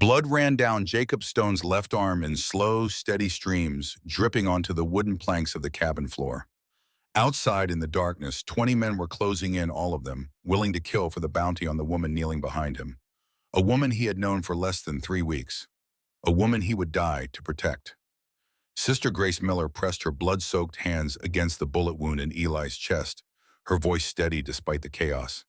Blood ran down Jacob Stone's left arm in slow, steady streams, dripping onto the wooden planks of the cabin floor. Outside in the darkness, 20 men were closing in, all of them, willing to kill for the bounty on the woman kneeling behind him. A woman he had known for less than 3 weeks. A woman he would die to protect. Sister Grace Miller pressed her blood-soaked hands against the bullet wound in Eli's chest, her voice steady despite the chaos.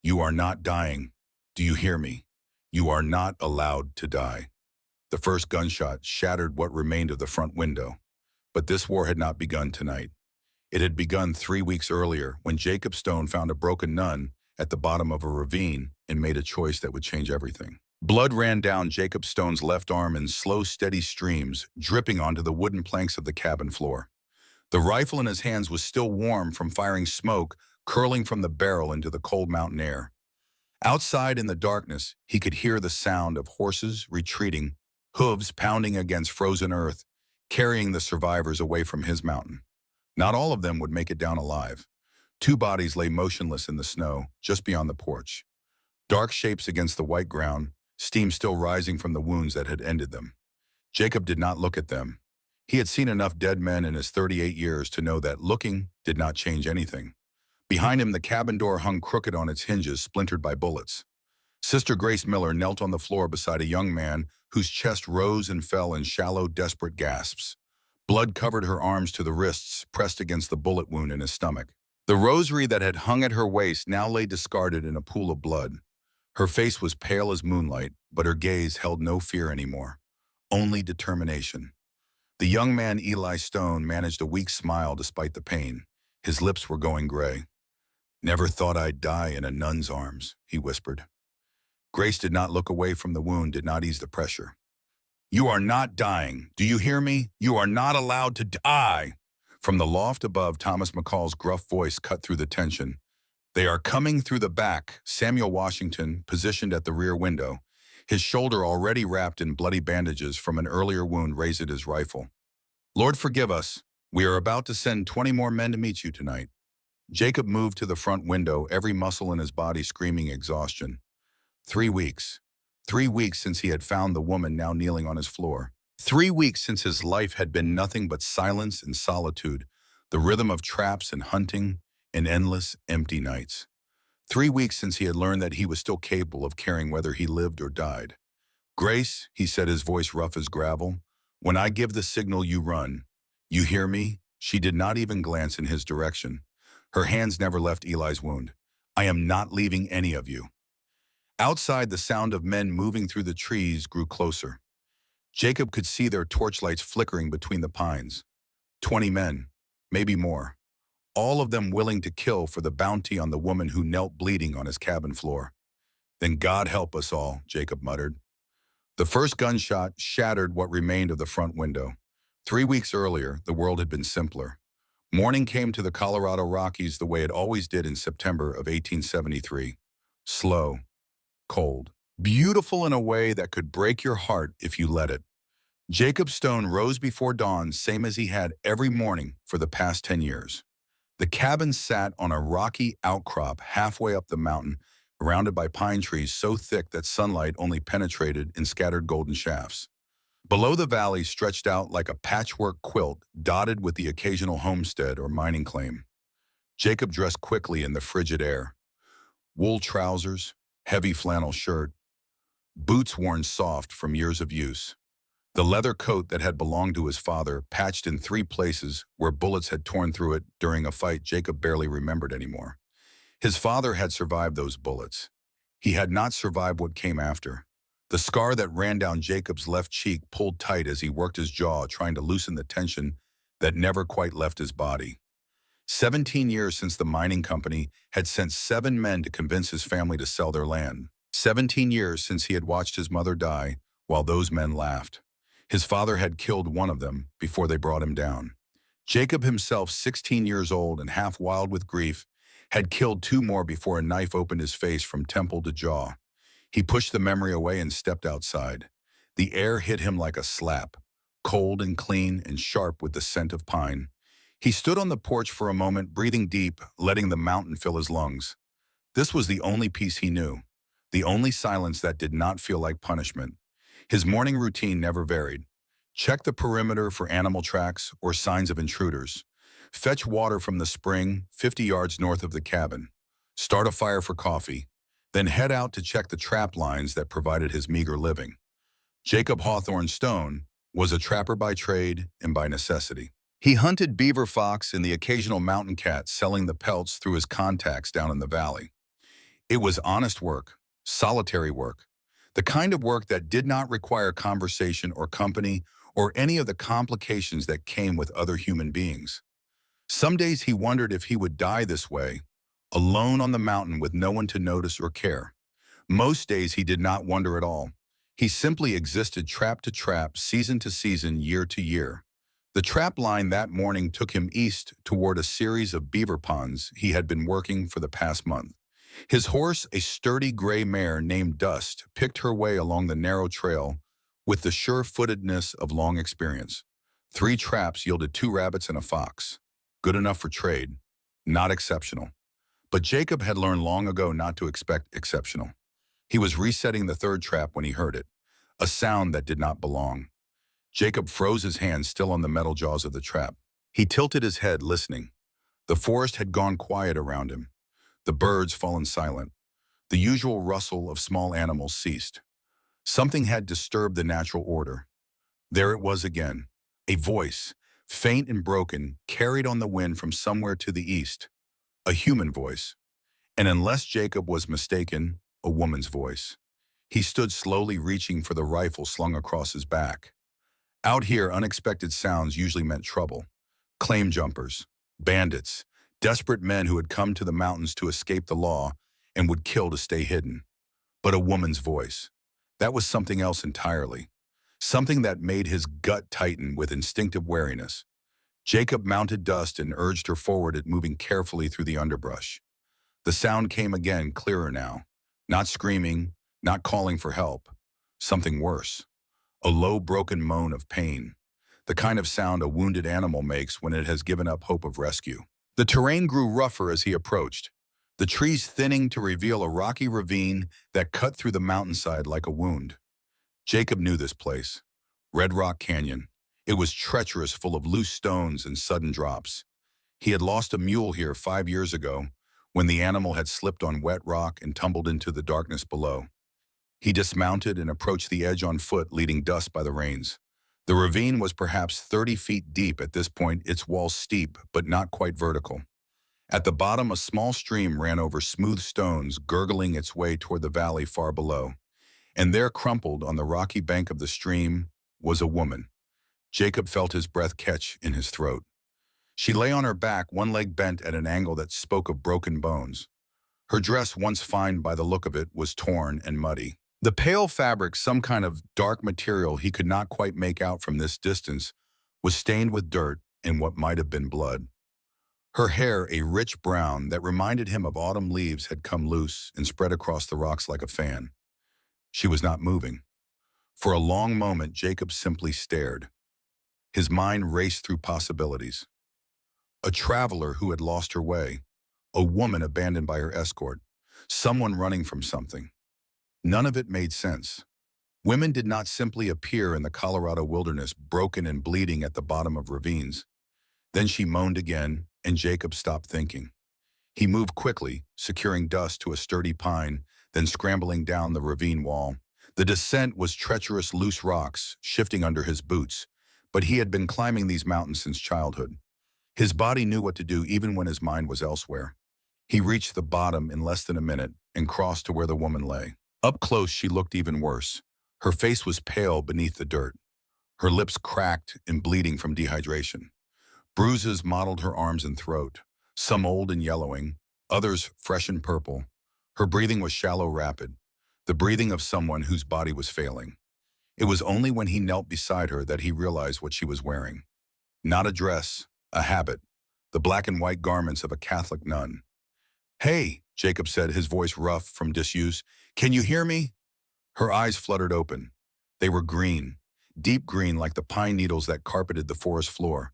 "You are not dying. Do you hear me? You are not allowed to die." The first gunshot shattered what remained of the front window. But this war had not begun tonight. It had begun 3 weeks earlier when Jacob Stone found a broken nun at the bottom of a ravine and made a choice that would change everything. Blood ran down Jacob Stone's left arm in slow, steady streams, dripping onto the wooden planks of the cabin floor. The rifle in his hands was still warm from firing smoke curling from the barrel into the cold mountain air. Outside in the darkness, he could hear the sound of horses retreating, hooves pounding against frozen earth, carrying the survivors away from his mountain. Not all of them would make it down alive. 2 bodies lay motionless in the snow, just beyond the porch. Dark shapes against the white ground, steam still rising from the wounds that had ended them. Jacob did not look at them. He had seen enough dead men in his 38 years to know that looking did not change anything. Behind him, the cabin door hung crooked on its hinges, splintered by bullets. Sister Grace Miller knelt on the floor beside a young man whose chest rose and fell in shallow, desperate gasps. Blood covered her arms to the wrists, pressed against the bullet wound in his stomach. The rosary that had hung at her waist now lay discarded in a pool of blood. Her face was pale as moonlight, but her gaze held no fear anymore, only determination. The young man, Eli Stone, managed a weak smile despite the pain. His lips were going gray. "Never thought I'd die in a nun's arms," he whispered. Grace did not look away from the wound, did not ease the pressure. "You are not dying. Do you hear me? You are not allowed to die." From the loft above, Thomas McCall's gruff voice cut through the tension. "They are coming through the back." Samuel Washington, positioned at the rear window, his shoulder already wrapped in bloody bandages from an earlier wound, raised at his rifle. "Lord, forgive us. We are about to send 20 more men to meet you tonight." Jacob moved to the front window, every muscle in his body screaming exhaustion. 3 weeks. 3 weeks since he had found the woman now kneeling on his floor. 3 weeks since his life had been nothing but silence and solitude, the rhythm of traps and hunting and endless, empty nights. 3 weeks since he had learned that he was still capable of caring whether he lived or died. "Grace," he said, his voice rough as gravel, "when I give the signal, you run. You hear me?" She did not even glance in his direction. Her hands never left Eli's wound. "I am not leaving any of you." Outside, the sound of men moving through the trees grew closer. Jacob could see their torchlights flickering between the pines. 20 men, maybe more. All of them willing to kill for the bounty on the woman who knelt bleeding on his cabin floor. "Then God help us all," Jacob muttered. The first gunshot shattered what remained of the front window. 3 weeks earlier, the world had been simpler. Morning came to the Colorado Rockies the way it always did in September of 1873. Slow, cold, beautiful in a way that could break your heart if you let it. Jacob Stone rose before dawn, same as he had every morning for the past 10 years. The cabin sat on a rocky outcrop halfway up the mountain, surrounded by pine trees so thick that sunlight only penetrated in scattered golden shafts. Below, the valley stretched out like a patchwork quilt, dotted with the occasional homestead or mining claim. Jacob dressed quickly in the frigid air. Wool trousers, heavy flannel shirt, boots worn soft from years of use. The leather coat that had belonged to his father, patched in 3 places where bullets had torn through it during a fight Jacob barely remembered anymore. His father had survived those bullets. He had not survived what came after. The scar that ran down Jacob's left cheek pulled tight as he worked his jaw, trying to loosen the tension that never quite left his body. 17 years since the mining company had sent 7 men to convince his family to sell their land. 17 years since he had watched his mother die while those men laughed. His father had killed one of them before they brought him down. Jacob himself, 16 years old and half wild with grief, had killed 2 more before a knife opened his face from temple to jaw. He pushed the memory away and stepped outside. The air hit him like a slap, cold and clean and sharp with the scent of pine. He stood on the porch for a moment, breathing deep, letting the mountain fill his lungs. This was the only peace he knew, the only silence that did not feel like punishment. His morning routine never varied. Check the perimeter for animal tracks or signs of intruders. Fetch water from the spring 50 yards north of the cabin. Start a fire for coffee. Then head out to check the trap lines that provided his meager living. Jacob Hawthorne Stone was a trapper by trade and by necessity. He hunted beaver, fox, and the occasional mountain cat, selling the pelts through his contacts down in the valley. It was honest work, solitary work, the kind of work that did not require conversation or company or any of the complications that came with other human beings. Some days he wondered if he would die this way, alone on the mountain with no one to notice or care. Most days he did not wonder at all. He simply existed trap to trap, season to season, year to year. The trap line that morning took him east toward a series of beaver ponds he had been working for the past month. His horse, a sturdy gray mare named Dust, picked her way along the narrow trail with the sure-footedness of long experience. 3 traps yielded 2 rabbits and a fox. Good enough for trade, not exceptional. But Jacob had learned long ago not to expect exceptional. He was resetting the 3rd trap when he heard it, a sound that did not belong. Jacob froze, his hands still on the metal jaws of the trap. He tilted his head, listening. The forest had gone quiet around him. The birds fallen silent. The usual rustle of small animals ceased. Something had disturbed the natural order. There it was again, a voice, faint and broken, carried on the wind from somewhere to the east. A human voice. And unless Jacob was mistaken, a woman's voice. He stood slowly, reaching for the rifle slung across his back. Out here, unexpected sounds usually meant trouble. Claim jumpers, bandits, desperate men who had come to the mountains to escape the law and would kill to stay hidden. But a woman's voice. That was something else entirely. Something that made his gut tighten with instinctive wariness. Jacob mounted Dust and urged her forward, moving carefully through the underbrush. The sound came again, clearer now. Not screaming, not calling for help. Something worse. A low, broken moan of pain. The kind of sound a wounded animal makes when it has given up hope of rescue. The terrain grew rougher as he approached, the trees thinning to reveal a rocky ravine that cut through the mountainside like a wound. Jacob knew this place. Red Rock Canyon. It was treacherous, full of loose stones and sudden drops. He had lost a mule here 5 years ago, when the animal had slipped on wet rock and tumbled into the darkness below. He dismounted and approached the edge on foot, leading Dust by the reins. The ravine was perhaps 30 feet deep at this point, its walls steep but not quite vertical. At the bottom, a small stream ran over smooth stones, gurgling its way toward the valley far below. And there, crumpled on the rocky bank of the stream, was a woman. Jacob felt his breath catch in his throat. She lay on her back, one leg bent at an angle that spoke of broken bones. Her dress, once fine by the look of it, was torn and muddy. The pale fabric, some kind of dark material he could not quite make out from this distance, was stained with dirt and what might have been blood. Her hair, a rich brown that reminded him of autumn leaves, had come loose and spread across the rocks like a fan. She was not moving. For a long moment, Jacob simply stared. His mind raced through possibilities. A traveler who had lost her way, a woman abandoned by her escort, someone running from something. None of it made sense. Women did not simply appear in the Colorado wilderness, broken and bleeding at the bottom of ravines. Then she moaned again, and Jacob stopped thinking. He moved quickly, securing Dust to a sturdy pine, then scrambling down the ravine wall. The descent was treacherous, loose rocks, shifting under his boots, but he had been climbing these mountains since childhood. His body knew what to do even when his mind was elsewhere. He reached the bottom in less than a minute and crossed to where the woman lay. Up close, she looked even worse. Her face was pale beneath the dirt, her lips cracked and bleeding from dehydration. Bruises mottled her arms and throat, some old and yellowing, others fresh and purple. Her breathing was shallow, rapid, the breathing of someone whose body was failing. It was only when he knelt beside her that he realized what she was wearing. Not a dress, a habit, the black and white garments of a Catholic nun. "Hey," Jacob said, his voice rough from disuse. "Can you hear me?" Her eyes fluttered open. They were green, deep green like the pine needles that carpeted the forest floor.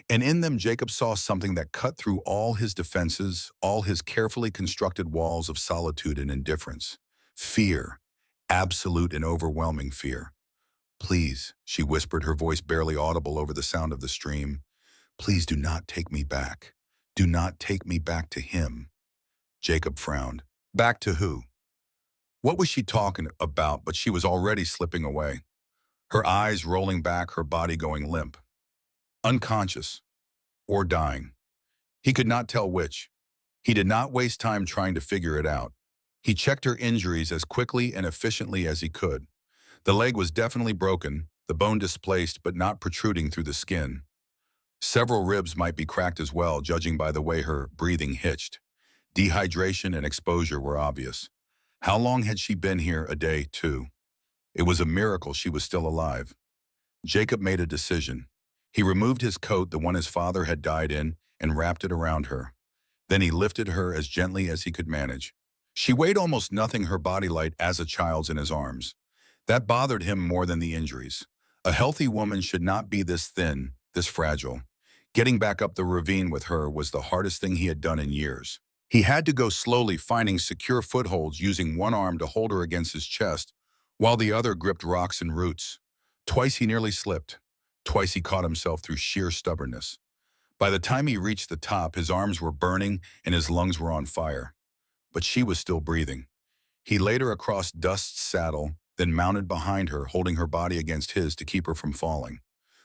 And in them, Jacob saw something that cut through all his defenses, all his carefully constructed walls of solitude and indifference. Fear, absolute and overwhelming fear. Please, she whispered, her voice barely audible over the sound of the stream. Please do not take me back. Do not take me back to him. Jacob frowned. Back to who? What was she talking about? But she was already slipping away. Her eyes rolling back, her body going limp. Unconscious. Or dying. He could not tell which. He did not waste time trying to figure it out. He checked her injuries as quickly and efficiently as he could. The leg was definitely broken, the bone displaced but not protruding through the skin. Several ribs might be cracked as well, judging by the way her breathing hitched. Dehydration and exposure were obvious. How long had she been here? A day, two. It was a miracle she was still alive. Jacob made a decision. He removed his coat, the one his father had died in, and wrapped it around her. Then he lifted her as gently as he could manage. She weighed almost nothing, her body light as a child's in his arms. That bothered him more than the injuries. A healthy woman should not be this thin, this fragile. Getting back up the ravine with her was the hardest thing he had done in years. He had to go slowly, finding secure footholds, using one arm to hold her against his chest, while the other gripped rocks and roots. Twice he nearly slipped. Twice he caught himself through sheer stubbornness. By the time he reached the top, his arms were burning and his lungs were on fire. But she was still breathing. He laid her across Dust's saddle, then mounted behind her, holding her body against his to keep her from falling.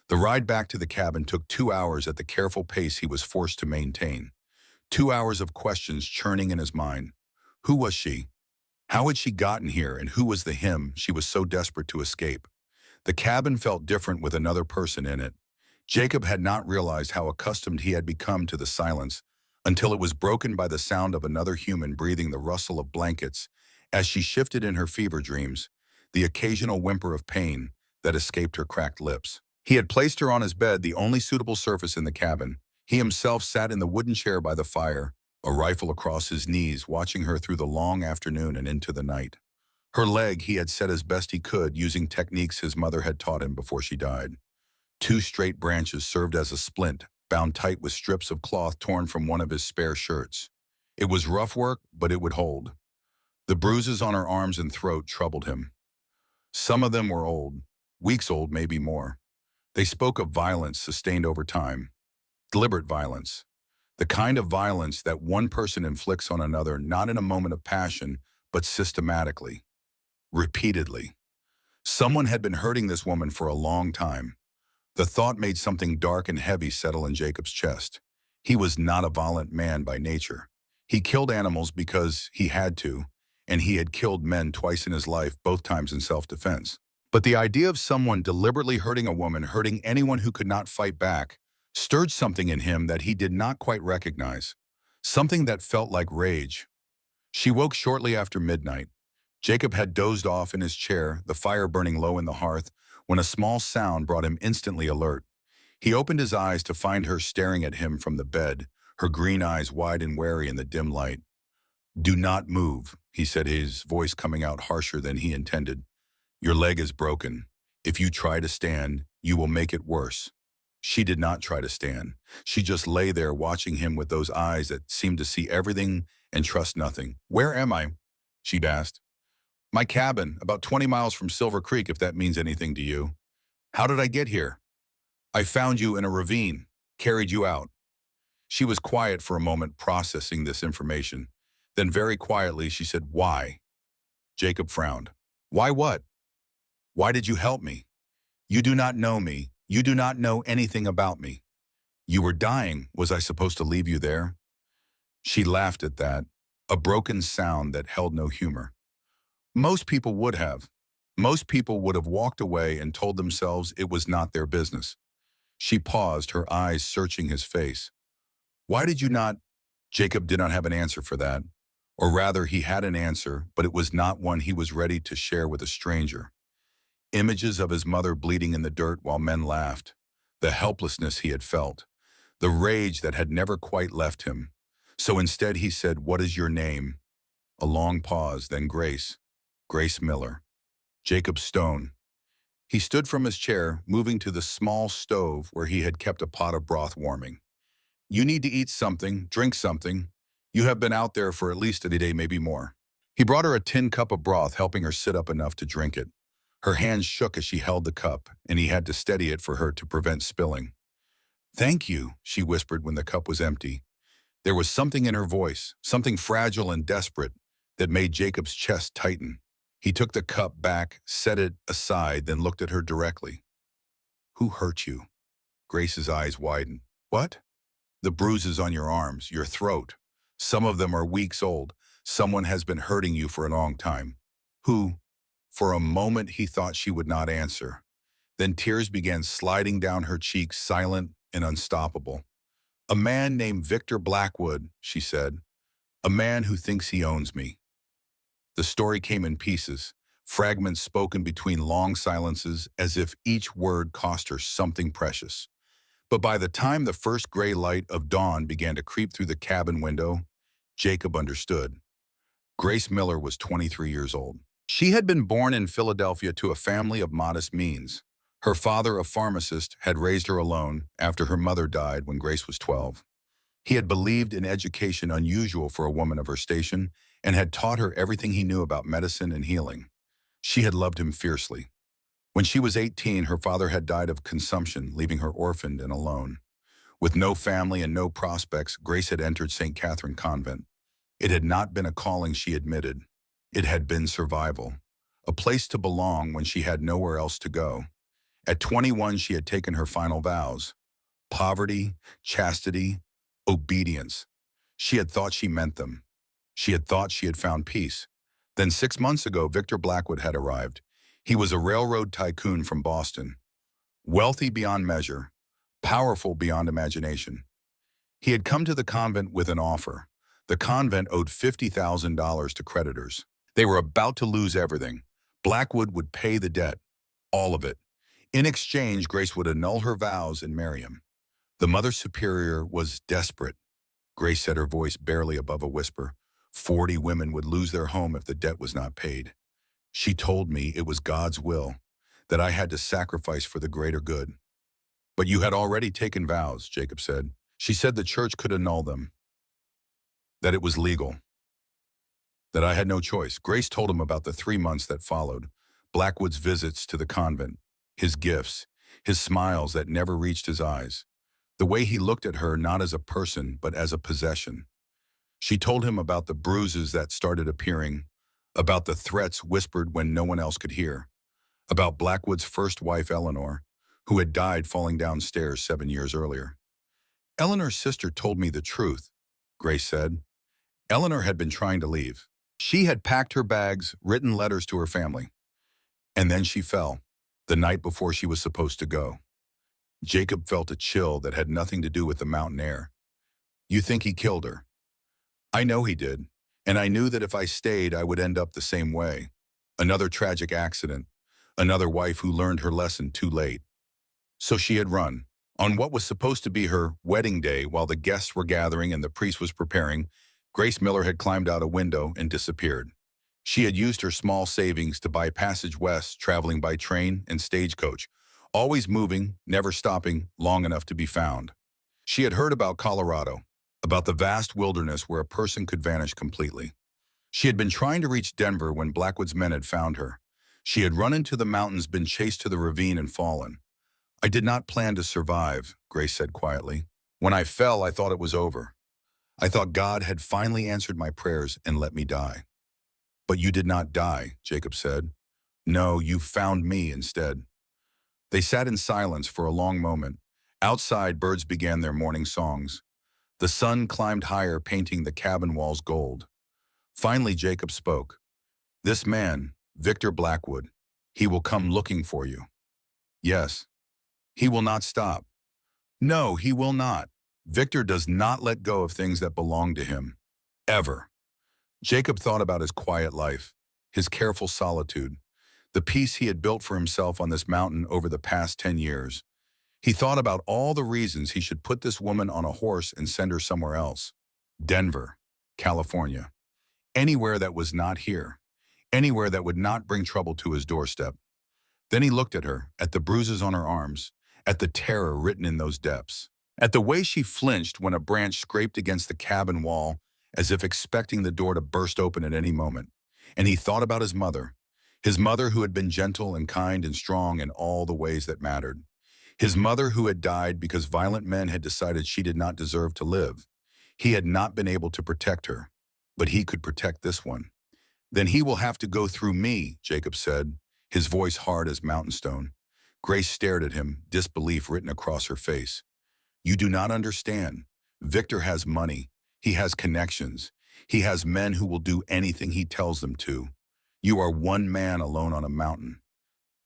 The ride back to the cabin took 2 hours at the careful pace he was forced to maintain. 2 hours of questions churning in his mind. Who was she? How had she gotten here, and who was the him she was so desperate to escape? The cabin felt different with another person in it. Jacob had not realized how accustomed he had become to the silence until it was broken by the sound of another human breathing, the rustle of blankets as she shifted in her fever dreams, the occasional whimper of pain that escaped her cracked lips. He had placed her on his bed, the only suitable surface in the cabin. He himself sat in the wooden chair by the fire, a rifle across his knees, watching her through the long afternoon and into the night. Her leg he had set as best he could, using techniques his mother had taught him before she died. 2 straight branches served as a splint, bound tight with strips of cloth torn from one of his spare shirts. It was rough work, but it would hold. The bruises on her arms and throat troubled him. Some of them were old, weeks old, maybe more. They spoke of violence sustained over time. Deliberate violence. The kind of violence that one person inflicts on another, not in a moment of passion, but systematically. Repeatedly. Someone had been hurting this woman for a long time. The thought made something dark and heavy settle in Jacob's chest. He was not a violent man by nature. He killed animals because he had to, and he had killed men twice in his life, both times in self-defense. But the idea of someone deliberately hurting a woman, hurting anyone who could not fight back, stirred something in him that he did not quite recognize. Something that felt like rage. She woke shortly after midnight. Jacob had dozed off in his chair, the fire burning low in the hearth, when a small sound brought him instantly alert. He opened his eyes to find her staring at him from the bed, her green eyes wide and wary in the dim light. "Do not move," he said, his voice coming out harsher than he intended. "Your leg is broken. If you try to stand, you will make it worse." She did not try to stand. She just lay there watching him with those eyes that seemed to see everything and trust nothing. "Where am I?" she asked. "My cabin, about 20 miles from Silver Creek, if that means anything to you." "How did I get here?" "I found you in a ravine, carried you out." She was quiet for a moment, processing this information. Then very quietly she said, "Why?" Jacob frowned. "Why what?" "Why did you help me? You do not know me. You do not know anything about me. You were dying. Was I supposed to leave you there?" She laughed at that, a broken sound that held no humor. Most people would have. Most people would have walked away and told themselves it was not their business. She paused, her eyes searching his face. "Why did you not?" Jacob did not have an answer for that. Or rather, he had an answer, but it was not one he was ready to share with a stranger. Images of his mother bleeding in the dirt while men laughed. The helplessness he had felt. The rage that had never quite left him. So instead he said, "What is your name?" A long pause, then Grace. Grace Miller. Jacob Stone. He stood from his chair, moving to the small stove where he had kept a pot of broth warming. "You need to eat something, drink something. You have been out there for at least a day, maybe more." He brought her a tin cup of broth, helping her sit up enough to drink it. Her hands shook as she held the cup, and he had to steady it for her to prevent spilling. "Thank you," she whispered when the cup was empty. There was something in her voice, something fragile and desperate, that made Jacob's chest tighten. He took the cup back, set it aside, then looked at her directly. "Who hurt you?" Grace's eyes widened. "What?" "The bruises on your arms, your throat. Some of them are weeks old. Someone has been hurting you for a long time." "Who?" For a moment he thought she would not answer. Then tears began sliding down her cheeks, silent and unstoppable. "A man named Victor Blackwood," she said. "A man who thinks he owns me." The story came in pieces, fragments spoken between long silences as if each word cost her something precious. But by the time the first gray light of dawn began to creep through the cabin window, Jacob understood. Grace Miller was 23 years old. She had been born in Philadelphia to a family of modest means. Her father, a pharmacist, had raised her alone after her mother died when Grace was 12. He had believed in education unusual for a woman of her station and had taught her everything he knew about medicine and healing. She had loved him fiercely. When she was 18, her father had died of consumption, leaving her orphaned and alone. With no family and no prospects, Grace had entered St. Catherine Convent. It had not been a calling, she admitted. It had been survival, a place to belong when she had nowhere else to go. At 21, she had taken her final vows: poverty, chastity, obedience. She had thought she meant them. She had thought she had found peace. Then 6 months ago, Victor Blackwood had arrived. He was a railroad tycoon from Boston, wealthy beyond measure, powerful beyond imagination. He had come to the convent with an offer. The convent owed $50,000 to creditors. They were about to lose everything. Blackwood would pay the debt, all of it. In exchange, Grace would annul her vows and marry him. The Mother Superior was desperate. Grace said, her voice barely above a whisper. 40 women would lose their home if the debt was not paid. She told me it was God's will, that I had to sacrifice for the greater good. "But you had already taken vows," Jacob said. "She said the church could annul them, that it was legal, that I had no choice." Grace told him about the 3 months that followed, Blackwood's visits to the convent, his gifts, his smiles that never reached his eyes, the way he looked at her not as a person but as a possession. She told him about the bruises that started appearing, about the threats whispered when no one else could hear, about Blackwood's first wife, Eleanor, who had died falling downstairs 7 years earlier. "Eleanor's sister told me the truth," Grace said. Eleanor had been trying to leave. She had packed her bags, written letters to her family. And then she fell, the night before she was supposed to go. Jacob felt a chill that had nothing to do with the mountain air. "You think he killed her?" "I know he did, and I knew that if I stayed, I would end up the same way. Another tragic accident, another wife who learned her lesson too late." So she had run. On what was supposed to be her wedding day, while the guests were gathering and the priest was preparing, Grace Miller had climbed out a window and disappeared. She had used her small savings to buy passage west, traveling by train and stagecoach, always moving, never stopping long enough to be found. She had heard about Colorado, about the vast wilderness where a person could vanish completely. She had been trying to reach Denver when Blackwood's men had found her. She had run into the mountains, been chased to the ravine, and fallen. "I did not plan to survive," Grace said quietly. "When I fell, I thought it was over. I thought God had finally answered my prayers and let me die." "But you did not die," Jacob said. "No, you found me instead." They sat in silence for a long moment. Outside, birds began their morning songs. The sun climbed higher, painting the cabin walls gold. Finally, Jacob spoke. "This man, Victor Blackwood, he will come looking for you." "Yes." "He will not stop." "No, he will not. Victor does not let go of things that belong to him. Ever." Jacob thought about his quiet life, his careful solitude, the peace he had built for himself on this mountain over the past 10 years. He thought about all the reasons he should put this woman on a horse and send her somewhere else. Denver, California. Anywhere that was not here. Anywhere that would not bring trouble to his doorstep. Then he looked at her, at the bruises on her arms, at the terror written in those depths, at the way she flinched when a branch scraped against the cabin wall as if expecting the door to burst open at any moment. And he thought about his mother, His mother who had been gentle and kind and strong in all the ways that mattered. His mother who had died because violent men had decided she did not deserve to live. He had not been able to protect her, but he could protect this one. Then he will have to go through me, Jacob said, his voice hard as mountain stone. Grace stared at him, disbelief written across her face. You do not understand. Victor has money. He has connections. He has men who will do anything he tells them to. You are one man alone on a mountain.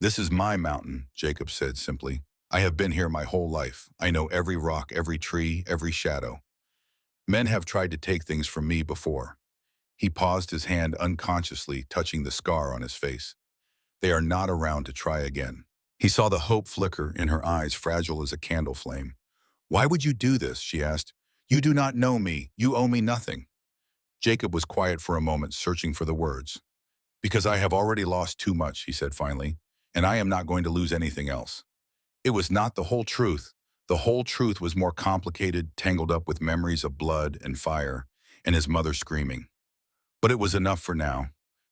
This is my mountain, Jacob said simply. I have been here my whole life. I know every rock, every tree, every shadow. Men have tried to take things from me before. He paused, his hand unconsciously touching the scar on his face. They are not around to try again. He saw the hope flicker in her eyes, fragile as a candle flame. Why would you do this? She asked. You do not know me. You owe me nothing. Jacob was quiet for a moment, searching for the words. Because I have already lost too much, he said finally, and I am not going to lose anything else. It was not the whole truth. The whole truth was more complicated, tangled up with memories of blood and fire, and his mother screaming. But it was enough for now.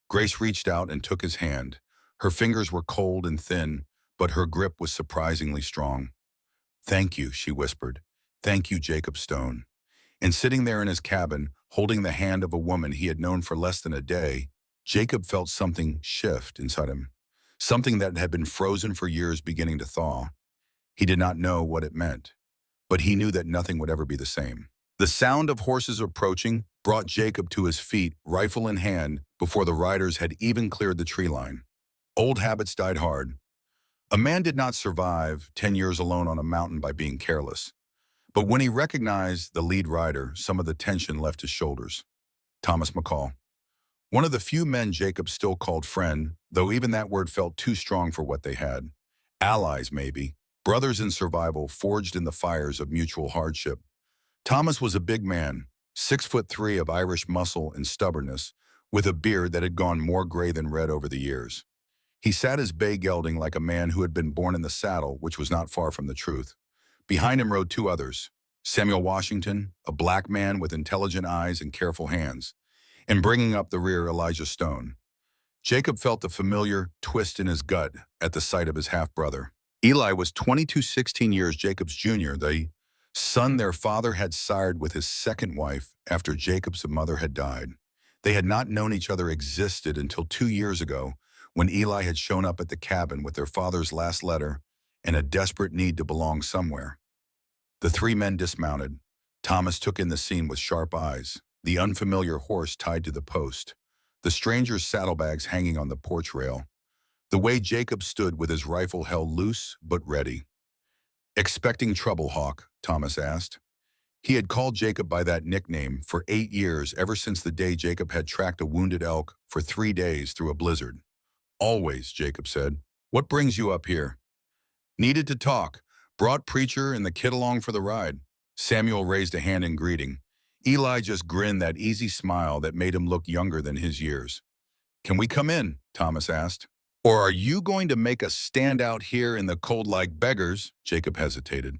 Grace reached out and took his hand. Her fingers were cold and thin, but her grip was surprisingly strong. Thank you, she whispered. Thank you, Jacob Stone. And sitting there in his cabin, holding the hand of a woman he had known for less than a day, Jacob felt something shift inside him. Something that had been frozen for years beginning to thaw. He did not know what it meant, but he knew that nothing would ever be the same. The sound of horses approaching brought Jacob to his feet, rifle in hand, before the riders had even cleared the tree line. Old habits died hard. A man did not survive 10 years alone on a mountain by being careless. But when he recognized the lead rider, some of the tension left his shoulders. Thomas McCall. One of the few men Jacob still called friend, though even that word felt too strong for what they had. Allies, maybe. Brothers in survival, forged in the fires of mutual hardship. Thomas was a big man, 6'3" of Irish muscle and stubbornness, with a beard that had gone more gray than red over the years. He sat his bay gelding like a man who had been born in the saddle, which was not far from the truth. Behind him rode two others, Samuel Washington, a black man with intelligent eyes and careful hands, and bringing up the rear Elijah Stone. Jacob felt the familiar twist in his gut at the sight of his half-brother. Eli was 16 years Jacob's junior, the son their father had sired with his second wife after Jacob's mother had died. They had not known each other existed until 2 years ago, when Eli had shown up at the cabin with their father's last letter and a desperate need to belong somewhere. The three men dismounted. Thomas took in the scene with sharp eyes, the unfamiliar horse tied to the post, the stranger's saddlebags hanging on the porch rail, the way Jacob stood with his rifle held loose but ready. Expecting trouble, Hawk? Thomas asked. He had called Jacob by that nickname for 8 years, ever since the day Jacob had tracked a wounded elk for 3 days through a blizzard. Always, Jacob said. What brings you up here? Needed to talk. Brought preacher and the kid along for the ride. Samuel raised a hand in greeting. Eli just grinned, that easy smile that made him look younger than his years. Can we come in? Thomas asked. Or are you going to make us stand out here in the cold like beggars? Jacob hesitated.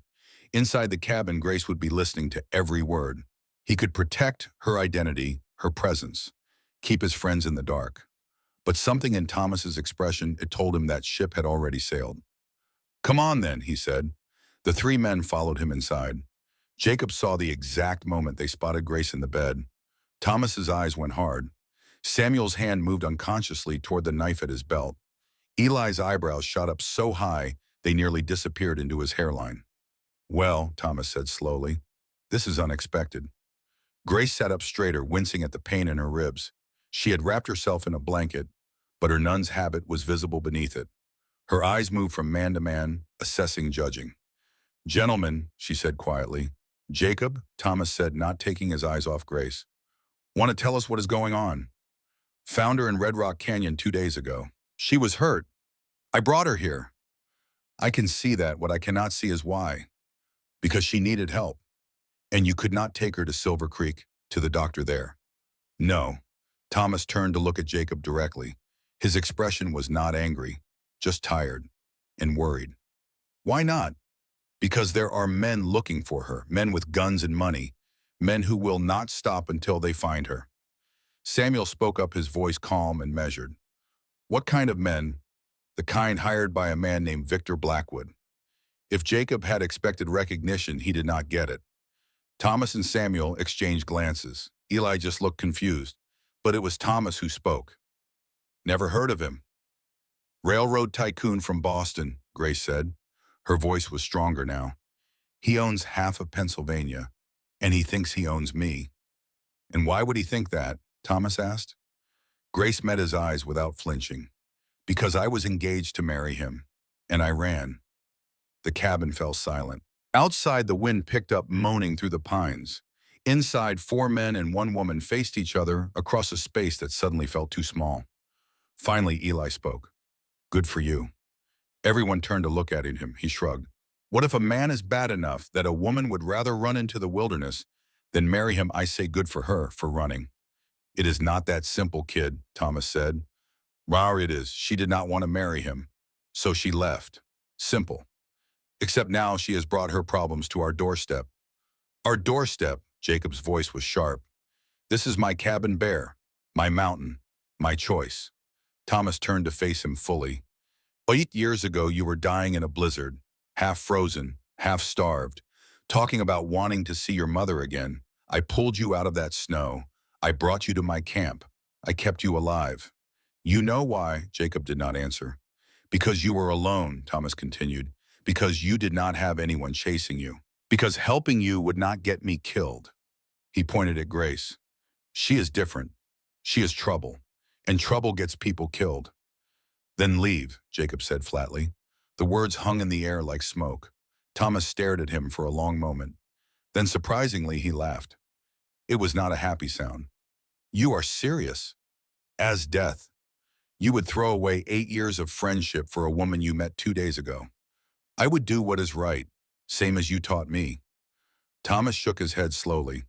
Inside the cabin, Grace would be listening to every word. He could protect her identity, her presence, keep his friends in the dark. But something in Thomas's expression, it told him that ship had already sailed. Come on then, he said. The three men followed him inside. Jacob saw the exact moment they spotted Grace in the bed. Thomas's eyes went hard. Samuel's hand moved unconsciously toward the knife at his belt. Eli's eyebrows shot up so high they nearly disappeared into his hairline. Well, Thomas said slowly, this is unexpected. Grace sat up straighter, wincing at the pain in her ribs. She had wrapped herself in a blanket, but her nun's habit was visible beneath it. Her eyes moved from man to man, assessing, judging. Gentlemen, she said quietly. Jacob, Thomas said, not taking his eyes off Grace. Want to tell us what is going on? Found her in Red Rock Canyon 2 days ago. She was hurt. I brought her here. I can see that. What I cannot see is why. Because she needed help. And you could not take her to Silver Creek, to the doctor there. No. Thomas turned to look at Jacob directly. His expression was not angry, just tired and worried. Why not? Because there are men looking for her, men with guns and money, men who will not stop until they find her. Samuel spoke up, his voice calm and measured. What kind of men? The kind hired by a man named Victor Blackwood. If Jacob had expected recognition, he did not get it. Thomas and Samuel exchanged glances. Eli just looked confused, but it was Thomas who spoke. Never heard of him. Railroad tycoon from Boston, Grace said. Her voice was stronger now. He owns half of Pennsylvania, and he thinks he owns me. And why would he think that? Thomas asked. Grace met his eyes without flinching. Because I was engaged to marry him, and I ran. The cabin fell silent. Outside, the wind picked up, moaning through the pines. Inside, 4 men and 1 woman faced each other across a space that suddenly felt too small. Finally, Eli spoke. Good for you. Everyone turned to look at him. He shrugged. What if a man is bad enough that a woman would rather run into the wilderness than marry him? I say good for her for running. It is not that simple, kid, Thomas said. Rawr, it is. She did not want to marry him, so she left. Simple. Except now she has brought her problems to our doorstep. Our doorstep, Jacob's voice was sharp. This is my cabin bare, my mountain, my choice. Thomas turned to face him fully. 8 years ago, you were dying in a blizzard, half frozen, half starved, talking about wanting to see your mother again. I pulled you out of that snow. I brought you to my camp. I kept you alive. You know why? Jacob did not answer. Because you were alone, Thomas continued. Because you did not have anyone chasing you. Because helping you would not get me killed. He pointed at Grace. She is different. She is trouble. And trouble gets people killed. Then leave, Jacob said flatly. The words hung in the air like smoke. Thomas stared at him for a long moment. Then surprisingly, he laughed. It was not a happy sound. You are serious. As death. You would throw away 8 years of friendship for a woman you met 2 days ago. I would do what is right, same as you taught me. Thomas shook his head slowly.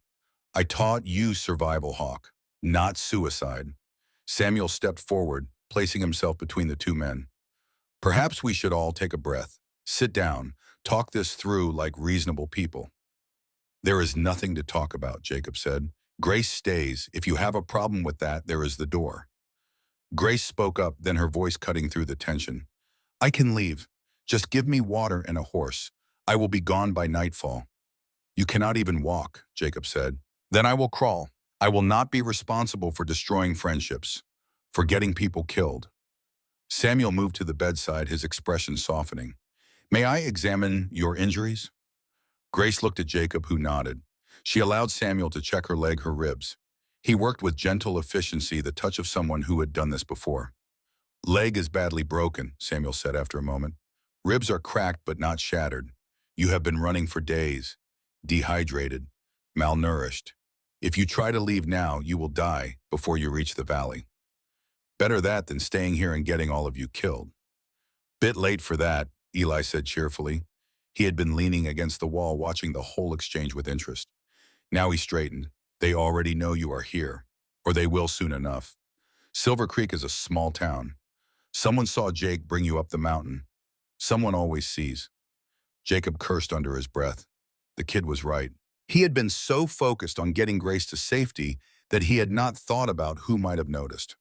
I taught you survival, Hawk, not suicide. Samuel stepped forward, placing himself between the 2 men. Perhaps we should all take a breath, sit down, talk this through like reasonable people. There is nothing to talk about, Jacob said. Grace stays. If you have a problem with that, there is the door. Grace spoke up, then her voice cutting through the tension. I can leave. Just give me water and a horse. I will be gone by nightfall. You cannot even walk, Jacob said. Then I will crawl. I will not be responsible for destroying friendships, for getting people killed. Samuel moved to the bedside, his expression softening. May I examine your injuries? Grace looked at Jacob, who nodded. She allowed Samuel to check her leg, her ribs. He worked with gentle efficiency, the touch of someone who had done this before. Leg is badly broken, Samuel said after a moment. Ribs are cracked but not shattered. You have been running for days, dehydrated, malnourished. If you try to leave now, you will die before you reach the valley. Better that than staying here and getting all of you killed. Bit late for that, Eli said cheerfully. He had been leaning against the wall, watching the whole exchange with interest. Now he straightened. They already know you are here, or they will soon enough. Silver Creek is a small town. Someone saw Jake bring you up the mountain. Someone always sees. Jacob cursed under his breath. The kid was right. He had been so focused on getting Grace to safety that he had not thought about who might have noticed.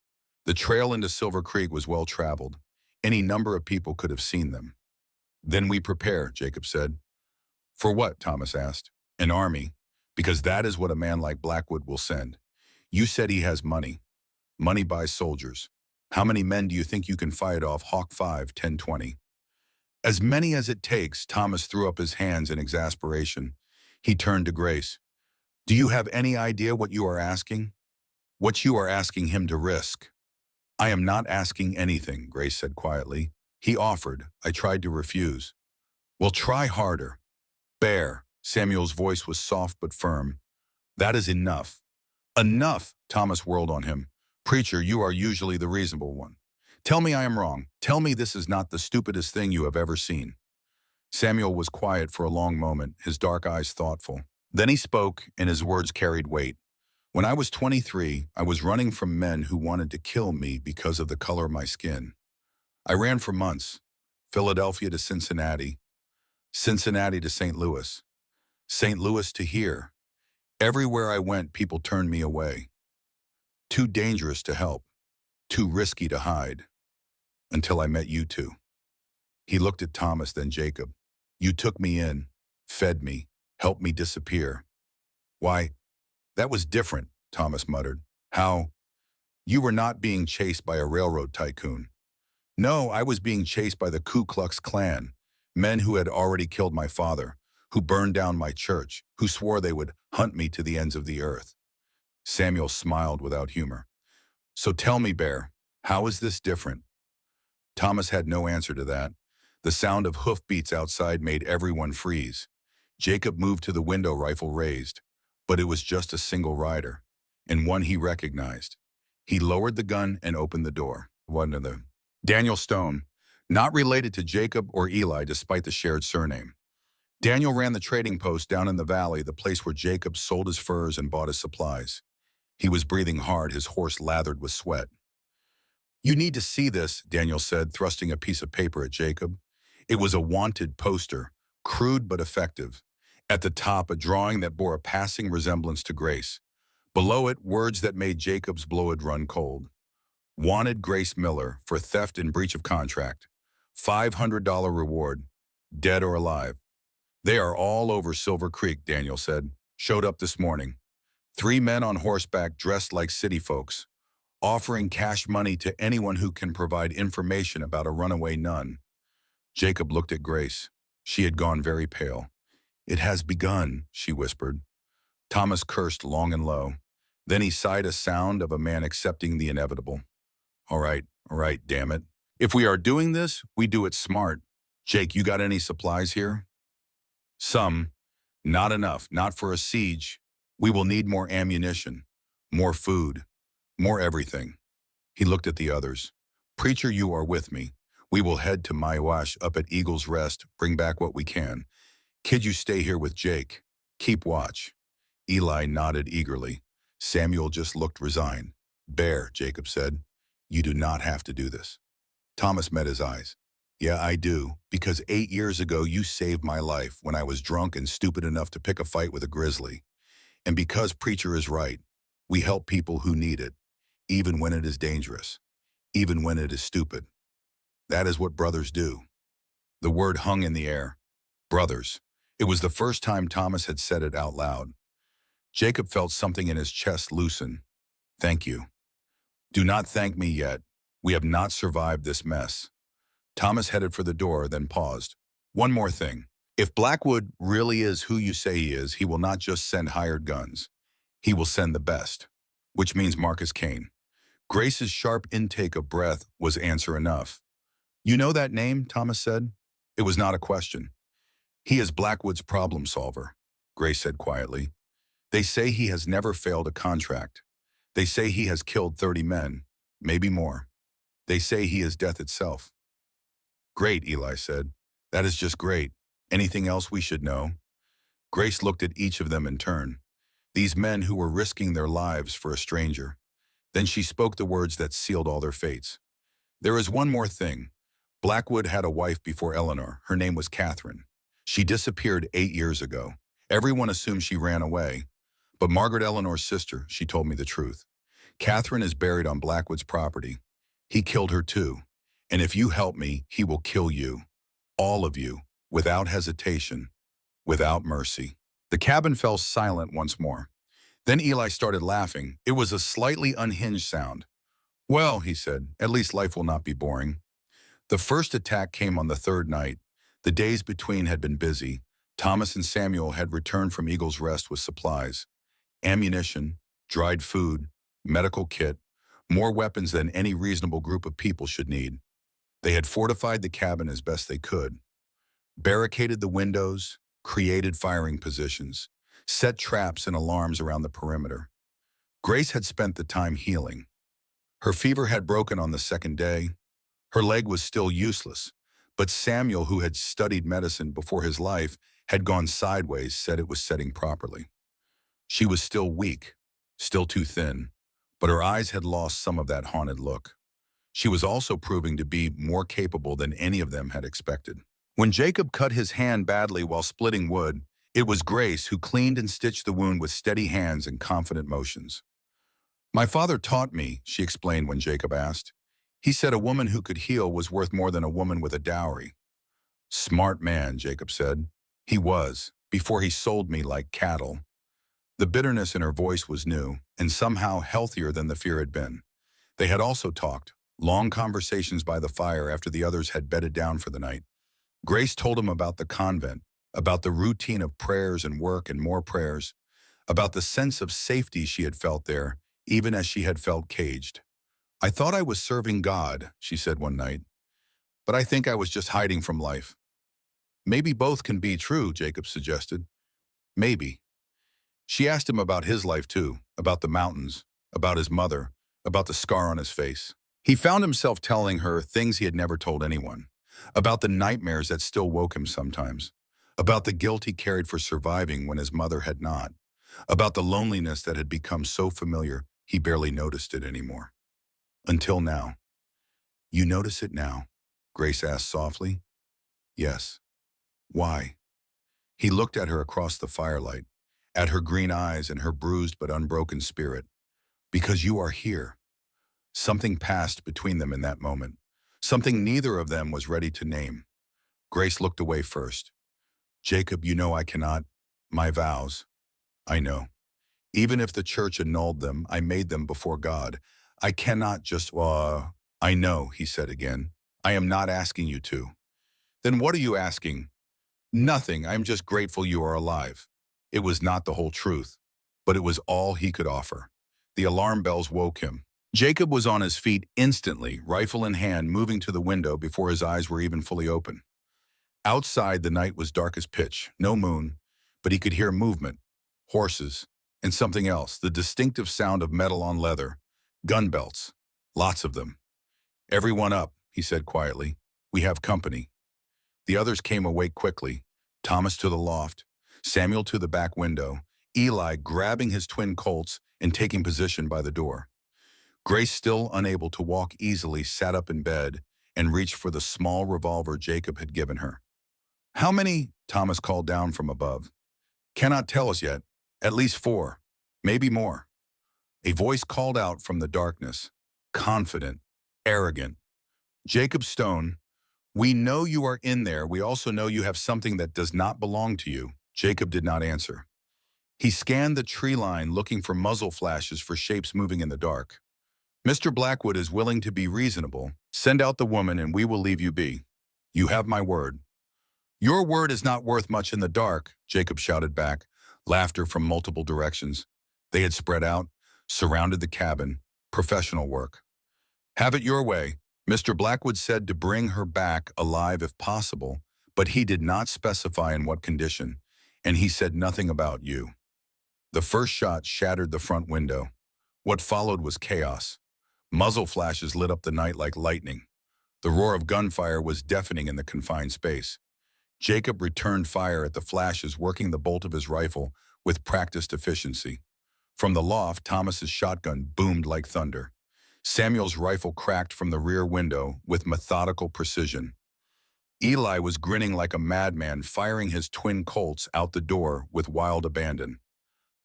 The trail into Silver Creek was well traveled. Any number of people could have seen them. Then we prepare, Jacob said. For what? Thomas asked. An army, because that is what a man like Blackwood will send. You said he has money. Money buys soldiers. How many men do you think you can fight off Hawk 5, 10, 20? As many as it takes, Thomas threw up his hands in exasperation. He turned to Grace. Do you have any idea what you are asking? What you are asking him to risk? I am not asking anything, Grace said quietly. He offered. I tried to refuse. Well, try harder. Bear. Samuel's voice was soft but firm. That is enough. Enough, Thomas whirled on him. Preacher, you are usually the reasonable one. Tell me I am wrong. Tell me this is not the stupidest thing you have ever seen. Samuel was quiet for a long moment, his dark eyes thoughtful. Then he spoke, and his words carried weight. When I was 23, I was running from men who wanted to kill me because of the color of my skin. I ran for months. Philadelphia to Cincinnati. Cincinnati to St. Louis. St. Louis to here. Everywhere I went, people turned me away. Too dangerous to help. Too risky to hide. until I met you two." He looked at Thomas, then Jacob. "You took me in, fed me, helped me disappear." "Why, that was different," Thomas muttered. "How? You were not being chased by a railroad tycoon." "No, I was being chased by the Ku Klux Klan, men who had already killed my father, who burned down my church, who swore they would hunt me to the ends of the earth." Samuel smiled without humor. "So tell me, Bear, how is this different?" Thomas had no answer to that. The sound of hoofbeats outside made everyone freeze. Jacob moved to the window, rifle raised, but it was just a single rider, and one he recognized. He lowered the gun and opened the door. One of them. Daniel Stone, not related to Jacob or Eli despite the shared surname. Daniel ran the trading post down in the valley, the place where Jacob sold his furs and bought his supplies. He was breathing hard, his horse lathered with sweat. "You need to see this," Daniel said, thrusting a piece of paper at Jacob. It was a wanted poster, crude but effective. At the top, a drawing that bore a passing resemblance to Grace. Below it, words that made Jacob's blood run cold. "Wanted Grace Miller for theft and breach of contract. $500 reward, dead or alive." "They are all over Silver Creek," Daniel said. "Showed up this morning. 3 men on horseback dressed like city folks, offering cash money to anyone who can provide information about a runaway nun." Jacob looked at Grace. She had gone very pale. "It has begun," she whispered. Thomas cursed long and low. Then he sighed, a sound of a man accepting the inevitable. All right, damn it. If we are doing this, we do it smart. Jake, you got any supplies here?" "Some. Not enough, not for a siege. We will need more ammunition, more food, more everything." He looked at the others. "Preacher, you are with me. We will head to Maiwash up at Eagle's Rest, bring back what we can. Kid, you stay here with Jake. Keep watch." Eli nodded eagerly. Samuel just looked resigned. "Bear," Jacob said, "you do not have to do this." Thomas met his eyes. "Yeah, I do, because 8 years ago you saved my life when I was drunk and stupid enough to pick a fight with a grizzly. And because Preacher is right, we help people who need it, even when it is dangerous, even when it is stupid. That is what brothers do." The word hung in the air. Brothers. It was the first time Thomas had said it out loud. Jacob felt something in his chest loosen. "Thank you." "Do not thank me yet. We have not survived this mess." Thomas headed for the door, then paused. "One more thing. If Blackwood really is who you say he is, he will not just send hired guns. He will send the best," which means Marcus Kane. Grace's sharp intake of breath was answer enough. "You know that name?" Thomas said. It was not a question. "He is Blackwood's problem solver," Grace said quietly. "They say he has never failed a contract. They say he has killed 30 men, maybe more. They say he is death itself." "Great," Eli said. "That is just great. Anything else we should know?" Grace looked at each of them in turn. These men who were risking their lives for a stranger. Then she spoke the words that sealed all their fates. "There is one more thing. Blackwood had a wife before Eleanor. Her name was Catherine. She disappeared 8 years ago. Everyone assumed she ran away. But Margaret, Eleanor's sister, she told me the truth. Catherine is buried on Blackwood's property. He killed her too. And if you help me, he will kill you. All of you, without hesitation, without mercy." The cabin fell silent once more. Then Eli started laughing. It was a slightly unhinged sound. "Well," he said, "at least life will not be boring." The first attack came on the third night. The days between had been busy. Thomas and Samuel had returned from Eagle's Rest with supplies. Ammunition, dried food, medical kit, more weapons than any reasonable group of people should need. They had fortified the cabin as best they could, barricaded the windows, created firing positions, set traps and alarms around the perimeter. Grace had spent the time healing. Her fever had broken on the second day. Her leg was still useless, but Samuel, who had studied medicine before his life, had gone sideways, said it was setting properly. She was still weak, still too thin, but her eyes had lost some of that haunted look. She was also proving to be more capable than any of them had expected. When Jacob cut his hand badly while splitting wood, it was Grace who cleaned and stitched the wound with steady hands and confident motions. "My father taught me," she explained when Jacob asked. He said a woman who could heal was worth more than a woman with a dowry. Smart man, Jacob said. He was, before he sold me like cattle. The bitterness in her voice was new, and somehow healthier than the fear had been. They had also talked, long conversations by the fire after the others had bedded down for the night. Grace told him about the convent, about the routine of prayers and work and more prayers, about the sense of safety she had felt there, even as she had felt caged. I thought I was serving God, she said one night, but I think I was just hiding from life. Maybe both can be true, Jacob suggested. Maybe. She asked him about his life too, about the mountains, about his mother, about the scar on his face. He found himself telling her things he had never told anyone, about the nightmares that still woke him sometimes, about the guilt he carried for surviving when his mother had not, about the loneliness that had become so familiar he barely noticed it anymore. Until now. You notice it now? Grace asked softly. Yes. Why? He looked at her across the firelight, at her green eyes and her bruised but unbroken spirit. Because you are here. Something passed between them in that moment. Something neither of them was ready to name. Grace looked away first. Jacob, you know I cannot. My vows. I know. Even if the church annulled them, I made them before God. I cannot just, I know, he said again. I am not asking you to. Then what are you asking? Nothing. I am just grateful you are alive. It was not the whole truth, but it was all he could offer. The alarm bells woke him. Jacob was on his feet instantly, rifle in hand, moving to the window before his eyes were even fully open. Outside, the night was dark as pitch, no moon, but he could hear movement, horses, and something else, the distinctive sound of metal on leather, gun belts, lots of them. Everyone up, he said quietly. We have company. The others came awake quickly, Thomas to the loft, Samuel to the back window, Eli grabbing his twin colts and taking position by the door. Grace, still unable to walk easily, sat up in bed and reached for the small revolver Jacob had given her. How many? Thomas called down from above. Cannot tell us yet. At least 4, maybe more. A voice called out from the darkness, confident, arrogant. Jacob Stone, we know you are in there. We also know you have something that does not belong to you. Jacob did not answer. He scanned the tree line looking for muzzle flashes for shapes moving in the dark. Mr. Blackwood is willing to be reasonable. Send out the woman and we will leave you be. You have my word. Your word is not worth much in the dark, Jacob shouted back, laughter from multiple directions. They had spread out, surrounded the cabin, professional work. Have it your way. Mr. Blackwood said to bring her back alive if possible, but he did not specify in what condition, and he said nothing about you. The first shot shattered the front window. What followed was chaos. Muzzle flashes lit up the night like lightning. The roar of gunfire was deafening in the confined space. Jacob returned fire at the flashes, working the bolt of his rifle with practiced efficiency. From the loft, Thomas's shotgun boomed like thunder. Samuel's rifle cracked from the rear window with methodical precision. Eli was grinning like a madman, firing his twin colts out the door with wild abandon.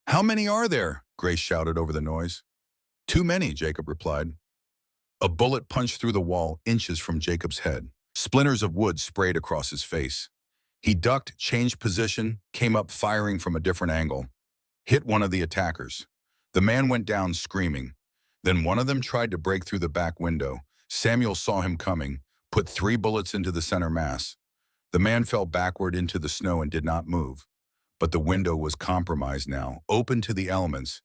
How many are there? Grace shouted over the noise. Too many, Jacob replied. A bullet punched through the wall inches from Jacob's head. Splinters of wood sprayed across his face. He ducked, changed position, came up firing from a different angle. Hit one of the attackers. The man went down screaming. Then one of them tried to break through the back window. Samuel saw him coming, put 3 bullets into the center mass. The man fell backward into the snow and did not move. But the window was compromised now, open to the elements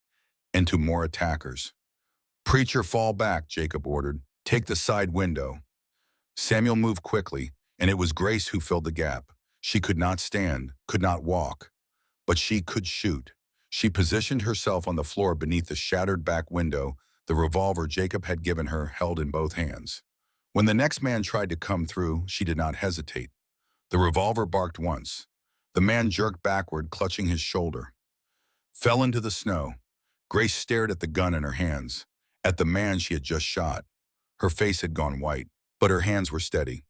and to more attackers. Preacher, fall back, Jacob ordered. Take the side window. Samuel moved quickly, and it was Grace who filled the gap. She could not stand, could not walk, but she could shoot. She positioned herself on the floor beneath the shattered back window, the revolver Jacob had given her held in both hands. When the next man tried to come through, she did not hesitate. The revolver barked once. The man jerked backward, clutching his shoulder. Fell into the snow. Grace stared at the gun in her hands, at the man she had just shot. Her face had gone white, but her hands were steady.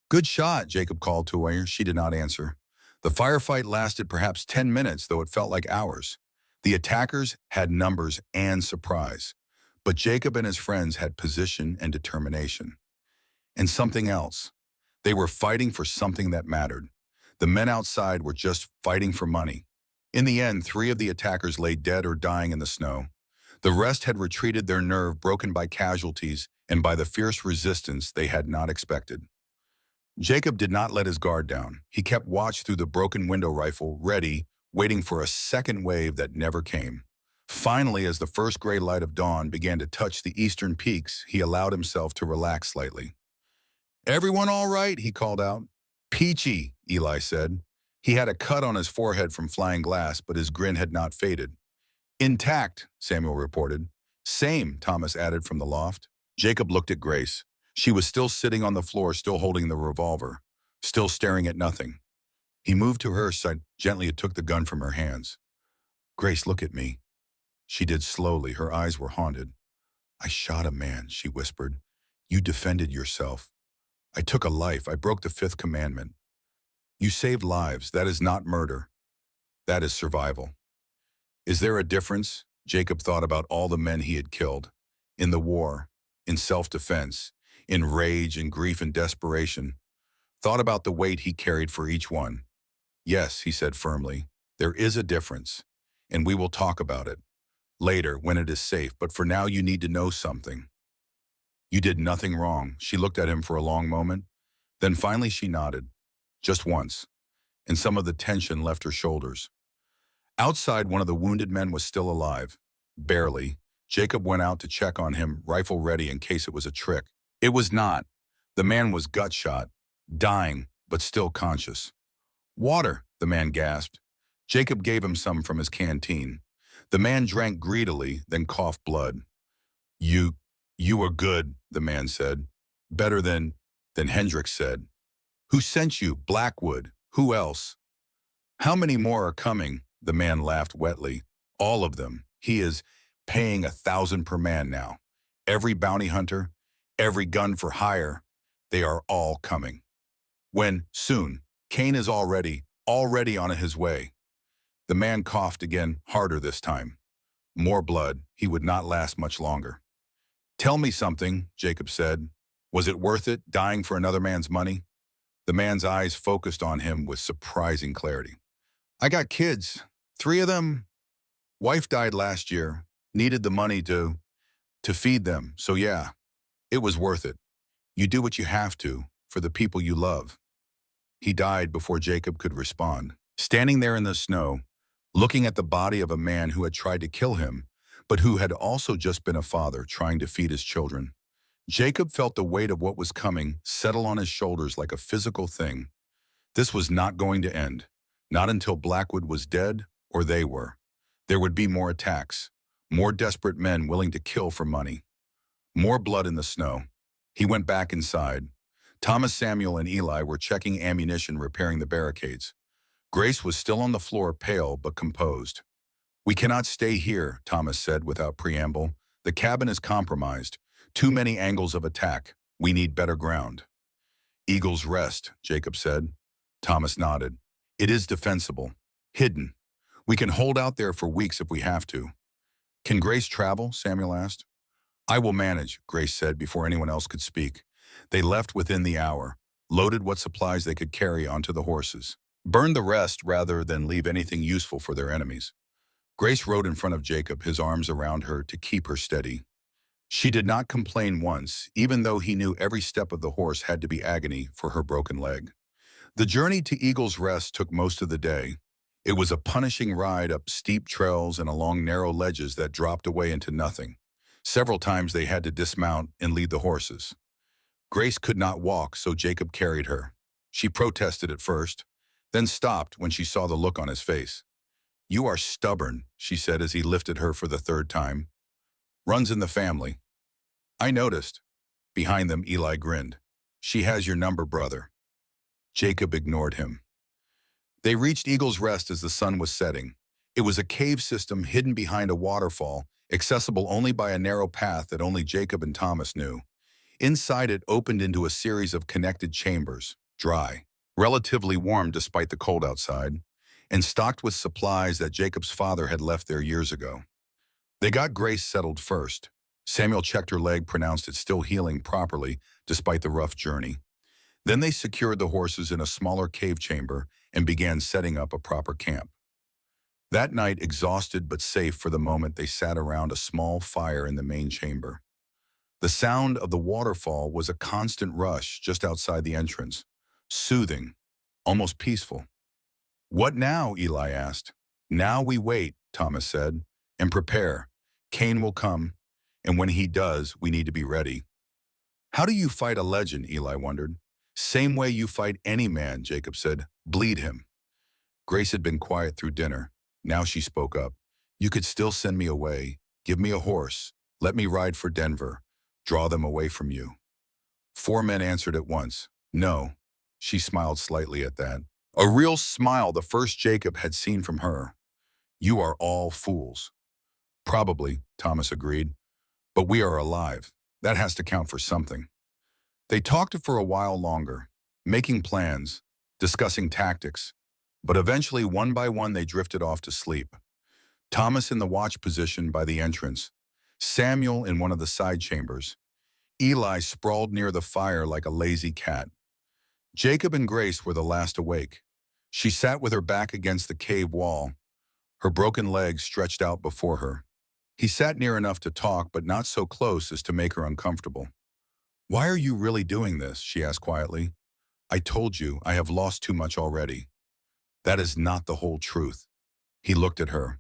Good shot, Jacob called to her. She did not answer. The firefight lasted perhaps 10 minutes, though it felt like hours. The attackers had numbers and surprise. But Jacob and his friends had position and determination. And something else. They were fighting for something that mattered. The men outside were just fighting for money. In the end, 3 of the attackers lay dead or dying in the snow. The rest had retreated, their nerve broken by casualties and by the fierce resistance they had not expected. Jacob did not let his guard down. He kept watch through the broken window rifle, ready, waiting for a second wave that never came. Finally, as the first gray light of dawn began to touch the eastern peaks, he allowed himself to relax slightly. "Everyone all right?" he called out. "Peachy," Eli said. He had a cut on his forehead from flying glass, but his grin had not faded. "Intact," Samuel reported. "Same," Thomas added from the loft. Jacob looked at Grace. She was still sitting on the floor, still holding the revolver, still staring at nothing. He moved to her side, gently took the gun from her hands. "Grace, look at me." She did slowly, her eyes were haunted. "I shot a man," she whispered. "You defended yourself. I took a life. I broke the 5th commandment. You saved lives. That is not murder. That is survival." Is there a difference? Jacob thought about all the men he had killed. In the war, in self-defense, in rage and grief and desperation. Thought about the weight he carried for each one. "Yes," he said firmly, "there is a difference, and we will talk about it later when it is safe, but for now you need to know something." "You did nothing wrong." She looked at him for a long moment. Then finally she nodded, just once, and some of the tension left her shoulders. Outside, one of the wounded men was still alive. Barely. Jacob went out to check on him, rifle ready in case it was a trick. It was not. The man was gut-shot, dying, but still conscious. "Water," the man gasped. Jacob gave him some from his canteen. The man drank greedily, then coughed blood. You were good," the man said. "Better than Hendricks said." "Who sent you?" "Blackwood. Who else?" "How many more are coming?" The man laughed wetly. "All of them. He is paying 1,000 per man now. Every bounty hunter, every gun for hire, they are all coming. When? Soon. Kane is already on his way." The man coughed again, harder this time. More blood. He would not last much longer. "Tell me something," Jacob said. "Was it worth it, dying for another man's money?" The man's eyes focused on him with surprising clarity. "I got kids. 3 of them. Wife died last year. Needed the money to feed them. So yeah, it was worth it. You do what you have to for the people you love." He died before Jacob could respond. Standing there in the snow, looking at the body of a man who had tried to kill him, but who had also just been a father trying to feed his children. Jacob felt the weight of what was coming settle on his shoulders like a physical thing. This was not going to end, not until Blackwood was dead or they were. There would be more attacks, more desperate men willing to kill for money, more blood in the snow. He went back inside. Thomas, Samuel, and Eli were checking ammunition, repairing the barricades. Grace was still on the floor, pale but composed. "We cannot stay here," Thomas said without preamble. "The cabin is compromised. Too many angles of attack. We need better ground." "Eagle's Rest," Jacob said. Thomas nodded. "It is defensible. Hidden. We can hold out there for weeks if we have to." "Can Grace travel?" Samuel asked. "I will manage," Grace said before anyone else could speak. They left within the hour, loaded what supplies they could carry onto the horses. Burned the rest rather than leave anything useful for their enemies. Grace rode in front of Jacob, his arms around her to keep her steady. She did not complain once, even though he knew every step of the horse had to be agony for her broken leg. The journey to Eagle's Rest took most of the day. It was a punishing ride up steep trails and along narrow ledges that dropped away into nothing. Several times they had to dismount and lead the horses. Grace could not walk, so Jacob carried her. She protested at first, then stopped when she saw the look on his face. "You are stubborn," she said as he lifted her for the 3rd time. "Runs in the family." "I noticed." Behind them, Eli grinned. "She has your number, brother." Jacob ignored him. They reached Eagle's Rest as the sun was setting. It was a cave system hidden behind a waterfall, accessible only by a narrow path that only Jacob and Thomas knew. Inside it opened into a series of connected chambers, dry, relatively warm despite the cold outside, and stocked with supplies that Jacob's father had left there years ago. They got Grace settled first. Samuel checked her leg, pronounced it still healing properly despite the rough journey. Then they secured the horses in a smaller cave chamber and began setting up a proper camp. That night, exhausted but safe for the moment, they sat around a small fire in the main chamber. The sound of the waterfall was a constant rush just outside the entrance, soothing, almost peaceful. "What now?" Eli asked. "Now we wait," Thomas said, "and prepare. Cain will come, and when he does, we need to be ready." "How do you fight a legend?" Eli wondered. "Same way you fight any man," Jacob said. "Bleed him." Grace had been quiet through dinner. Now she spoke up. "You could still send me away. Give me a horse. Let me ride for Denver. Draw them away from you." 4 men answered at once. "No." She smiled slightly at that. A real smile, the first Jacob had seen from her. "You are all fools." "Probably," Thomas agreed. "But we are alive. That has to count for something." They talked for a while longer, making plans, discussing tactics, but eventually one by one they drifted off to sleep. Thomas in the watch position by the entrance, Samuel in one of the side chambers, Eli sprawled near the fire like a lazy cat. Jacob and Grace were the last awake. She sat with her back against the cave wall, her broken legs stretched out before her. He sat near enough to talk, but not so close as to make her uncomfortable. "Why are you really doing this?" she asked quietly. "I told you, I have lost too much already." "That is not the whole truth." He looked at her.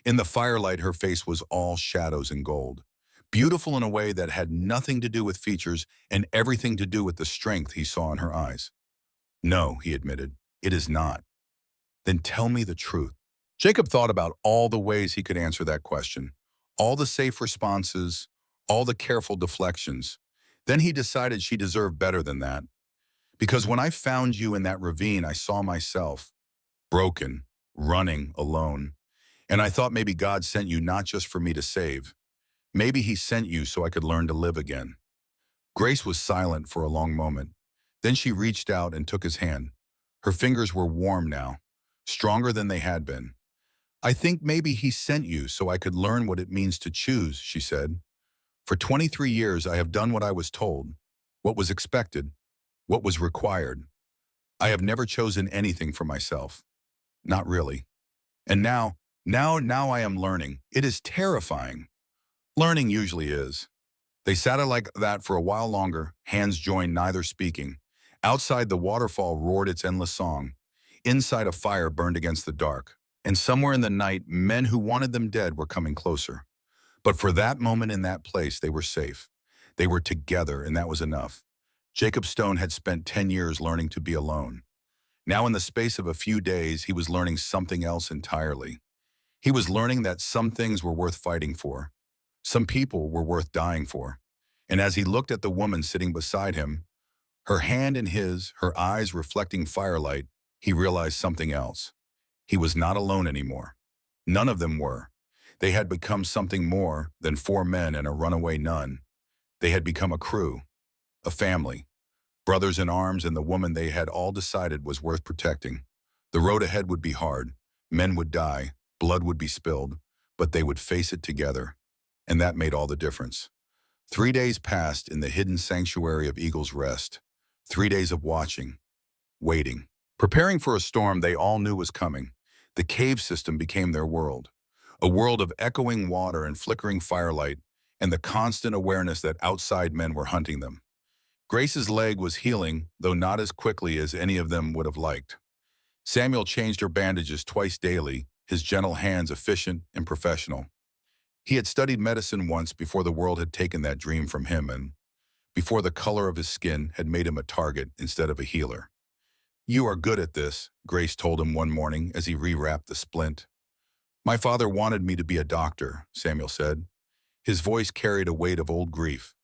In the firelight, her face was all shadows and gold, beautiful in a way that had nothing to do with features and everything to do with the strength he saw in her eyes. "No," he admitted, "it is not." "Then tell me the truth." Jacob thought about all the ways he could answer that question, all the safe responses, all the careful deflections. Then he decided she deserved better than that. "Because when I found you in that ravine, I saw myself, broken, running, alone. And I thought maybe God sent you not just for me to save. Maybe he sent you so I could learn to live again." Grace was silent for a long moment. Then she reached out and took his hand. Her fingers were warm now, stronger than they had been. "I think maybe he sent you so I could learn what it means to choose," she said. "For 23 years, I have done what I was told, what was expected, what was required. I have never chosen anything for myself. Not really. And now I am learning. It is terrifying. Learning usually is." They sat like that for a while longer, hands joined, neither speaking. Outside, the waterfall roared its endless song. Inside, a fire burned against the dark. And somewhere in the night, men who wanted them dead were coming closer. But for that moment in that place, they were safe. They were together, and that was enough. Jacob Stone had spent 10 years learning to be alone. Now, in the space of a few days, he was learning something else entirely. He was learning that some things were worth fighting for. Some people were worth dying for. And as he looked at the woman sitting beside him, her hand in his, her eyes reflecting firelight, he realized something else. He was not alone anymore. None of them were. They had become something more than 4 men and a runaway nun. They had become a crew, a family, brothers in arms, and the woman they had all decided was worth protecting. The road ahead would be hard. Men would die, blood would be spilled, but they would face it together. And that made all the difference. 3 days passed in the hidden sanctuary of Eagle's Rest. 3 days of watching, waiting, preparing for a storm they all knew was coming. The cave system became their world, a world of echoing water and flickering firelight, and the constant awareness that outside men were hunting them. Grace's leg was healing, though not as quickly as any of them would have liked. Samuel changed her bandages twice daily, his gentle hands efficient and professional. He had studied medicine once before the world had taken that dream from him, and before the color of his skin had made him a target instead of a healer. "You are good at this," Grace told him one morning as he rewrapped the splint. "My father wanted me to be a doctor," Samuel said. His voice carried a weight of old grief.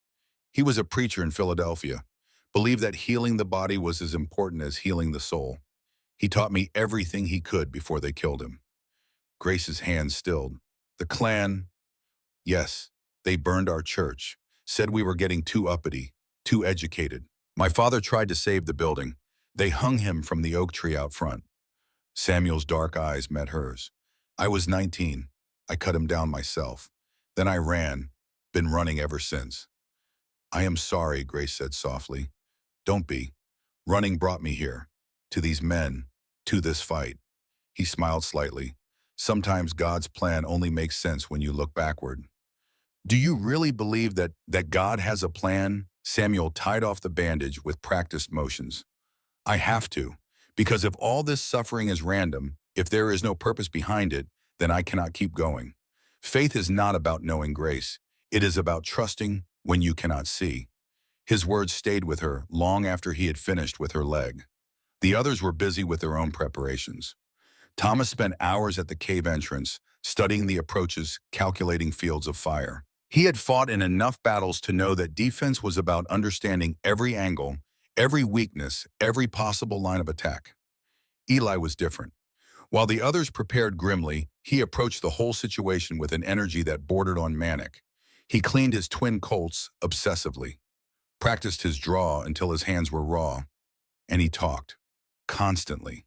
He was a preacher in Philadelphia, believed that healing the body was as important as healing the soul. "He taught me everything he could before they killed him." Grace's hands stilled. "The Klan, yes, they burned our church, said we were getting too uppity, too educated. My father tried to save the building. They hung him from the oak tree out front." Samuel's dark eyes met hers. "I was 19. I cut him down myself. Then I ran. been running ever since. I am sorry, Grace said softly. Don't be. Running brought me here. To these men. To this fight. He smiled slightly. Sometimes God's plan only makes sense when you look backward. Do you really believe that God has a plan? Samuel tied off the bandage with practiced motions. I have to, because if all this suffering is random, if there is no purpose behind it, then I cannot keep going. Faith is not about knowing grace. It is about trusting when you cannot see. His words stayed with her long after he had finished with her leg. The others were busy with their own preparations. Thomas spent hours at the cave entrance, studying the approaches, calculating fields of fire. He had fought in enough battles to know that defense was about understanding every angle, every weakness, every possible line of attack. Eli was different. While the others prepared grimly, he approached the whole situation with an energy that bordered on manic. He cleaned his twin colts obsessively, practiced his draw until his hands were raw, and he talked, constantly.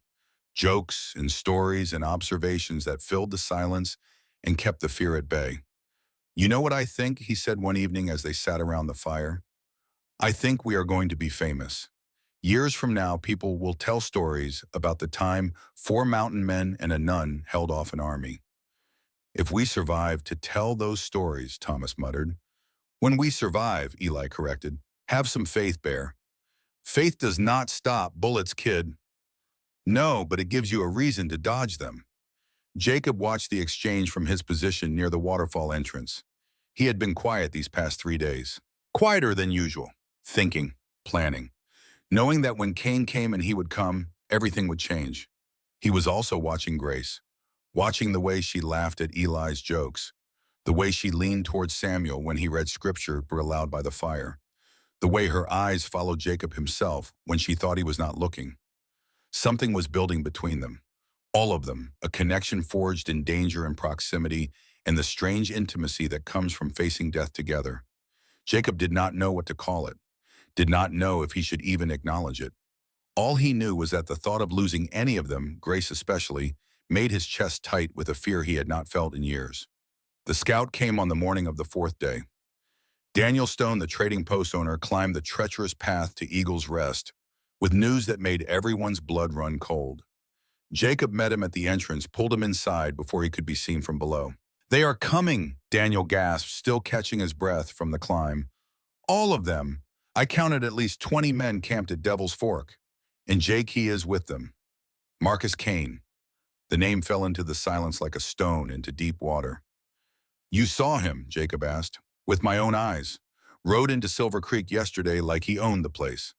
Jokes and stories and observations that filled the silence and kept the fear at bay. You know what I think, he said one evening as they sat around the fire. I think we are going to be famous. Years from now, people will tell stories about the time 4 mountain men and a nun held off an army. If we survive to tell those stories, Thomas muttered. When we survive, Eli corrected. Have some faith, Bear. Faith does not stop bullets, kid. No, but it gives you a reason to dodge them. Jacob watched the exchange from his position near the waterfall entrance. He had been quiet these past 3 days. Quieter than usual. Thinking, planning. Knowing that when Cain came and he would come, everything would change. He was also watching Grace. Watching the way she laughed at Eli's jokes. The way she leaned towards Samuel when he read scripture aloud by the fire. The way her eyes followed Jacob himself when she thought he was not looking. Something was building between them. All of them, a connection forged in danger and proximity, and the strange intimacy that comes from facing death together. Jacob did not know what to call it, did not know if he should even acknowledge it. All he knew was that the thought of losing any of them, Grace especially, made his chest tight with a fear he had not felt in years. The scout came on the morning of the 4th day. Daniel Stone, the trading post owner, climbed the treacherous path to Eagle's Rest, with news that made everyone's blood run cold. Jacob met him at the entrance, pulled him inside before he could be seen from below. They are coming, Daniel gasped, still catching his breath from the climb. All of them. I counted at least 20 men camped at Devil's Fork, and Jake he is with them. Marcus Kane. The name fell into the silence like a stone into deep water. You saw him, Jacob asked. With my own eyes. Rode into Silver Creek yesterday like he owned the place.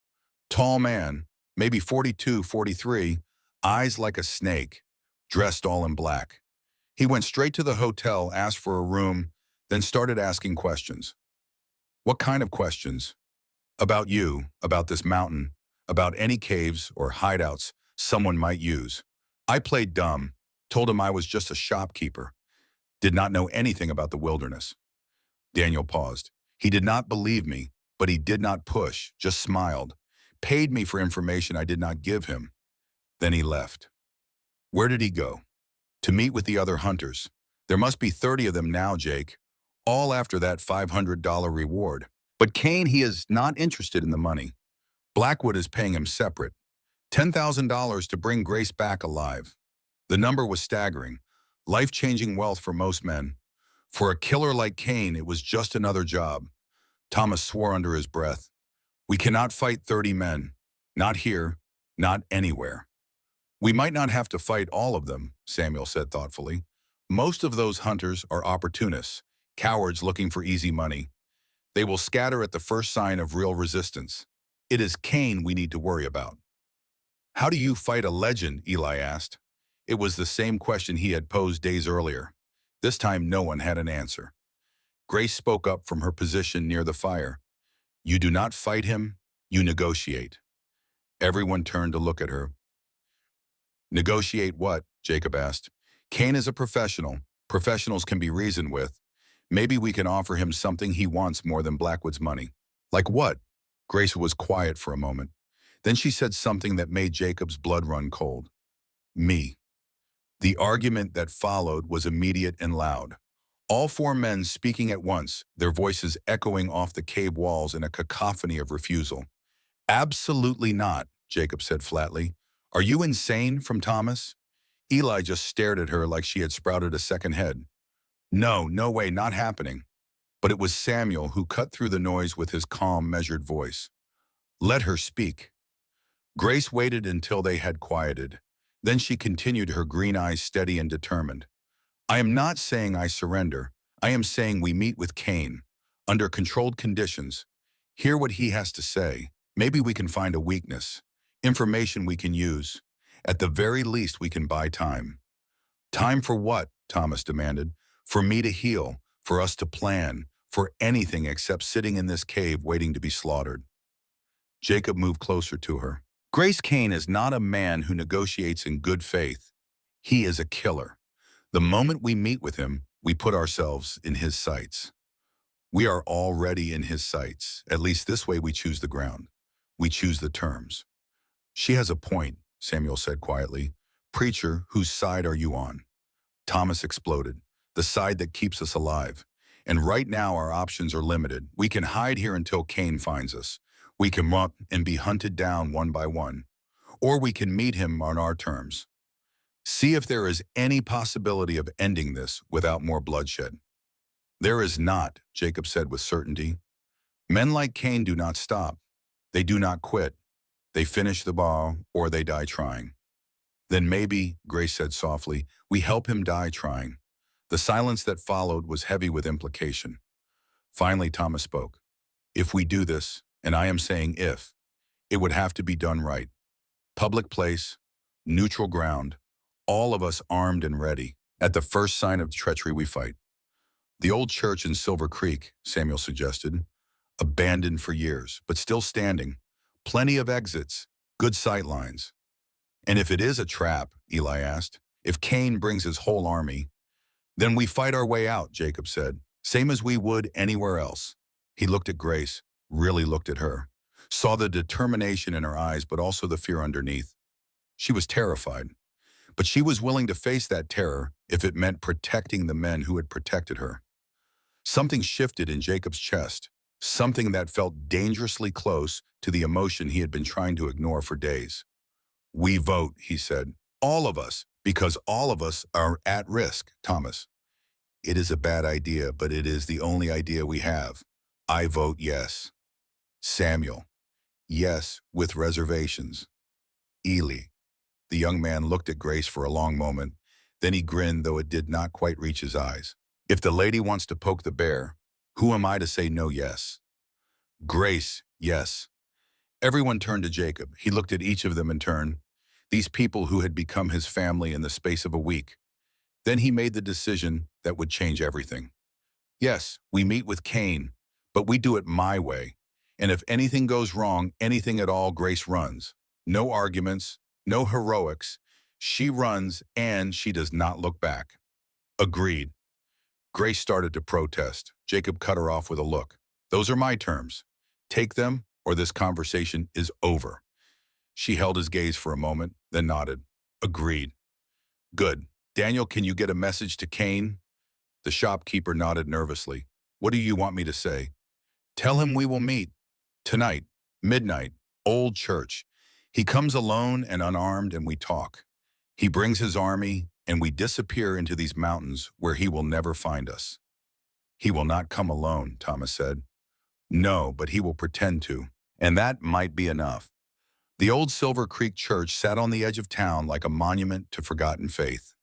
Tall man, maybe 42, 43, eyes like a snake, dressed all in black. He went straight to the hotel, asked for a room, then started asking questions. What kind of questions? About you, about this mountain, about any caves or hideouts someone might use. I played dumb, told him I was just a shopkeeper, did not know anything about the wilderness. Daniel paused. He did not believe me, but he did not push, just smiled, paid me for information I did not give him. Then he left. Where did he go? To meet with the other hunters. There must be 30 of them now, Jake, all after that $500 reward. But Kane, he is not interested in the money. Blackwood is paying him separate. $10,000 to bring Grace back alive. The number was staggering. Life-changing wealth for most men. For a killer like Kane, it was just another job. Thomas swore under his breath. We cannot fight 30 men. Not here, not anywhere. We might not have to fight all of them, Samuel said thoughtfully. Most of those hunters are opportunists, cowards looking for easy money. They will scatter at the first sign of real resistance. It is Kane we need to worry about. How do you fight a legend? Eli asked. It was the same question he had posed days earlier. This time no one had an answer. Grace spoke up from her position near the fire. You do not fight him, you negotiate. Everyone turned to look at her. Negotiate what? Jacob asked. Kane is a professional. Professionals can be reasoned with. Maybe we can offer him something he wants more than Blackwood's money. Like what? Grace was quiet for a moment. Then she said something that made Jacob's blood run cold. Me. The argument that followed was immediate and loud. All four men speaking at once, their voices echoing off the cave walls in a cacophony of refusal. Absolutely not, Jacob said flatly. Are you insane? From Thomas. Eli just stared at her like she had sprouted a second head. No, no way, not happening. But it was Samuel who cut through the noise with his calm, measured voice. Let her speak. Grace waited until they had quieted. Then she continued, her green eyes steady and determined. I am not saying I surrender. I am saying we meet with Cain, under controlled conditions. Hear what he has to say. Maybe we can find a weakness, information we can use. At the very least, we can buy time. Time for what? Thomas demanded. For me to heal, for us to plan, for anything except sitting in this cave waiting to be slaughtered. Jacob moved closer to her. Grace Cain is not a man who negotiates in good faith. He is a killer. The moment we meet with him, we put ourselves in his sights. We are already in his sights. At least this way we choose the ground. We choose the terms. She has a point, Samuel said quietly. Preacher, whose side are you on? Thomas exploded. The side that keeps us alive. And right now our options are limited. We can hide here until Cain finds us. We can run and be hunted down one by one. Or we can meet him on our terms. See if there is any possibility of ending this without more bloodshed. There is not, Jacob said with certainty. Men like Cain do not stop. They do not quit. They finish the ball or they die trying. Then maybe, Grace said softly, we help him die trying. The silence that followed was heavy with implication. Finally, Thomas spoke. If we do this, and I am saying if, it would have to be done right. Public place, neutral ground, all of us armed and ready. At the first sign of treachery, we fight. The old church in Silver Creek, Samuel suggested, abandoned for years, but still standing. Plenty of exits, good sight lines. And if it is a trap, Eli asked, if Cain brings his whole army, then we fight our way out, Jacob said, same as we would anywhere else. He looked at Grace, really looked at her, saw the determination in her eyes, but also the fear underneath. She was terrified, but she was willing to face that terror if it meant protecting the men who had protected her. Something shifted in Jacob's chest, something that felt dangerously close to the emotion he had been trying to ignore for days. We vote, he said, all of us, because all of us are at risk, Thomas. It is a bad idea, but it is the only idea we have. I vote yes. Samuel, yes, with reservations. Eli. The young man looked at Grace for a long moment, then he grinned, though it did not quite reach his eyes. If the lady wants to poke the bear, who am I to say no yes? Grace, yes. Everyone turned to Jacob. He looked at each of them in turn, these people who had become his family in the space of a week. Then he made the decision that would change everything. Yes, we meet with Cain, but we do it my way. And if anything goes wrong, anything at all, Grace runs. No arguments, no heroics. She runs and she does not look back. Agreed. Grace started to protest. Jacob cut her off with a look. Those are my terms. Take them or this conversation is over. She held his gaze for a moment, then nodded. Agreed. Good. Daniel, can you get a message to Cain? The shopkeeper nodded nervously. What do you want me to say? Tell him we will meet. Tonight, midnight, old church. He comes alone and unarmed and we talk. He brings his army and we disappear into these mountains where he will never find us. He will not come alone, Thomas said. No, but he will pretend to. And that might be enough. The old Silver Creek church sat on the edge of town like a monument to forgotten faith.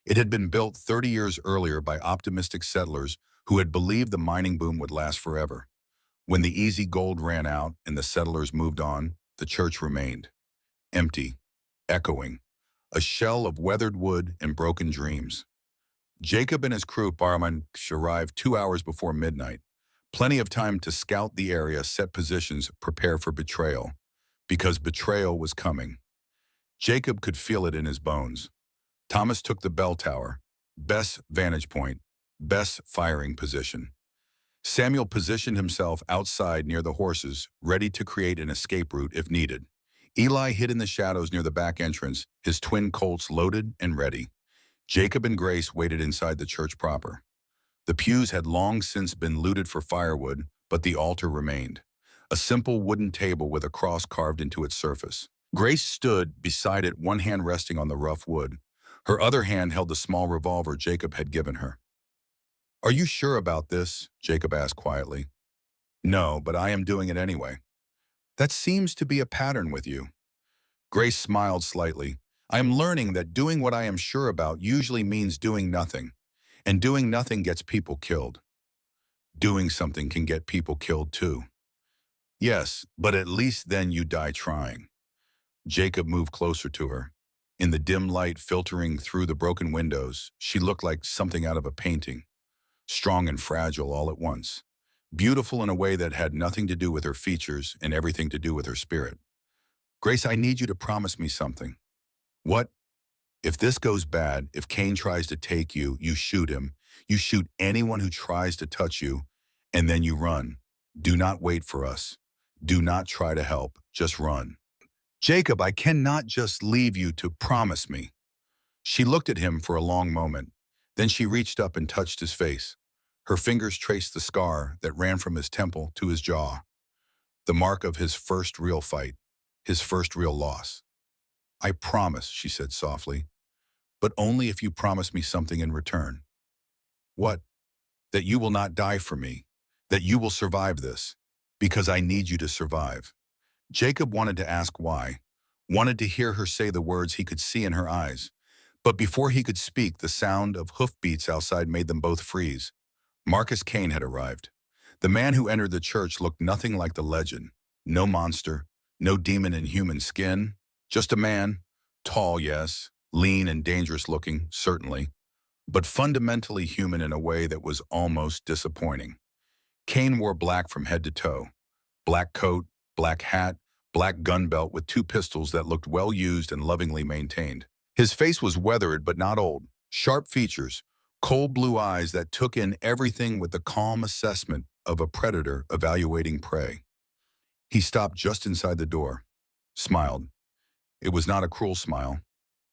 It had been built 30 years earlier by optimistic settlers who had believed the mining boom would last forever. When the easy gold ran out and the settlers moved on, the church remained. Empty, echoing, a shell of weathered wood and broken dreams. Jacob and his crew arrived 2 hours before midnight. Plenty of time to scout the area, set positions, prepare for betrayal. Because betrayal was coming. Jacob could feel it in his bones. Thomas took the bell tower, best vantage point, best firing position. Samuel positioned himself outside near the horses, ready to create an escape route if needed. Eli hid in the shadows near the back entrance, his twin colts loaded and ready. Jacob and Grace waited inside the church proper. The pews had long since been looted for firewood, but the altar remained. A simple wooden table with a cross carved into its surface. Grace stood beside it, one hand resting on the rough wood. Her other hand held the small revolver Jacob had given her. "Are you sure about this?" Jacob asked quietly. "No, but I am doing it anyway." "That seems to be a pattern with you." Grace smiled slightly. "I am learning that doing what I am sure about usually means doing nothing, and doing nothing gets people killed. Doing something can get people killed too." "Yes, but at least then you die trying." Jacob moved closer to her. In the dim light filtering through the broken windows, she looked like something out of a painting, strong and fragile all at once, beautiful in a way that had nothing to do with her features and everything to do with her spirit. "Grace, I need you to promise me something." "What?" "If this goes bad, if Cain tries to take you, you shoot him. You shoot anyone who tries to touch you, and then you run. Do not wait for us. Do not try to help. Just run." "Jacob, I cannot just leave you to promise me." She looked at him for a long moment. Then she reached up and touched his face. Her fingers traced the scar that ran from his temple to his jaw, the mark of his first real fight, his first real loss. "I promise," she said softly, "but only if you promise me something in return." "What?" "That you will not die for me, that you will survive this, because I need you to survive." Jacob wanted to ask why, wanted to hear her say the words he could see in her eyes. But before he could speak, the sound of hoofbeats outside made them both freeze. Marcus Cain had arrived. The man who entered the church looked nothing like the legend. No monster, no demon in human skin, just a man, tall, yes, lean and dangerous looking, certainly, but fundamentally human in a way that was almost disappointing. Cain wore black from head to toe. Black coat, black hat, black gun belt with two pistols that looked well used and lovingly maintained. His face was weathered but not old, sharp features, cold blue eyes that took in everything with the calm assessment of a predator evaluating prey. He stopped just inside the door, smiled. It was not a cruel smile,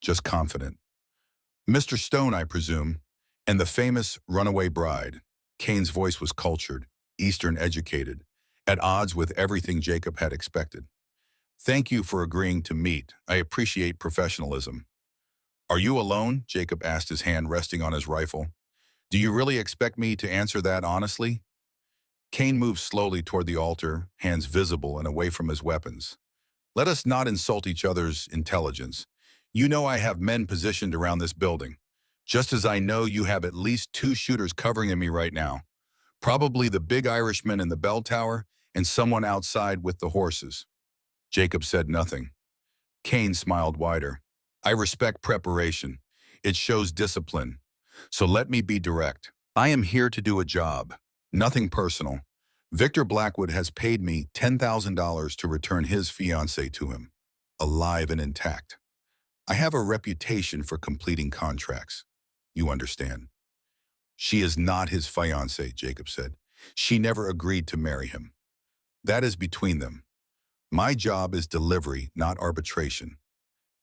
just confident. "Mr. Stone, I presume, and the famous runaway bride." Cain's voice was cultured, Eastern educated, at odds with everything Jacob had expected. "Thank you for agreeing to meet. I appreciate professionalism." "Are you alone?" Jacob asked, his hand resting on his rifle. "Do you really expect me to answer that honestly?" Cain moved slowly toward the altar, hands visible and away from his weapons. "Let us not insult each other's intelligence. You know I have men positioned around this building, just as I know you have at least two shooters covering me right now. Probably the big Irishman in the bell tower and someone outside with the horses." Jacob said nothing. Cain smiled wider. "I respect preparation. It shows discipline. So let me be direct. I am here to do a job. Nothing personal. Victor Blackwood has paid me $10,000 to return his fiancée to him, alive and intact. I have a reputation for completing contracts. You understand." "She is not his fiancée," Jacob said. "She never agreed to marry him. That is between them. My job is delivery, not arbitration."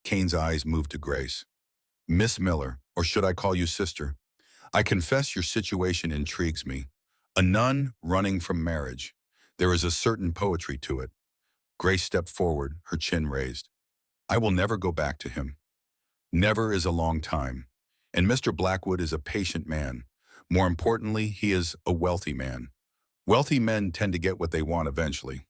Cain's eyes moved to Grace. "Miss Miller, or should I call you sister? I confess your situation intrigues me. A nun running from marriage. There is a certain poetry to it." Grace stepped forward, her chin raised. "I will never go back to him. Never is a long time. And Mr. Blackwood is a patient man. More importantly, he is a wealthy man. Wealthy men tend to get what they want eventually."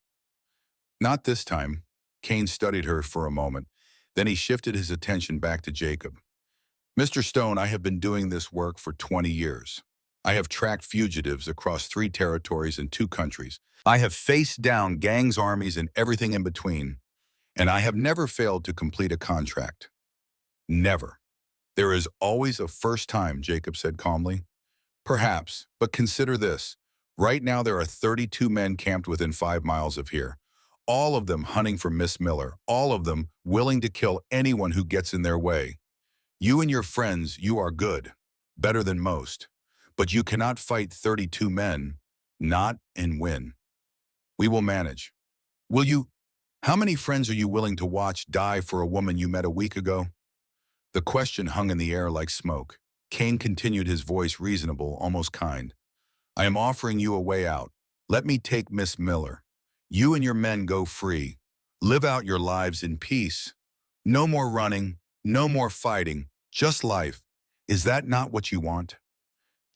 "Not this time." Cain studied her for a moment. Then he shifted his attention back to Jacob. "Mr. Stone, I have been doing this work for 20 years. I have tracked fugitives across 3 territories and 2 countries. I have faced down gangs, armies, and everything in between. And I have never failed to complete a contract. Never." "There is always a first time," Jacob said calmly. "Perhaps, but consider this. Right now there are 32 men camped within 5 miles of here. All of them hunting for Miss Miller. All of them willing to kill anyone who gets in their way. You and your friends, you are good. Better than most. But you cannot fight 32 men. Not and win. We will manage. Will you? How many friends are you willing to watch die for a woman you met a week ago?" The question hung in the air like smoke. Cain continued, his voice reasonable, almost kind. I am offering you a way out. Let me take Miss Miller. You and your men go free. Live out your lives in peace. No more running, no more fighting, just life. Is that not what you want?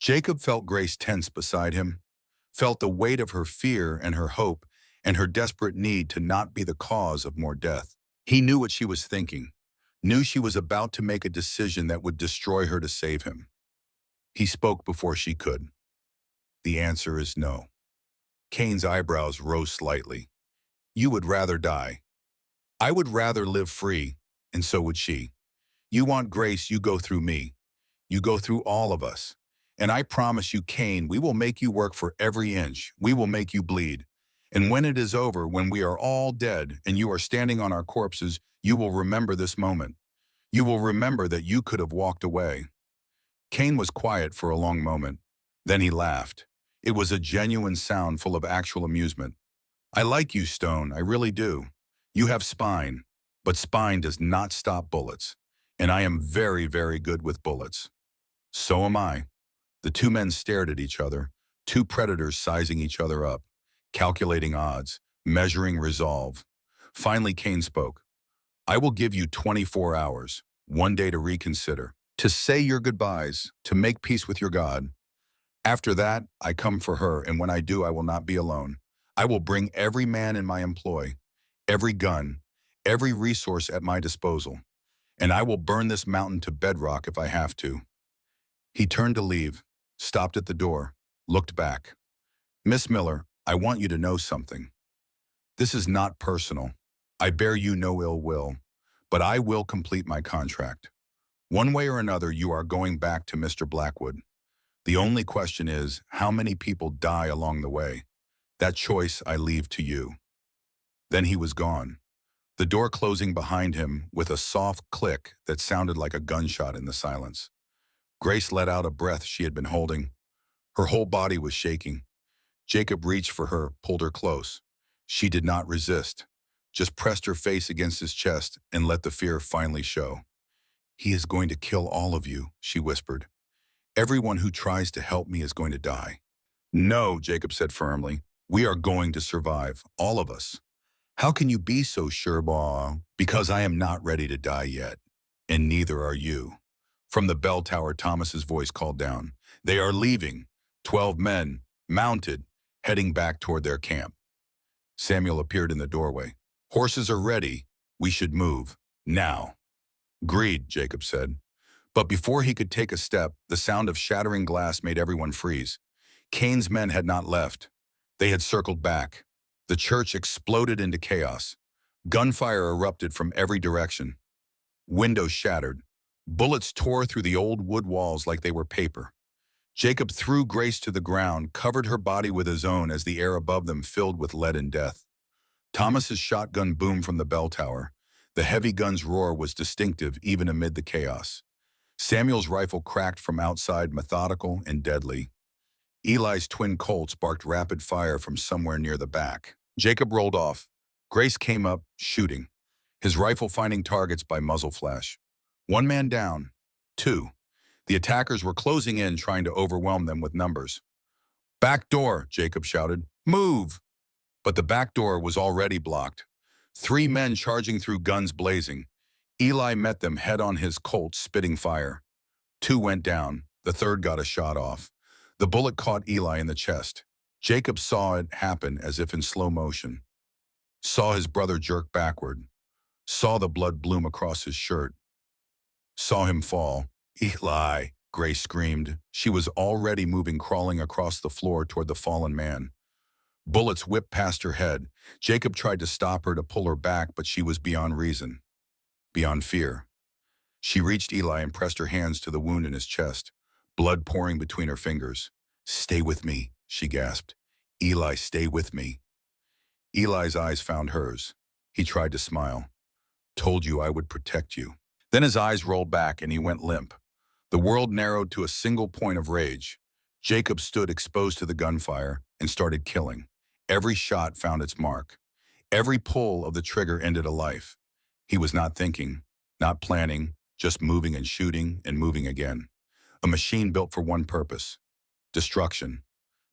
Jacob felt Grace tense beside him, felt the weight of her fear and her hope and her desperate need to not be the cause of more death. He knew what she was thinking, knew she was about to make a decision that would destroy her to save him. He spoke before she could. The answer is no. Cain's eyebrows rose slightly. You would rather die. I would rather live free, and so would she. You want Grace, you go through me. You go through all of us. And I promise you, Cain, we will make you work for every inch. We will make you bleed. And when it is over, when we are all dead and you are standing on our corpses, you will remember this moment. You will remember that you could have walked away. Cain was quiet for a long moment. Then he laughed. It was a genuine sound full of actual amusement. I like you, Stone, I really do. You have spine, but spine does not stop bullets. And I am very, very good with bullets. So am I. The two men stared at each other, two predators sizing each other up, calculating odds, measuring resolve. Finally, Cain spoke. I will give you 24 hours, one day to reconsider, to say your goodbyes, to make peace with your God. After that, I come for her, and when I do, I will not be alone. I will bring every man in my employ, every gun, every resource at my disposal, and I will burn this mountain to bedrock if I have to. He turned to leave, stopped at the door, looked back. Miss Miller, I want you to know something. This is not personal. I bear you no ill will, but I will complete my contract. One way or another, you are going back to Mr. Blackwood. The only question is, how many people die along the way? That choice I leave to you. Then he was gone, the door closing behind him with a soft click that sounded like a gunshot in the silence. Grace let out a breath she had been holding. Her whole body was shaking. Jacob reached for her, pulled her close. She did not resist, just pressed her face against his chest and let the fear finally show. He is going to kill all of you, she whispered. Everyone who tries to help me is going to die. No, Jacob said firmly. We are going to survive, all of us. How can you be so sure, Ba? Because I am not ready to die yet, and neither are you. From the bell tower, Thomas's voice called down. They are leaving, 12 men, mounted, heading back toward their camp. Samuel appeared in the doorway. Horses are ready. We should move. Now. Agreed, Jacob said. But before he could take a step, the sound of shattering glass made everyone freeze. Cain's men had not left. They had circled back. The church exploded into chaos. Gunfire erupted from every direction. Windows shattered. Bullets tore through the old wood walls like they were paper. Jacob threw Grace to the ground, covered her body with his own as the air above them filled with lead and death. Thomas's shotgun boomed from the bell tower. The heavy gun's roar was distinctive even amid the chaos. Samuel's rifle cracked from outside, methodical and deadly. Eli's twin Colts barked rapid fire from somewhere near the back. Jacob rolled off. Grace came up, shooting, his rifle finding targets by muzzle flash. One man down. Two. The attackers were closing in, trying to overwhelm them with numbers. Back door, Jacob shouted. Move! But the back door was already blocked. 3 men charging through, guns blazing. Eli met them head on, his Colt spitting fire. 2 went down. The third got a shot off. The bullet caught Eli in the chest. Jacob saw it happen as if in slow motion. Saw his brother jerk backward. Saw the blood bloom across his shirt. Saw him fall. Eli, Grace screamed. She was already moving, crawling across the floor toward the fallen man. Bullets whipped past her head. Jacob tried to stop her, to pull her back, but she was beyond reason, beyond fear. She reached Eli and pressed her hands to the wound in his chest, blood pouring between her fingers. Stay with me, she gasped. Eli, stay with me. Eli's eyes found hers. He tried to smile. Told you I would protect you. Then his eyes rolled back and he went limp. The world narrowed to a single point of rage. Jacob stood exposed to the gunfire and started killing. Every shot found its mark. Every pull of the trigger ended a life. He was not thinking, not planning, just moving and shooting and moving again. a machine built for one purpose: destruction.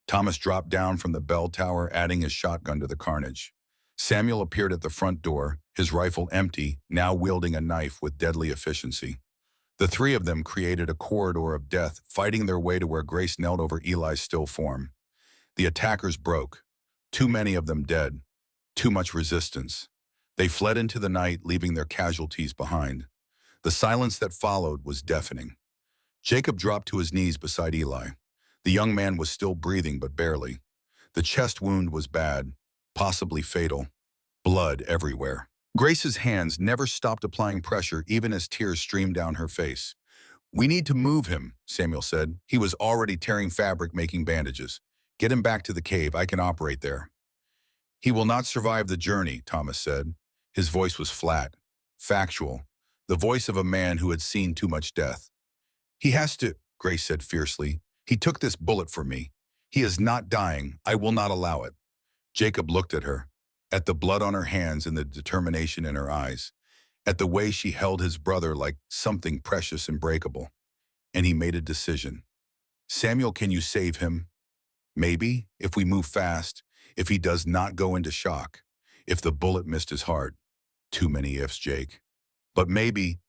Thomas dropped down from the bell tower, adding his shotgun to the carnage. Samuel appeared at the front door, his rifle empty, now wielding a knife with deadly efficiency. The three of them created a corridor of death, fighting their way to where Grace knelt over Eli's still form. The attackers broke. Too many of them dead. Too much resistance. They fled into the night, leaving their casualties behind. The silence that followed was deafening. Jacob dropped to his knees beside Eli. The young man was still breathing, but barely. The chest wound was bad, possibly fatal. Blood everywhere. Grace's hands never stopped applying pressure, even as tears streamed down her face. "We need to move him," Samuel said. He was already tearing fabric, making bandages. "Get him back to the cave. I can operate there." "He will not survive the journey," Thomas said. His voice was flat, factual, the voice of a man who had seen too much death. "He has to," Grace said fiercely. "He took this bullet for me. He is not dying. I will not allow it." Jacob looked at her, at the blood on her hands and the determination in her eyes, at the way she held his brother like something precious and breakable. And he made a decision. "Samuel, can you save him? Maybe, if we move fast, if he does not go into shock, if the bullet missed his heart." Too many ifs, Jake. "But maybe,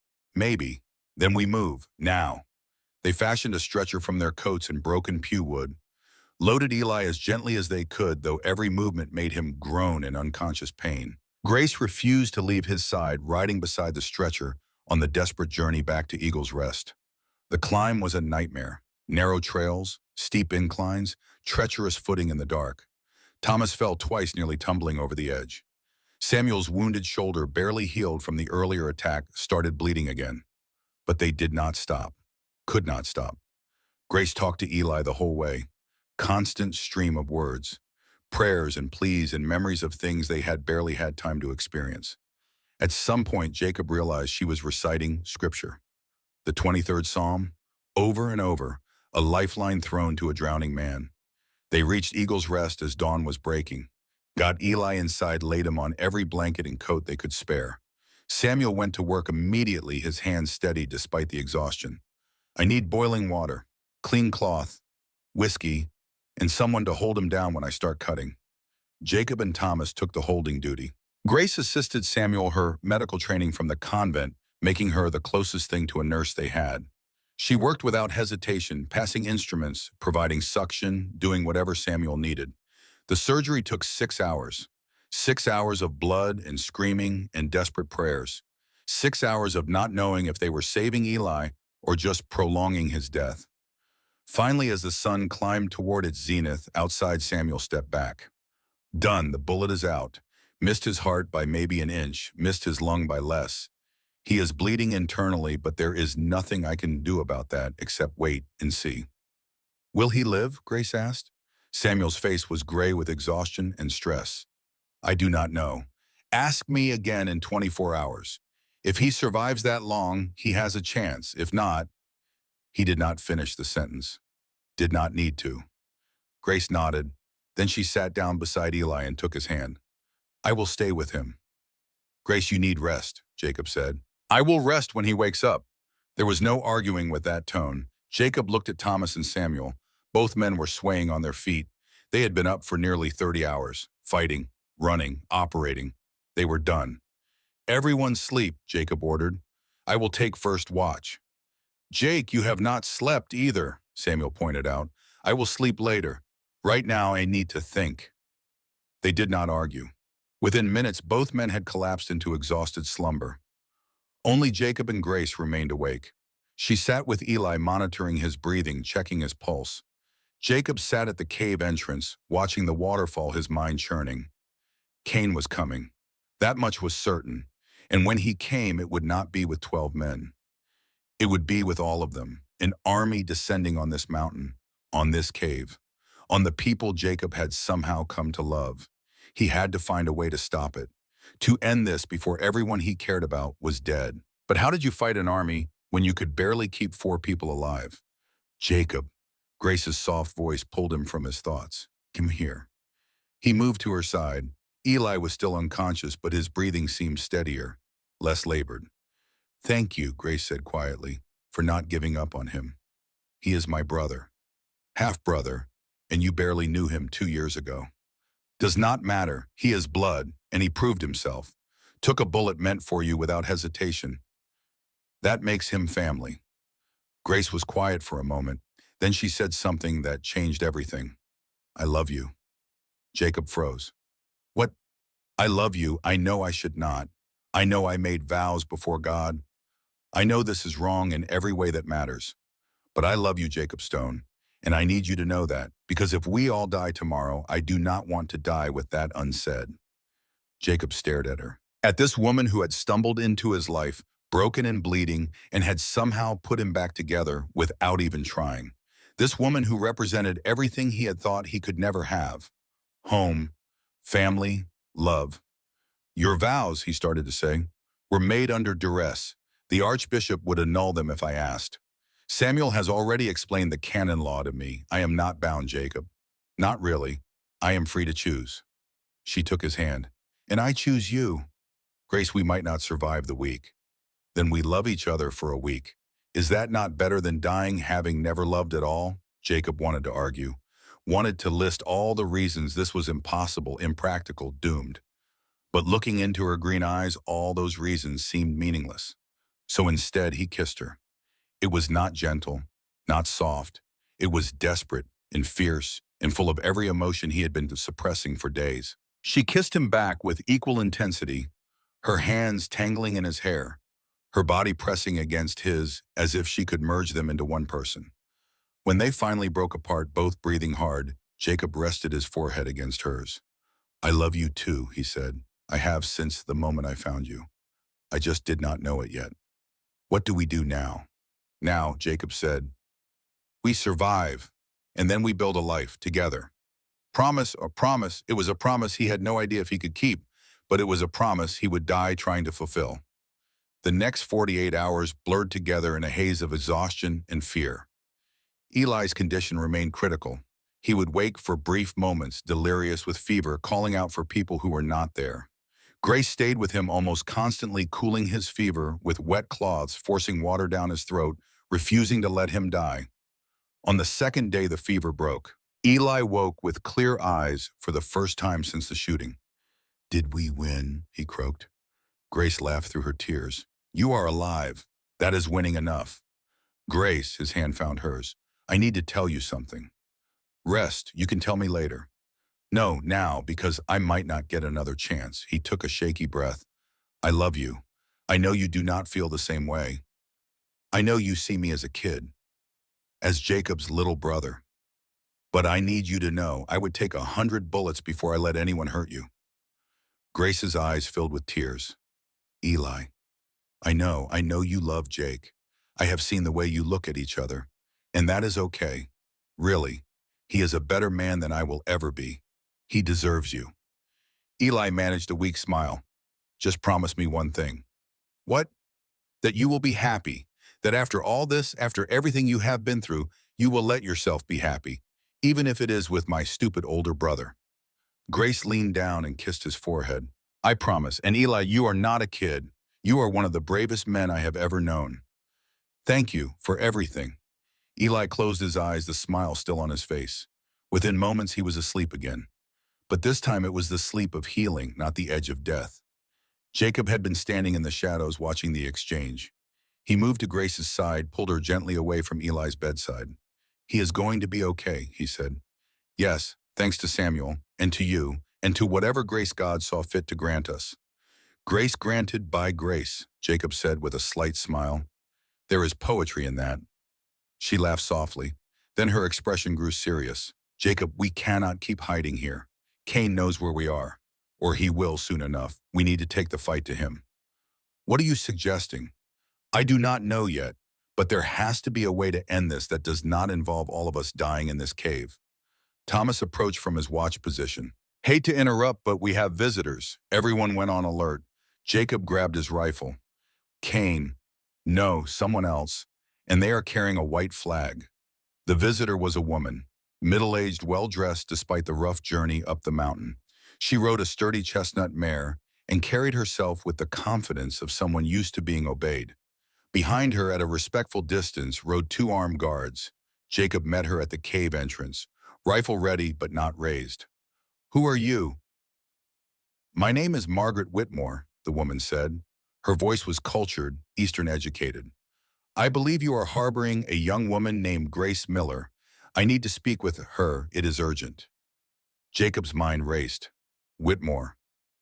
then we move, now." They fashioned a stretcher from their coats and broken pew wood, loaded Eli as gently as they could, though every movement made him groan in unconscious pain. Grace refused to leave his side, riding beside the stretcher on the desperate journey back to Eagle's Rest. The climb was a nightmare. Narrow trails, steep inclines, treacherous footing in the dark. Thomas fell twice, nearly tumbling over the edge. Samuel's wounded shoulder, barely healed from the earlier attack, started bleeding again. But they did not stop. Could not stop. Grace talked to Eli the whole way. Constant stream of words, prayers and pleas and memories of things they had barely had time to experience. At some point, Jacob realized she was reciting scripture. The 23rd Psalm, over and over, a lifeline thrown to a drowning man. They reached Eagle's Rest as dawn was breaking. Got Eli inside, laid him on every blanket and coat they could spare. Samuel went to work immediately, his hands steady despite the exhaustion. "I need boiling water, clean cloth, whiskey, and someone to hold him down when I start cutting." Jacob and Thomas took the holding duty. Grace assisted Samuel, her medical training from the convent, making her the closest thing to a nurse they had. She worked without hesitation, passing instruments, providing suction, doing whatever Samuel needed. The surgery took 6 hours. 6 hours of blood and screaming and desperate prayers. 6 hours of not knowing if they were saving Eli or just prolonging his death. Finally, as the sun climbed toward its zenith, outside, Samuel stepped back. "Done, the bullet is out. Missed his heart by maybe an inch, missed his lung by less. He is bleeding internally, but there is nothing I can do about that except wait and see." "Will he live?" Grace asked. Samuel's face was gray with exhaustion and stress. "I do not know. Ask me again in 24 hours. If he survives that long, he has a chance. If not..." He did not finish the sentence. Did not need to. Grace nodded. Then she sat down beside Eli and took his hand. "I will stay with him." "Grace, you need rest," Jacob said. "I will rest when he wakes up." There was no arguing with that tone. Jacob looked at Thomas and Samuel. Both men were swaying on their feet. They had been up for nearly 30 hours, fighting, running, operating. They were done. "Everyone sleep," Jacob ordered. "I will take first watch." "Jake, you have not slept either," Samuel pointed out. "I will sleep later. Right now, I need to think." They did not argue. Within minutes, both men had collapsed into exhausted slumber. Only Jacob and Grace remained awake. She sat with Eli, monitoring his breathing, checking his pulse. Jacob sat at the cave entrance, watching the waterfall, his mind churning. Cain was coming. That much was certain. And when he came, it would not be with 12 men. It would be with all of them, an army descending on this mountain, on this cave, on the people Jacob had somehow come to love. He had to find a way to stop it, to end this before everyone he cared about was dead. "But how did you fight an army when you could barely keep 4 people alive?" "Jacob," Grace's soft voice pulled him from his thoughts. "Come here." He moved to her side. Eli was still unconscious, but his breathing seemed steadier, less labored. "Thank you," Grace said quietly, "for not giving up on him." He is my brother, half-brother, and you barely knew him 2 years ago. Does not matter. He is blood, and he proved himself. Took a bullet meant for you without hesitation. That makes him family. Grace was quiet for a moment. Then she said something that changed everything. I love you. Jacob froze. What? I love you. I know I should not. I know I made vows before God. I know this is wrong in every way that matters. But I love you, Jacob Stone. And I need you to know that, because if we all die tomorrow, I do not want to die with that unsaid. Jacob stared at her. At this woman who had stumbled into his life, broken and bleeding, and had somehow put him back together without even trying. This woman who represented everything he had thought he could never have. Home, family, love. Your vows, he started to say, were made under duress. The Archbishop would annul them if I asked. Samuel has already explained the canon law to me. I am not bound, Jacob. Not really. I am free to choose. She took his hand. And I choose you. Grace, we might not survive the week. Then we love each other for a week. Is that not better than dying having never loved at all? Jacob wanted to argue. Wanted to list all the reasons this was impossible, impractical, doomed. But looking into her green eyes, all those reasons seemed meaningless. So instead, he kissed her. It was not gentle, not soft. It was desperate and fierce and full of every emotion he had been suppressing for days. She kissed him back with equal intensity, her hands tangling in his hair, her body pressing against his as if she could merge them into one person. When they finally broke apart, both breathing hard, Jacob rested his forehead against hers. I love you too, he said. I have since the moment I found you. I just did not know it yet. What do we do now? Now, Jacob said, we survive, and then we build a life together. Promise or promise, it was a promise he had no idea if he could keep, but it was a promise he would die trying to fulfill. The next 48 hours blurred together in a haze of exhaustion and fear. Eli's condition remained critical. He would wake for brief moments, delirious with fever, calling out for people who were not there. Grace stayed with him almost constantly, cooling his fever with wet cloths, forcing water down his throat, refusing to let him die. On the second day, the fever broke. Eli woke with clear eyes for the first time since the shooting. Did we win? He croaked. Grace laughed through her tears. You are alive. That is winning enough. Grace, his hand found hers. I need to tell you something. Rest, you can tell me later. No, now, because I might not get another chance. He took a shaky breath. I love you. I know you do not feel the same way. I know you see me as a kid, as Jacob's little brother. But I need you to know I would take 100 bullets before I let anyone hurt you. Grace's eyes filled with tears. Eli, I know you love Jake. I have seen the way you look at each other, and that is okay. Really, he is a better man than I will ever be. He deserves you. Eli managed a weak smile. Just promise me one thing. What? That you will be happy. That after all this, after everything you have been through, you will let yourself be happy, even if it is with my stupid older brother. Grace leaned down and kissed his forehead. I promise. And Eli, you are not a kid. You are one of the bravest men I have ever known. Thank you for everything. Eli closed his eyes, the smile still on his face. Within moments, he was asleep again. But this time it was the sleep of healing, not the edge of death. Jacob had been standing in the shadows watching the exchange. He moved to Grace's side, pulled her gently away from Eli's bedside. He is going to be okay, he said. Yes, thanks to Samuel, and to you, and to whatever grace God saw fit to grant us. Grace granted by grace, Jacob said with a slight smile. There is poetry in that. She laughed softly. Then her expression grew serious. Jacob, we cannot keep hiding here. Cain knows where we are, or he will soon enough. We need to take the fight to him. What are you suggesting? I do not know yet, but there has to be a way to end this that does not involve all of us dying in this cave. Thomas approached from his watch position. Hate to interrupt, but we have visitors. Everyone went on alert. Jacob grabbed his rifle. Cain. No, someone else. And they are carrying a white flag. The visitor was a woman. Middle-aged, well-dressed despite the rough journey up the mountain. She rode a sturdy chestnut mare and carried herself with the confidence of someone used to being obeyed. Behind her, at a respectful distance, rode 2 armed guards, Jacob met her at the cave entrance, rifle ready but not raised. "Who are you?" "My name is Margaret Whitmore," the woman said. Her voice was cultured, Eastern educated. "I believe you are harboring a young woman named Grace Miller. I need to speak with her. It is urgent." Jacob's mind raced. Whitmore.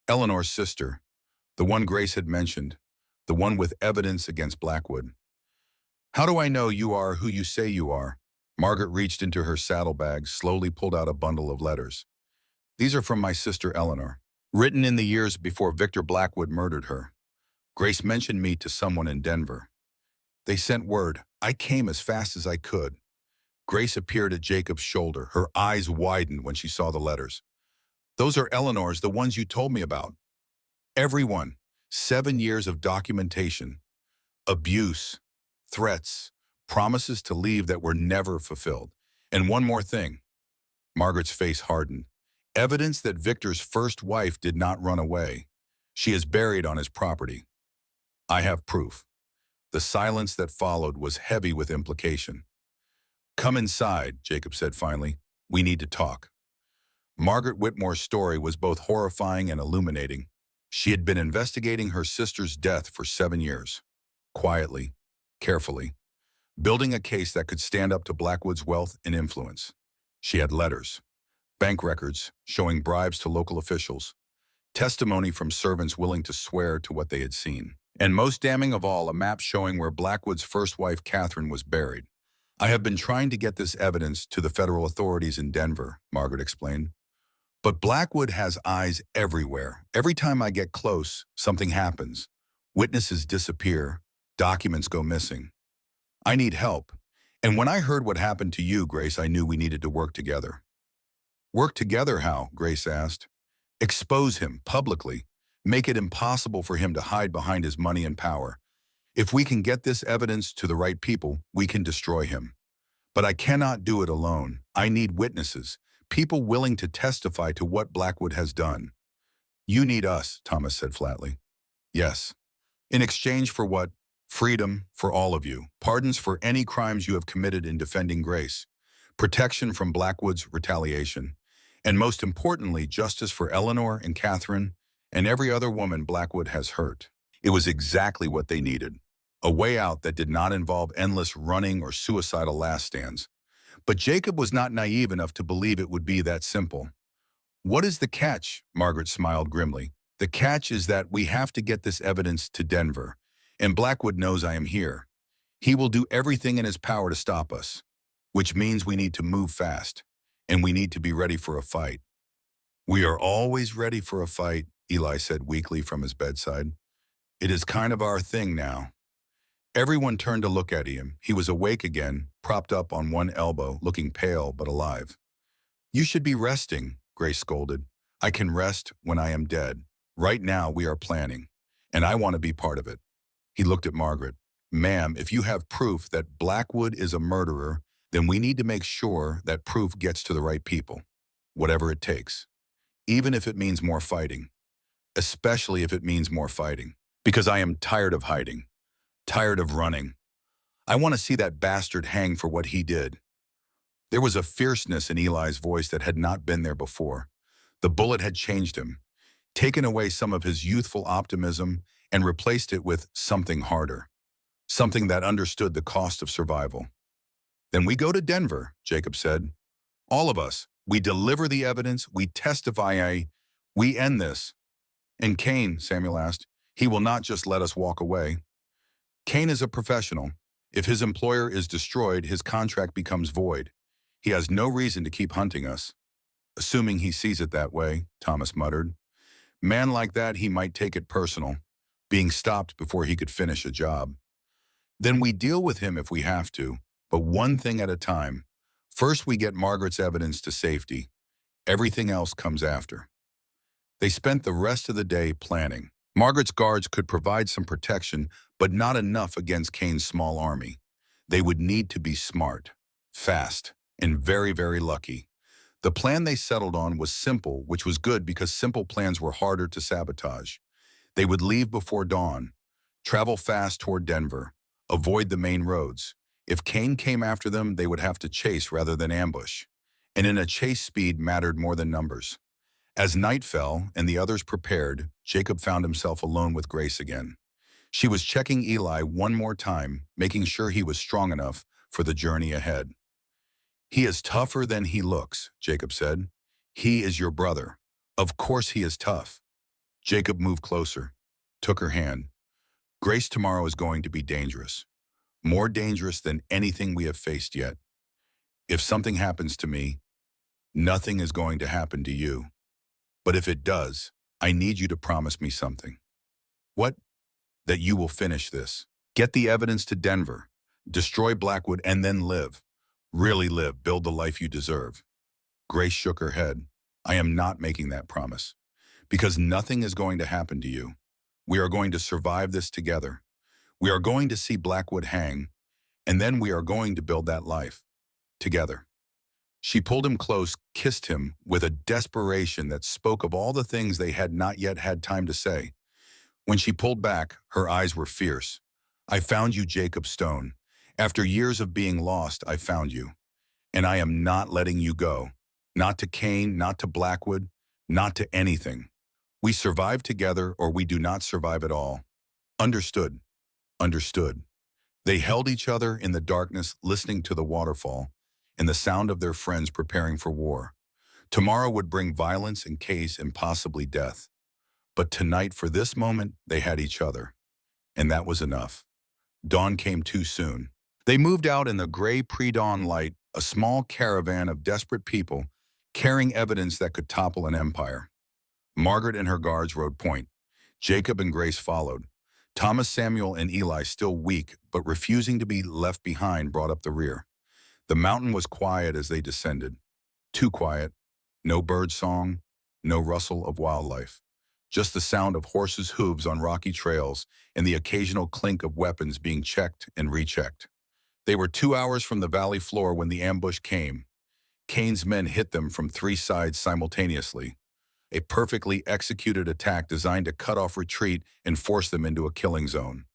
Eleanor's sister. The one Grace had mentioned. The one with evidence against Blackwood. "How do I know you are who you say you are?" Margaret reached into her saddlebag, slowly pulled out a bundle of letters. "These are from my sister Eleanor, written in the years before Victor Blackwood murdered her. Grace mentioned me to someone in Denver. They sent word. I came as fast as I could." Grace appeared at Jacob's shoulder. Her eyes widened when she saw the letters. "Those are Eleanor's, the ones you told me about. Everyone. 7 years of documentation. Abuse. Threats. Promises to leave that were never fulfilled. And one more thing." Margaret's face hardened. "Evidence that Victor's first wife did not run away. She is buried on his property. I have proof." The silence that followed was heavy with implication. "Come inside," Jacob said finally. "We need to talk." Margaret Whitmore's story was both horrifying and illuminating. She had been investigating her sister's death for 7 years. Quietly, carefully, building a case that could stand up to Blackwood's wealth and influence. She had letters, bank records showing bribes to local officials, testimony from servants willing to swear to what they had seen. And most damning of all, a map showing where Blackwood's first wife, Catherine, was buried. "I have been trying to get this evidence to the federal authorities in Denver," Margaret explained. "But Blackwood has eyes everywhere. Every time I get close, something happens. Witnesses disappear, documents go missing. I need help. And when I heard what happened to you, Grace, I knew we needed to work together." "Work together how?" Grace asked. "Expose him publicly. Make it impossible for him to hide behind his money and power. If we can get this evidence to the right people, we can destroy him. But I cannot do it alone. I need witnesses, people willing to testify to what Blackwood has done." "You need us," Thomas said flatly. "Yes. In exchange for what? Freedom for all of you. Pardons for any crimes you have committed in defending Grace. Protection from Blackwood's retaliation. And most importantly, justice for Eleanor and Catherine and every other woman Blackwood has hurt." It was exactly what they needed. A way out that did not involve endless running or suicidal last stands. But Jacob was not naive enough to believe it would be that simple. "What is the catch?" Margaret smiled grimly. "The catch is that we have to get this evidence to Denver. And Blackwood knows I am here. He will do everything in his power to stop us. Which means we need to move fast. And we need to be ready for a fight." "We are always ready for a fight," Eli said weakly from his bedside. "It is kind of our thing now." Everyone turned to look at him. He was awake again, propped up on one elbow, looking pale but alive. "You should be resting," Grace scolded. "I can rest when I am dead. Right now we are planning, and I want to be part of it." He looked at Margaret. "Ma'am, if you have proof that Blackwood is a murderer, then we need to make sure that proof gets to the right people, whatever it takes. Even if it means more fighting. Especially if it means more fighting. Because I am tired of hiding. Tired of running. I want to see that bastard hang for what he did." There was a fierceness in Eli's voice that had not been there before. The bullet had changed him, taken away some of his youthful optimism and replaced it with something harder. Something that understood the cost of survival. "Then we go to Denver," Jacob said. "All of us. We deliver the evidence. We testify. We end this." "And Kane," Samuel asked, "he will not just let us walk away." "Kane is a professional. If his employer is destroyed, his contract becomes void. He has no reason to keep hunting us." "Assuming he sees it that way," Thomas muttered. "Man like that, he might take it personal, being stopped before he could finish a job." "Then we deal with him if we have to, but one thing at a time. First we get Margaret's evidence to safety. Everything else comes after." They spent the rest of the day planning. Margaret's guards could provide some protection, but not enough against Kane's small army. They would need to be smart, fast, and very, very lucky. The plan they settled on was simple, which was good because simple plans were harder to sabotage. They would leave before dawn, travel fast toward Denver, avoid the main roads, If Cain came after them, they would have to chase rather than ambush. And in a chase, speed mattered more than numbers. As night fell and the others prepared, Jacob found himself alone with Grace again. She was checking Eli one more time, making sure he was strong enough for the journey ahead. "He is tougher than he looks," Jacob said. "He is your brother. Of course he is tough." Jacob moved closer, took her hand. "Grace, tomorrow is going to be dangerous. More dangerous than anything we have faced yet. If something happens to me, nothing is going to happen to you. But if it does, I need you to promise me something." "What?" "That you will finish this. Get the evidence to Denver. Destroy Blackwood and then live. Really live, build the life you deserve." Grace shook her head. "I am not making that promise. Because nothing is going to happen to you. We are going to survive this together. We are going to see Blackwood hang, and then we are going to build that life. Together." She pulled him close, kissed him with a desperation that spoke of all the things they had not yet had time to say. When she pulled back, her eyes were fierce. "I found you, Jacob Stone. After years of being lost, I found you. And I am not letting you go. Not to Cain, not to Blackwood, not to anything. We survive together or we do not survive at all. Understood." Understood. They held each other in the darkness, listening to the waterfall and the sound of their friends preparing for war. Tomorrow would bring violence and chaos and possibly death. But tonight, for this moment, they had each other. And that was enough. Dawn came too soon. They moved out in the gray pre-dawn light, a small caravan of desperate people carrying evidence that could topple an empire. Margaret and her guards rode point. Jacob and Grace followed. Thomas, Samuel, and Eli, still weak but refusing to be left behind, brought up the rear. The mountain was quiet as they descended. Too quiet. No bird song, no rustle of wildlife. Just the sound of horses' hooves on rocky trails and the occasional clink of weapons being checked and rechecked. They were 2 hours from the valley floor when the ambush came. Cain's men hit them from 3 sides simultaneously. A perfectly executed attack designed to cut off retreat and force them into a killing zone.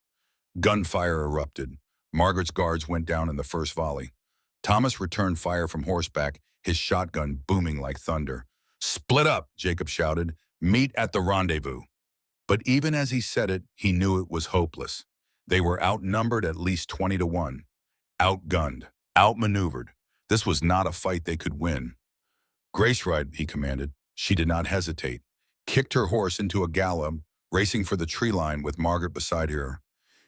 Gunfire erupted. Margaret's guards went down in the first volley. Thomas returned fire from horseback, his shotgun booming like thunder. "Split up," Jacob shouted. "Meet at the rendezvous." But even as he said it, he knew it was hopeless. They were outnumbered at least 20 to 1. Outgunned, outmaneuvered. This was not a fight they could win. "Grace, ride," he commanded. She did not hesitate, kicked her horse into a gallop, racing for the tree line with Margaret beside her.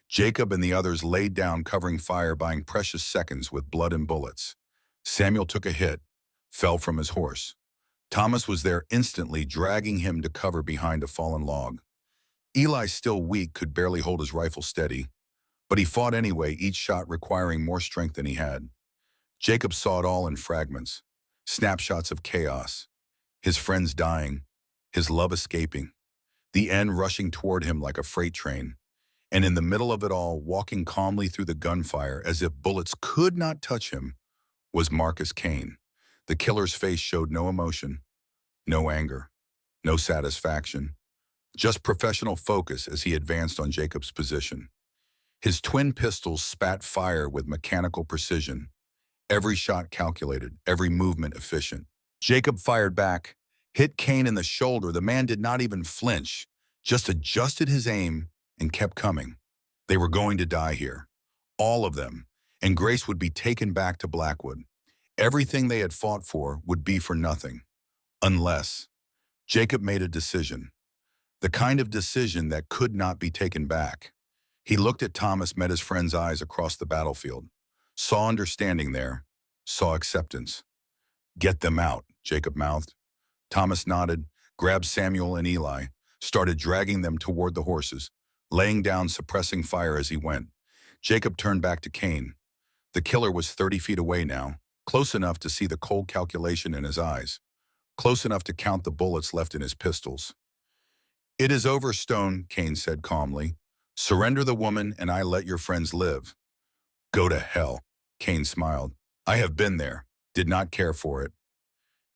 Jacob and the others laid down, covering fire, buying precious seconds with blood and bullets. Samuel took a hit, fell from his horse. Thomas was there instantly, dragging him to cover behind a fallen log. Eli, still weak, could barely hold his rifle steady, but he fought anyway, each shot requiring more strength than he had. Jacob saw it all in fragments, snapshots of chaos. His friends dying, his love escaping, the end rushing toward him like a freight train. And in the middle of it all, walking calmly through the gunfire as if bullets could not touch him, was Marcus Cain. The killer's face showed no emotion, no anger, no satisfaction, just professional focus as he advanced on Jacob's position. His twin pistols spat fire with mechanical precision, every shot calculated, every movement efficient. Jacob fired back, hit Cain in the shoulder. The man did not even flinch, just adjusted his aim and kept coming. They were going to die here, all of them, and Grace would be taken back to Blackwood. Everything they had fought for would be for nothing, unless Jacob made a decision, the kind of decision that could not be taken back. He looked at Thomas, met his friend's eyes across the battlefield, saw understanding there, saw acceptance. "Get them out," Jacob mouthed. Thomas nodded, grabbed Samuel and Eli, started dragging them toward the horses, laying down, suppressing fire as he went. Jacob turned back to Cain. The killer was 30 feet away now, close enough to see the cold calculation in his eyes, close enough to count the bullets left in his pistols. "It is over, Stone," Cain said calmly. "Surrender the woman and I let your friends live." "Go to hell," Cain smiled. "I have been there, did not care for it."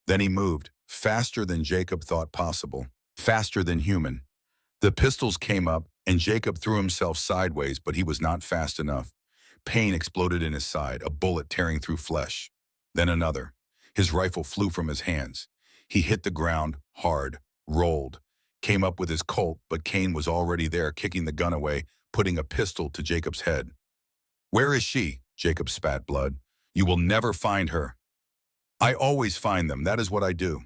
Then he moved, faster than Jacob thought possible, faster than human. The pistols came up, and Jacob threw himself sideways, but he was not fast enough. Pain exploded in his side, a bullet tearing through flesh. Then another. His rifle flew from his hands. He hit the ground hard, rolled, came up with his Colt, but Cain was already there, kicking the gun away, putting a pistol to Jacob's head. "Where is she?" Jacob spat blood. "You will never find her." "I always find them. That is what I do."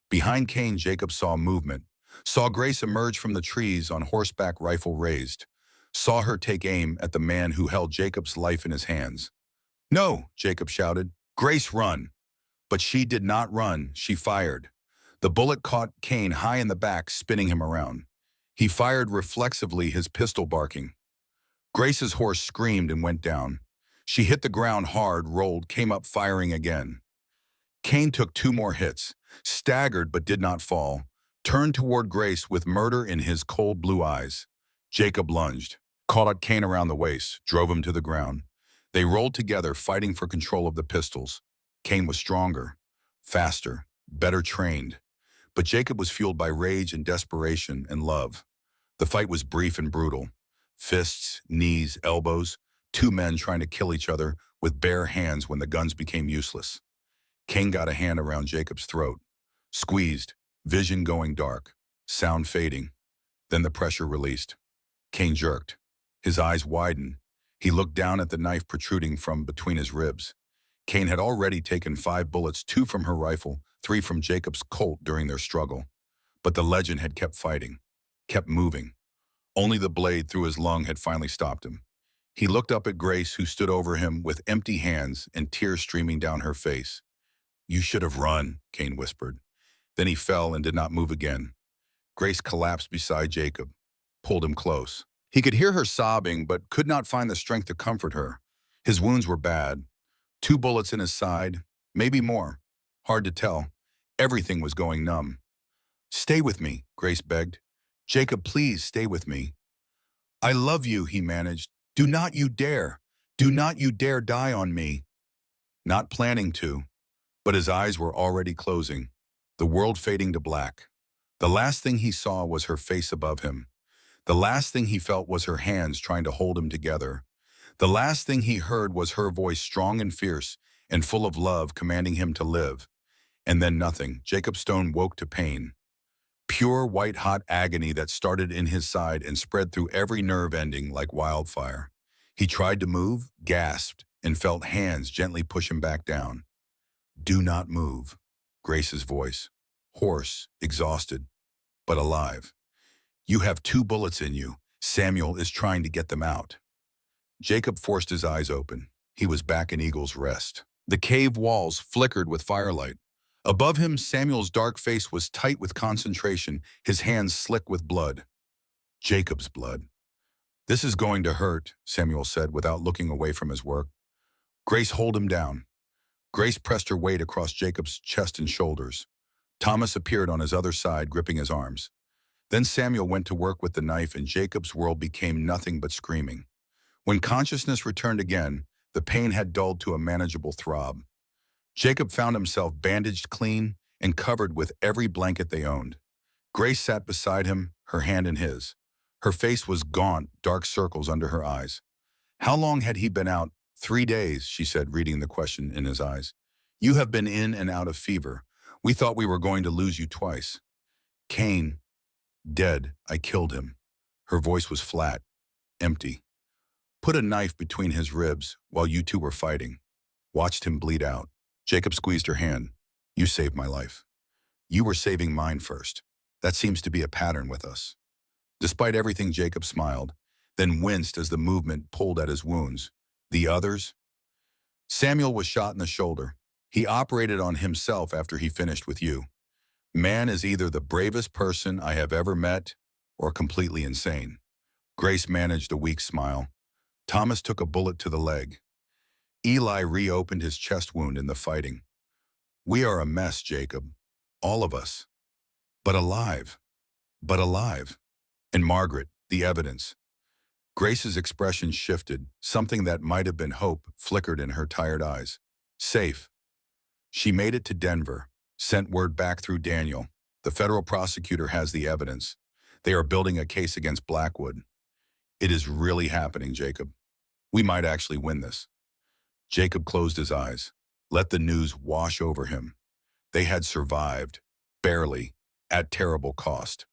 Behind Cain, Jacob saw movement, saw Grace emerge from the trees on horseback, rifle raised, saw her take aim at the man who held Jacob's life in his hands. "No!" Jacob shouted. "Grace, run!" But she did not run. She fired. The bullet caught Cain high in the back, spinning him around. He fired reflexively, his pistol barking. Grace's horse screamed and went down. She hit the ground hard, rolled, came up firing again. Cain took 2 more hits, staggered but did not fall, turned toward Grace with murder in his cold blue eyes. Jacob lunged, caught Cain around the waist, drove him to the ground. They rolled together, fighting for control of the pistols. Cain was stronger, faster, better trained. But Jacob was fueled by rage and desperation and love. The fight was brief and brutal. Fists, knees, elbows, 2 men trying to kill each other with bare hands when the guns became useless. Cain got a hand around Jacob's throat, squeezed, vision going dark, sound fading. Then the pressure released. Cain jerked. His eyes widened. He looked down at the knife protruding from between his ribs. Cain had already taken 5 bullets, 2 from her rifle, 3 from Jacob's Colt during their struggle. But the legend had kept fighting, kept moving. Only the blade through his lung had finally stopped him. He looked up at Grace, who stood over him with empty hands and tears streaming down her face. "You should have run," Cain whispered. Then he fell and did not move again. Grace collapsed beside Jacob, pulled him close. He could hear her sobbing, but could not find the strength to comfort her. His wounds were bad. 2 bullets in his side, maybe more. Hard to tell. Everything was going numb. "Stay with me," Grace begged. "Jacob, please stay with me." "I love you," he managed. "Do not you dare. Do not you dare die on me." Not planning to, but his eyes were already closing, the world fading to black. The last thing he saw was her face above him. The last thing he felt was her hands trying to hold him together. The last thing he heard was her voice, strong and fierce and full of love, commanding him to live. And then nothing. Jacob Stone woke to pain. Pure, white-hot agony that started in his side and spread through every nerve ending like wildfire. He tried to move, gasped, and felt hands gently push him back down. "Do not move," Grace's voice, hoarse, exhausted, but alive. "You have 2 bullets in you. Samuel is trying to get them out." Jacob forced his eyes open. He was back in Eagle's Rest. The cave walls flickered with firelight. Above him, Samuel's dark face was tight with concentration, his hands slick with blood. Jacob's blood. "This is going to hurt," Samuel said without looking away from his work. "Grace, hold him down." Grace pressed her weight across Jacob's chest and shoulders. Thomas appeared on his other side, gripping his arms. Then Samuel went to work with the knife, and Jacob's world became nothing but screaming. When consciousness returned again, the pain had dulled to a manageable throb. Jacob found himself bandaged clean and covered with every blanket they owned. Grace sat beside him, her hand in his. Her face was gaunt, dark circles under her eyes. How long had he been out? 3 days, she said, reading the question in his eyes. "You have been in and out of fever. We thought we were going to lose you twice." "Cain, dead. I killed him." Her voice was flat, empty. "Put a knife between his ribs while you 2 were fighting. Watched him bleed out." Jacob squeezed her hand. "You saved my life. You were saving mine first. That seems to be a pattern with us." Despite everything, Jacob smiled, then winced as the movement pulled at his wounds. "The others?" "Samuel was shot in the shoulder. He operated on himself after he finished with you. Man is either the bravest person I have ever met or completely insane." Grace managed a weak smile. "Thomas took a bullet to the leg. Eli reopened his chest wound in the fighting. We are a mess, Jacob. All of us. But alive. But alive." And Margaret, the evidence. Grace's expression shifted. Something that might have been hope flickered in her tired eyes. "Safe. She made it to Denver. Sent word back through Daniel. The federal prosecutor has the evidence. They are building a case against Blackwood. It is really happening, Jacob. We might actually win this. Jacob closed his eyes. Let the news wash over him. They had survived, barely, at terrible cost.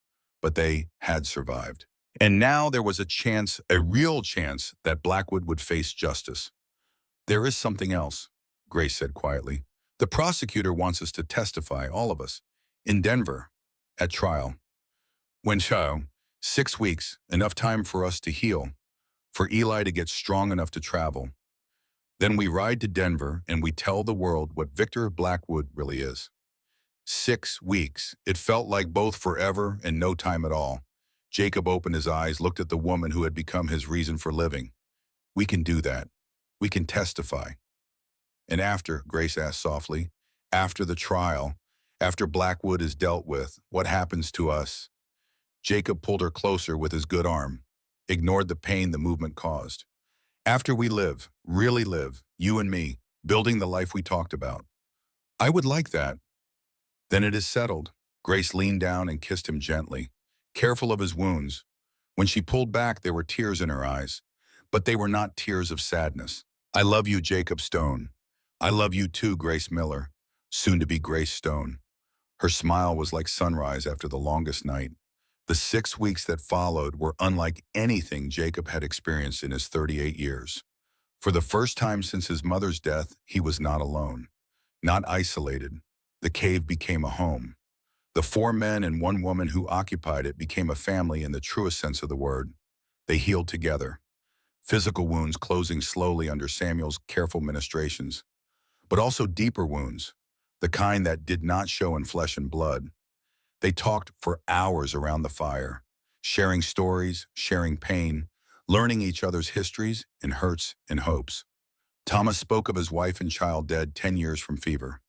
But they had survived. And now there was a chance, a real chance, that Blackwood would face justice. There is something else, Grace said quietly. The prosecutor wants us to testify, all of us, in Denver, at trial. When so, 6 weeks, enough time for us to heal, for Eli to get strong enough to travel. Then we ride to Denver and we tell the world what Victor Blackwood really is. 6 weeks. It felt like both forever and no time at all. Jacob opened his eyes, looked at the woman who had become his reason for living. We can do that. We can testify. And after, Grace asked softly, after the trial, after Blackwood is dealt with, what happens to us? Jacob pulled her closer with his good arm, ignored the pain the movement caused. After we live, really live, you and me, building the life we talked about. I would like that. Then it is settled. Grace leaned down and kissed him gently, careful of his wounds. When she pulled back, there were tears in her eyes, but they were not tears of sadness. I love you, Jacob Stone. I love you too, Grace Miller, soon to be Grace Stone. Her smile was like sunrise after the longest night. The 6 weeks that followed were unlike anything Jacob had experienced in his 38 years. For the first time since his mother's death, he was not alone, not isolated. The cave became a home. The 4 men and 1 woman who occupied it became a family in the truest sense of the word. They healed together, physical wounds closing slowly under Samuel's careful ministrations, but also deeper wounds, the kind that did not show in flesh and blood. They talked for hours around the fire, sharing stories, sharing pain, learning each other's histories and hurts and hopes. Thomas spoke of his wife and child dead 10 years from fever,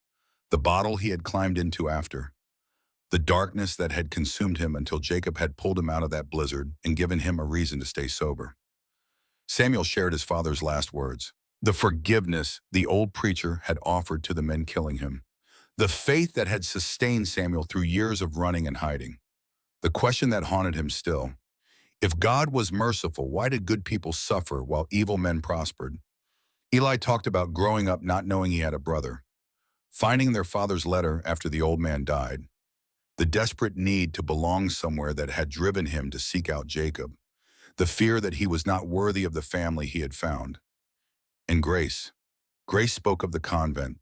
the bottle he had climbed into after, the darkness that had consumed him until Jacob had pulled him out of that blizzard and given him a reason to stay sober. Samuel shared his father's last words, the forgiveness the old preacher had offered to the men killing him, the faith that had sustained Samuel through years of running and hiding. The question that haunted him still, if God was merciful, why did good people suffer while evil men prospered? Eli talked about growing up not knowing he had a brother, finding their father's letter after the old man died, the desperate need to belong somewhere that had driven him to seek out Jacob, the fear that he was not worthy of the family he had found. And Grace spoke of the convent,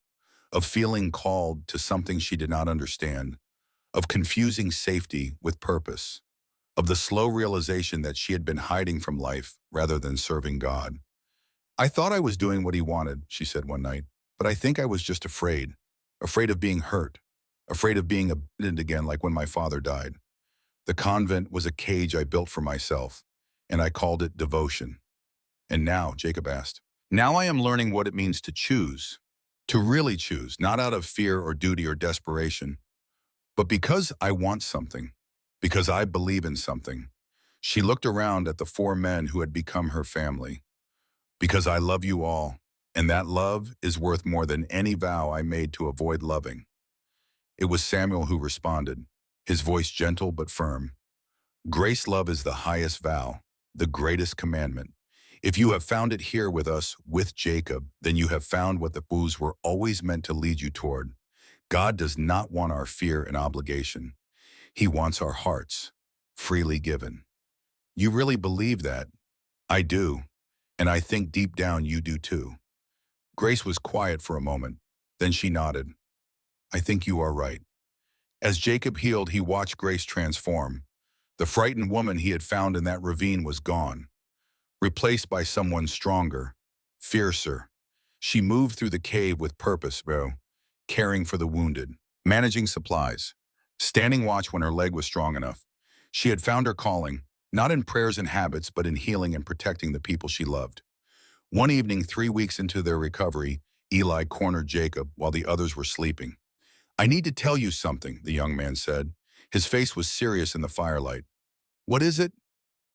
of feeling called to something she did not understand, of confusing safety with purpose, of the slow realization that she had been hiding from life rather than serving God. I thought I was doing what he wanted, she said one night, but I think I was just afraid of being hurt, afraid of being abandoned again like when my father died. The convent was a cage I built for myself, and I called it devotion. And now, Jacob asked, now I am learning what it means to choose, to really choose, not out of fear or duty or desperation, but because I want something, because I believe in something. She looked around at the 4 men who had become her family. Because I love you all, and that love is worth more than any vow I made to avoid loving. It was Samuel who responded, his voice gentle but firm. Grace love is the highest vow, the greatest commandment. If you have found it here with us, with Jacob, then you have found what the booths were always meant to lead you toward. God does not want our fear and obligation. He wants our hearts, freely given. You really believe that? I do, and I think deep down you do too. Grace was quiet for a moment, then she nodded. I think you are right. As Jacob healed, he watched Grace transform. The frightened woman he had found in that ravine was gone, replaced by someone stronger, fiercer. She moved through the cave with purpose, though, caring for the wounded, managing supplies, standing watch when her leg was strong enough. She had found her calling, not in prayers and habits, but in healing and protecting the people she loved. One evening, 3 weeks into their recovery, Eli cornered Jacob while the others were sleeping. I need to tell you something, the young man said. His face was serious in the firelight. What is it?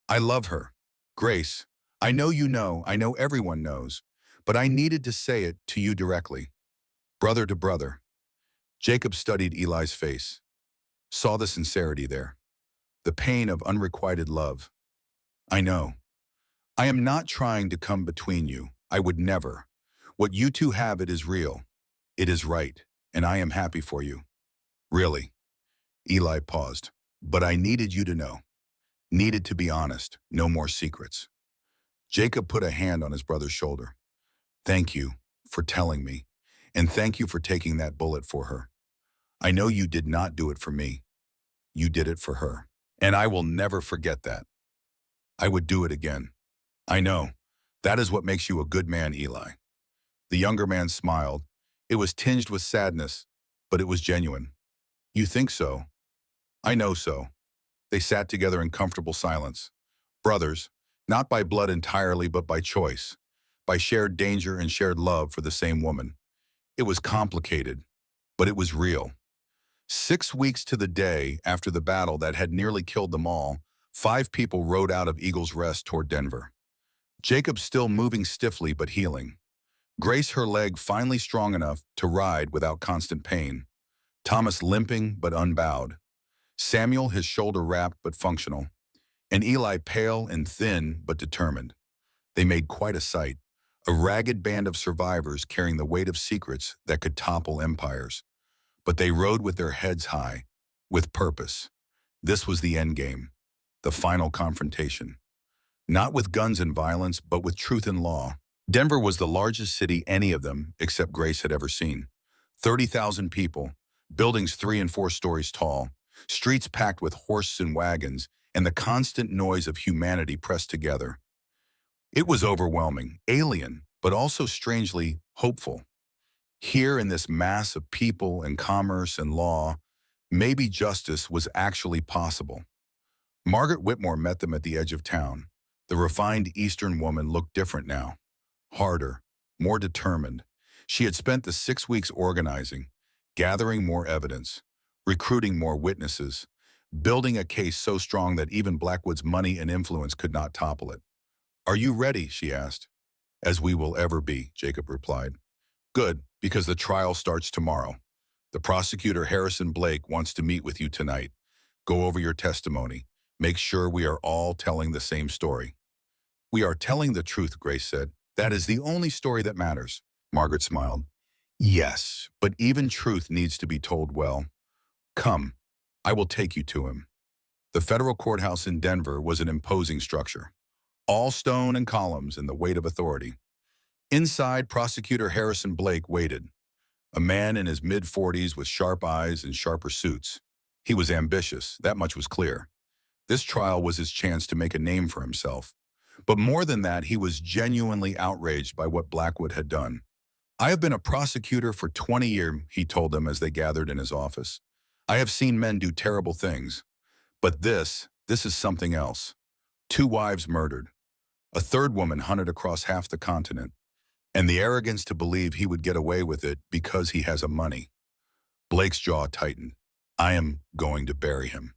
I love her. Grace, I know you know, I know everyone knows, but I needed to say it to you directly. Brother to brother. Jacob studied Eli's face, saw the sincerity there, the pain of unrequited love. I know. I am not trying to come between you. I would never. What you two have, it is real. It is right, and I am happy for you. Really. Eli paused. But I needed you to know. Needed to be honest. No more secrets. Jacob put a hand on his brother's shoulder. Thank you for telling me, and thank you for taking that bullet for her. I know you did not do it for me. You did it for her. And I will never forget that. I would do it again. I know. That is what makes you a good man, Eli. The younger man smiled. It was tinged with sadness, but it was genuine. You think so? I know so. They sat together in comfortable silence. Brothers, not by blood entirely, but by choice, by shared danger and shared love for the same woman. It was complicated, but it was real. 6 weeks to the day after the battle that had nearly killed them all, 5 people rode out of Eagle's Rest toward Denver. Jacob still moving stiffly but healing. Grace, her leg finally strong enough to ride without constant pain. Thomas limping but unbowed. Samuel, his shoulder wrapped but functional. And Eli pale and thin but determined. They made quite a sight, a ragged band of survivors carrying the weight of secrets that could topple empires. But they rode with their heads high, with purpose. This was the end game, the final confrontation. Not with guns and violence, but with truth and law. Denver was the largest city any of them, except Grace, had ever seen. 30,000 people, buildings 3 and 4 stories tall, streets packed with horses and wagons, and the constant noise of humanity pressed together. It was overwhelming, alien, but also strangely hopeful. Here in this mass of people and commerce and law, maybe justice was actually possible. Margaret Whitmore met them at the edge of town. The refined Eastern woman looked different now. Harder, more determined. She had spent the 6 weeks organizing, gathering more evidence, recruiting more witnesses, building a case so strong that even Blackwood's money and influence could not topple it. Are you ready? She asked. As we will ever be, Jacob replied. Good, because the trial starts tomorrow. The prosecutor, Harrison Blake, wants to meet with you tonight. Go over your testimony. Make sure we are all telling the same story. We are telling the truth, Grace said. That is the only story that matters. Margaret smiled. Yes, but even truth needs to be told well. Come, I will take you to him. The federal courthouse in Denver was an imposing structure. All stone and columns and the weight of authority. Inside, prosecutor Harrison Blake waited. A man in his mid-40s with sharp eyes and sharper suits. He was ambitious, that much was clear. This trial was his chance to make a name for himself. But more than that, he was genuinely outraged by what Blackwood had done. I have been a prosecutor for 20 years, he told them as they gathered in his office. I have seen men do terrible things. But this is something else. 2 wives murdered. A 3rd woman hunted across half the continent. And the arrogance to believe he would get away with it because he has a money. Blake's jaw tightened. I am going to bury him.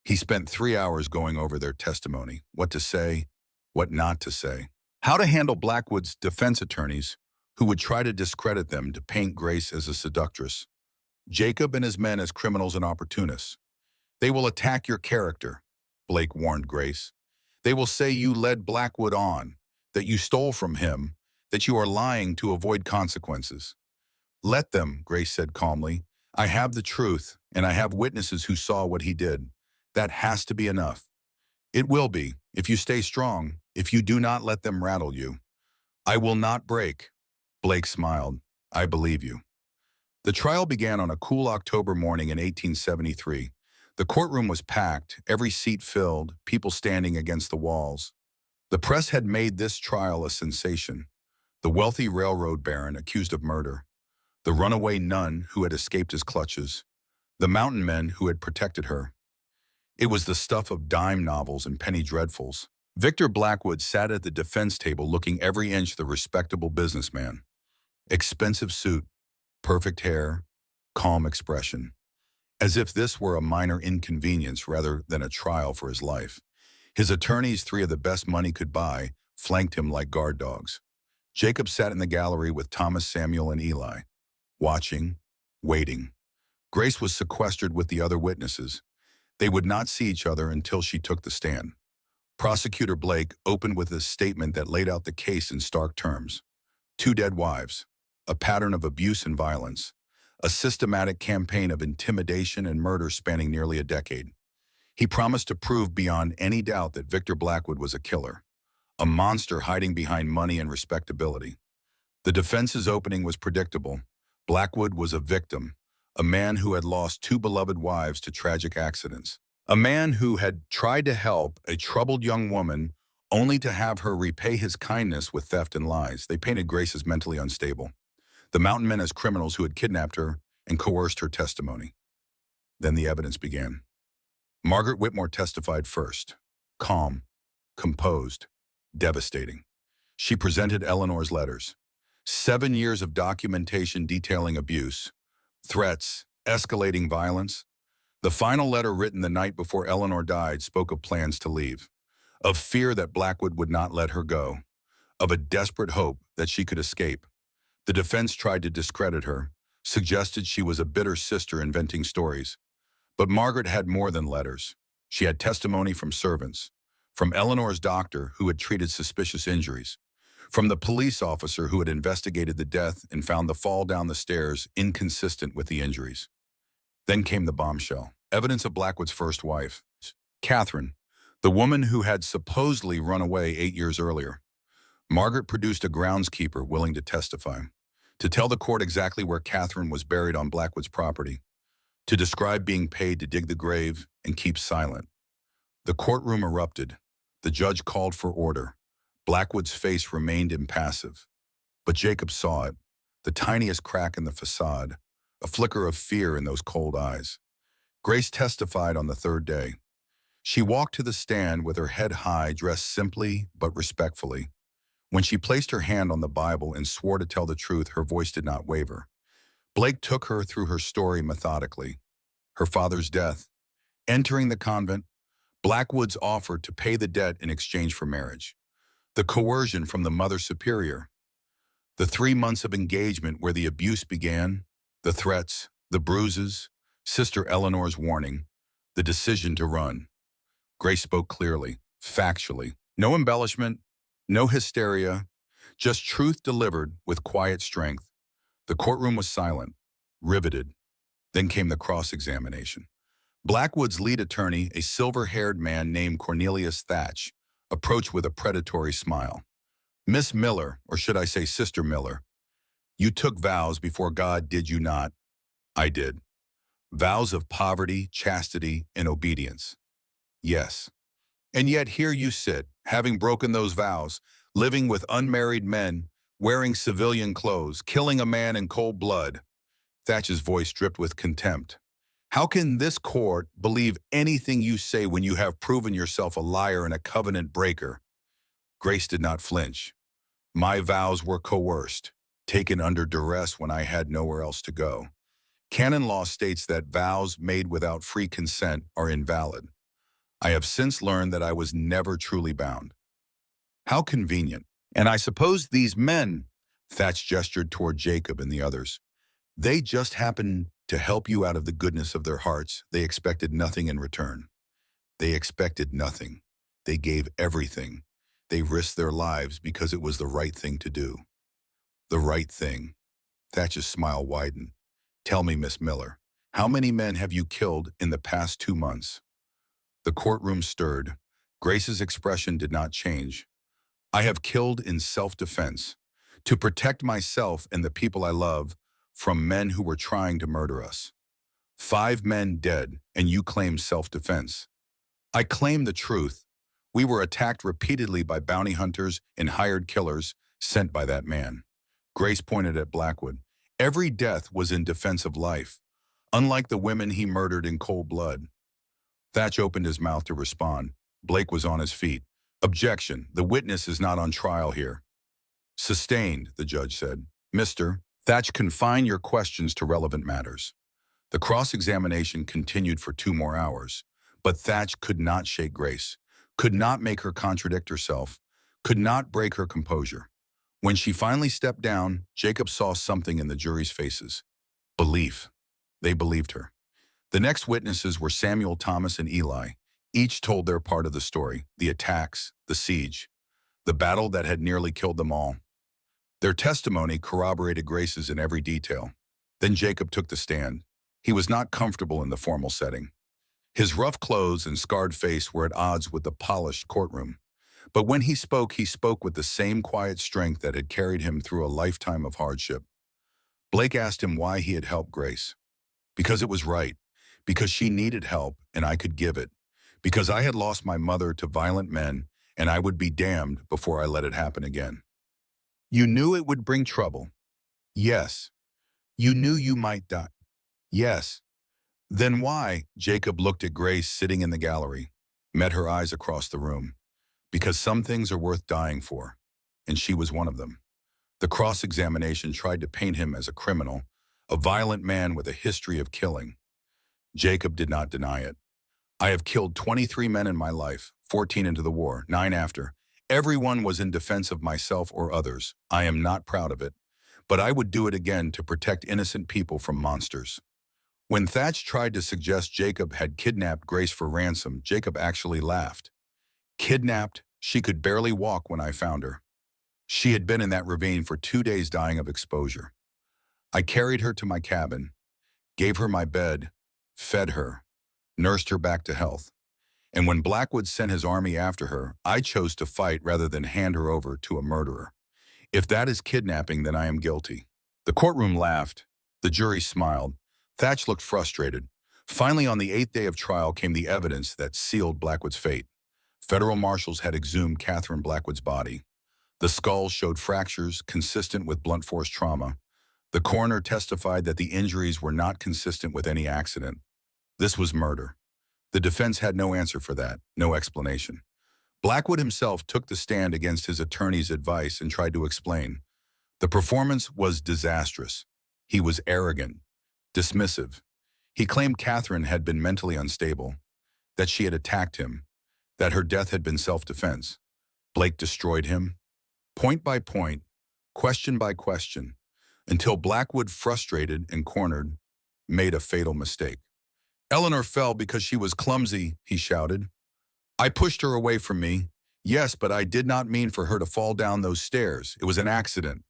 He spent 3 hours going over their testimony, what to say, what not to say, how to handle Blackwood's defense attorneys who would try to discredit them to paint Grace as a seductress, Jacob and his men as criminals and opportunists. They will attack your character, Blake warned Grace. They will say you led Blackwood on, that you stole from him, that you are lying to avoid consequences. Let them, Grace said calmly. I have the truth, and I have witnesses who saw what he did. That has to be enough. It will be, if you stay strong, if you do not let them rattle you. I will not break. Blake smiled. I believe you. The trial began on a cool October morning in 1873. The courtroom was packed, every seat filled, people standing against the walls. The press had made this trial a sensation. The wealthy railroad baron accused of murder. The runaway nun who had escaped his clutches. The mountain men who had protected her. It was the stuff of dime novels and penny dreadfuls. Victor Blackwood sat at the defense table looking every inch the respectable businessman. Expensive suit, perfect hair, calm expression. As if this were a minor inconvenience rather than a trial for his life. His attorneys, 3 of the best money could buy, flanked him like guard dogs. Jacob sat in the gallery with Thomas, Samuel, and Eli, watching, waiting. Grace was sequestered with the other witnesses. They would not see each other until she took the stand. Prosecutor Blake opened with a statement that laid out the case in stark terms. 2 dead wives, a pattern of abuse and violence, a systematic campaign of intimidation and murder spanning nearly a decade. He promised to prove beyond any doubt that Victor Blackwood was a killer, a monster hiding behind money and respectability. The defense's opening was predictable. Blackwood was a victim, a man who had lost 2 beloved wives to tragic accidents, a man who had tried to help a troubled young woman only to have her repay his kindness with theft and lies. They painted Grace as mentally unstable, the mountain men as criminals who had kidnapped her and coerced her testimony. Then the evidence began. Margaret Whitmore testified first, calm, composed, devastating. She presented Eleanor's letters, 7 years of documentation detailing abuse, threats, escalating violence. The final letter written the night before Eleanor died spoke of plans to leave, of fear that Blackwood would not let her go, of a desperate hope that she could escape. The defense tried to discredit her, suggested she was a bitter sister inventing stories. But Margaret had more than letters. She had testimony from servants, from Eleanor's doctor who had treated suspicious injuries, from the police officer who had investigated the death and found the fall down the stairs inconsistent with the injuries. Then came the bombshell, evidence of Blackwood's first wife, Catherine, the woman who had supposedly run away 8 years earlier. Margaret produced a groundskeeper willing to testify, to tell the court exactly where Catherine was buried on Blackwood's property, to describe being paid to dig the grave and keep silent. The courtroom erupted. The judge called for order. Blackwood's face remained impassive. But Jacob saw it, the tiniest crack in the facade, a flicker of fear in those cold eyes. Grace testified on the 3rd day. She walked to the stand with her head high, dressed simply but respectfully. When she placed her hand on the Bible and swore to tell the truth, her voice did not waver. Blake took her through her story methodically. Her father's death, entering the convent, Blackwood's offer to pay the debt in exchange for marriage, the coercion from the Mother Superior, the 3 months of engagement where the abuse began, the threats, the bruises, Sister Eleanor's warning, the decision to run. Grace spoke clearly, factually. No embellishment, no hysteria, just truth delivered with quiet strength. The courtroom was silent, riveted. Then came the cross-examination. Blackwood's lead attorney, a silver-haired man named Cornelius Thatch, approached with a predatory smile. Miss Miller, or should I say Sister Miller, you took vows before God, did you not? I did. Vows of poverty, chastity, and obedience. Yes. And yet here you sit, having broken those vows, living with unmarried men, wearing civilian clothes, killing a man in cold blood. Thatch's voice dripped with contempt. How can this court believe anything you say when you have proven yourself a liar and a covenant breaker? Grace did not flinch. My vows were coerced, taken under duress when I had nowhere else to go. Canon law states that vows made without free consent are invalid. I have since learned that I was never truly bound. How convenient. And I suppose these men, Thatch gestured toward Jacob and the others, they just happened to help you out of the goodness of their hearts. They expected nothing in return. They expected nothing. They gave everything. They risked their lives because it was the right thing to do. The right thing. Thatch's smile widened. Tell me, Miss Miller, how many men have you killed in the past 2 months? The courtroom stirred. Grace's expression did not change. I have killed in self-defense, to protect myself and the people I love from men who were trying to murder us. 5 men dead, and you claim self-defense. I claim the truth. We were attacked repeatedly by bounty hunters and hired killers sent by that man. Grace pointed at Blackwood. Every death was in defense of life, unlike the women he murdered in cold blood. Thatch opened his mouth to respond. Blake was on his feet. Objection. The witness is not on trial here. Sustained, the judge said. Mr. Thatch, confine your questions to relevant matters. The cross-examination continued for 2 more hours, but Thatch could not shake Grace, could not make her contradict herself, could not break her composure. When she finally stepped down, Jacob saw something in the jury's faces. Belief. They believed her. The next witnesses were Samuel, Thomas, and Eli, Each told their part of the story, the attacks, the siege, the battle that had nearly killed them all. Their testimony corroborated Grace's in every detail. Then Jacob took the stand. He was not comfortable in the formal setting. His rough clothes and scarred face were at odds with the polished courtroom. But when he spoke with the same quiet strength that had carried him through a lifetime of hardship. Blake asked him why he had helped Grace. Because it was right. Because she needed help and I could give it. Because I had lost my mother to violent men and I would be damned before I let it happen again. You knew it would bring trouble. Yes. You knew you might die. Yes. Then why? Jacob looked at Grace sitting in the gallery, met her eyes across the room. Because some things are worth dying for, and she was one of them. The cross-examination tried to paint him as a criminal, a violent man with a history of killing. Jacob did not deny it. I have killed 23 men in my life, 14 into the war, 9 after. Everyone was in defense of myself or others. I am not proud of it, but I would do it again to protect innocent people from monsters. When Thatch tried to suggest Jacob had kidnapped Grace for ransom, Jacob actually laughed. Kidnapped? She could barely walk when I found her. She had been in that ravine for 2 days dying of exposure. I carried her to my cabin, gave her my bed, fed her, nursed her back to health. And when Blackwood sent his army after her, I chose to fight rather than hand her over to a murderer. If that is kidnapping, then I am guilty. The courtroom laughed. The jury smiled. Thatch looked frustrated. Finally, on the 8th day of trial came the evidence that sealed Blackwood's fate. Federal marshals had exhumed Catherine Blackwood's body. The skull showed fractures consistent with blunt force trauma. The coroner testified that the injuries were not consistent with any accident. This was murder. The defense had no answer for that, no explanation. Blackwood himself took the stand against his attorney's advice and tried to explain. The performance was disastrous. He was arrogant, dismissive. He claimed Catherine had been mentally unstable, that she had attacked him, that her death had been self-defense. Blake destroyed him, point by point, question by question, until Blackwood, frustrated and cornered, made a fatal mistake. Eleanor fell because she was clumsy, he shouted. I pushed her away from me. Yes, but I did not mean for her to fall down those stairs. It was an accident.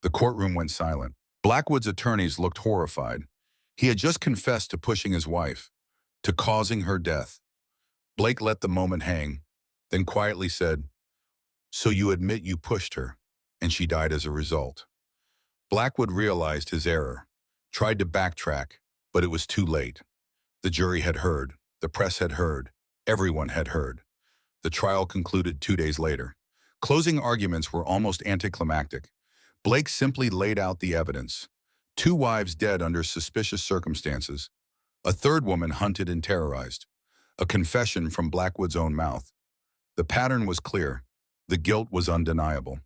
The courtroom went silent. Blackwood's attorneys looked horrified. He had just confessed to pushing his wife, to causing her death. Blake let the moment hang, then quietly said, So you admit you pushed her, and she died as a result. Blackwood realized his error, tried to backtrack, but it was too late. The jury had heard, the press had heard, everyone had heard. The trial concluded 2 days later. Closing arguments were almost anticlimactic. Blake simply laid out the evidence. 2 wives dead under suspicious circumstances. A 3rd woman hunted and terrorized. A confession from Blackwood's own mouth. The pattern was clear. The guilt was undeniable.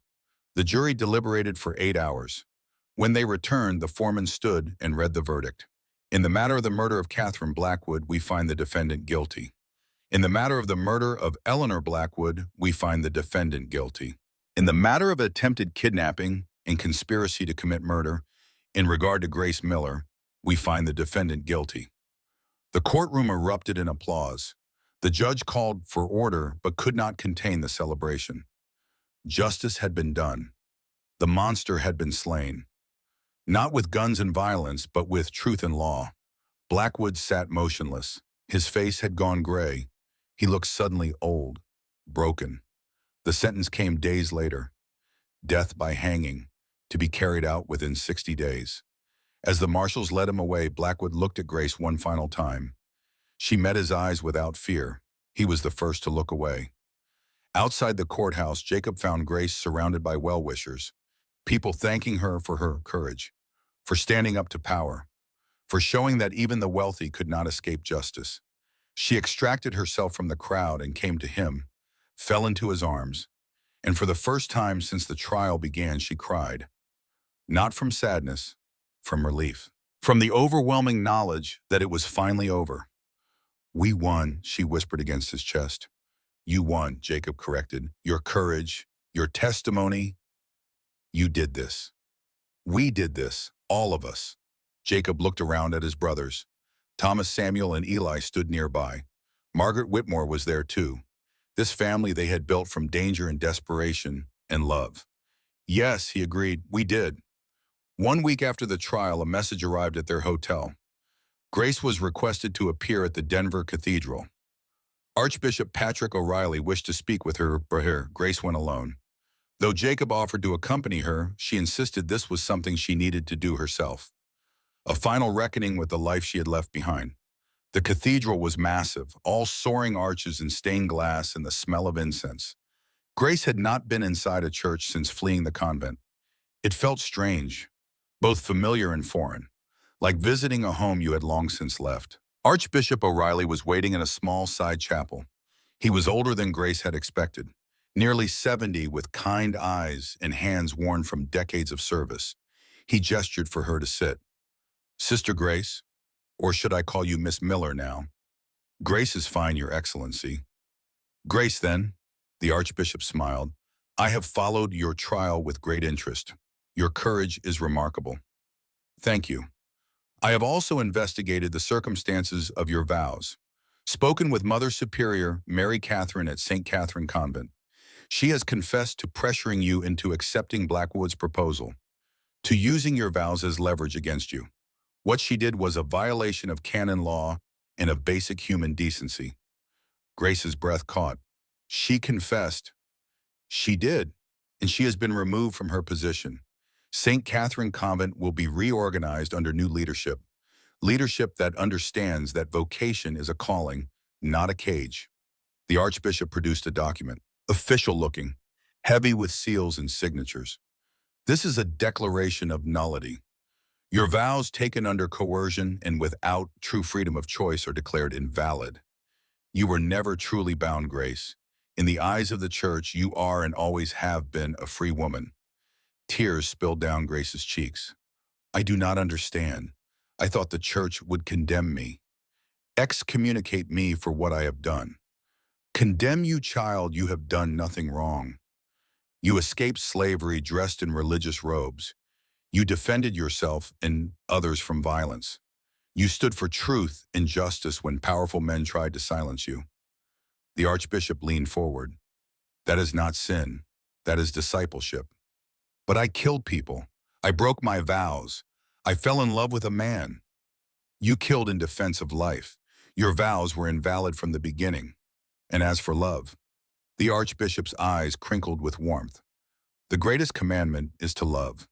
The jury deliberated for 8 hours. When they returned, the foreman stood and read the verdict. In the matter of the murder of Catherine Blackwood, we find the defendant guilty. In the matter of the murder of Eleanor Blackwood, we find the defendant guilty. In the matter of attempted kidnapping and conspiracy to commit murder, in regard to Grace Miller, we find the defendant guilty. The courtroom erupted in applause. The judge called for order but could not contain the celebration. Justice had been done. The monster had been slain. Not with guns and violence, but with truth and law. Blackwood sat motionless. His face had gone gray. He looked suddenly old, broken. The sentence came days later. Death by hanging, to be carried out within 60 days. As the marshals led him away, Blackwood looked at Grace one final time. She met his eyes without fear. He was the first to look away. Outside the courthouse, Jacob found Grace surrounded by well-wishers, people thanking her for her courage, for standing up to power, for showing that even the wealthy could not escape justice. She extracted herself from the crowd and came to him, fell into his arms, and for the first time since the trial began, she cried. Not from sadness, from relief, from the overwhelming knowledge that it was finally over. We won, she whispered against his chest. You won, Jacob corrected. Your courage, your testimony. You did this. We did this, all of us. Jacob looked around at his brothers. Thomas, Samuel, and Eli stood nearby. Margaret Whitmore was there too. This family they had built from danger and desperation and love. Yes, he agreed, we did. 1 week after the trial, a message arrived at their hotel. Grace was requested to appear at the Denver Cathedral. Archbishop Patrick O'Reilly wished to speak with her, but Grace went alone. Though Jacob offered to accompany her, she insisted this was something she needed to do herself. A final reckoning with the life she had left behind. The cathedral was massive, all soaring arches and stained glass and the smell of incense. Grace had not been inside a church since fleeing the convent. It felt strange, both familiar and foreign, like visiting a home you had long since left. Archbishop O'Reilly was waiting in a small side chapel. He was older than Grace had expected, nearly 70, with kind eyes and hands worn from decades of service. He gestured for her to sit. Sister Grace, or should I call you Miss Miller now? Grace is fine, Your Excellency. Grace, then, the Archbishop smiled. I have followed your trial with great interest. Your courage is remarkable. Thank you. I have also investigated the circumstances of your vows, spoken with Mother Superior Mary Catherine at St. Catherine Convent. She has confessed to pressuring you into accepting Blackwood's proposal, to using your vows as leverage against you. What she did was a violation of canon law and of basic human decency. Grace's breath caught. She confessed. She did, and she has been removed from her position. St. Catherine Convent will be reorganized under new leadership, leadership that understands that vocation is a calling, not a cage. The Archbishop produced a document, official-looking, heavy with seals and signatures. This is a declaration of nullity. Your vows taken under coercion and without true freedom of choice are declared invalid. You were never truly bound, Grace. In the eyes of the Church, you are and always have been a free woman. Tears spilled down Grace's cheeks. I do not understand. I thought the Church would condemn me, excommunicate me for what I have done. Condemn you, child, you have done nothing wrong. You escaped slavery dressed in religious robes. You defended yourself and others from violence. You stood for truth and justice when powerful men tried to silence you. The Archbishop leaned forward. That is not sin. That is discipleship. But I killed people. I broke my vows. I fell in love with a man. You killed in defense of life. Your vows were invalid from the beginning. And as for love, the Archbishop's eyes crinkled with warmth. The greatest commandment is to love.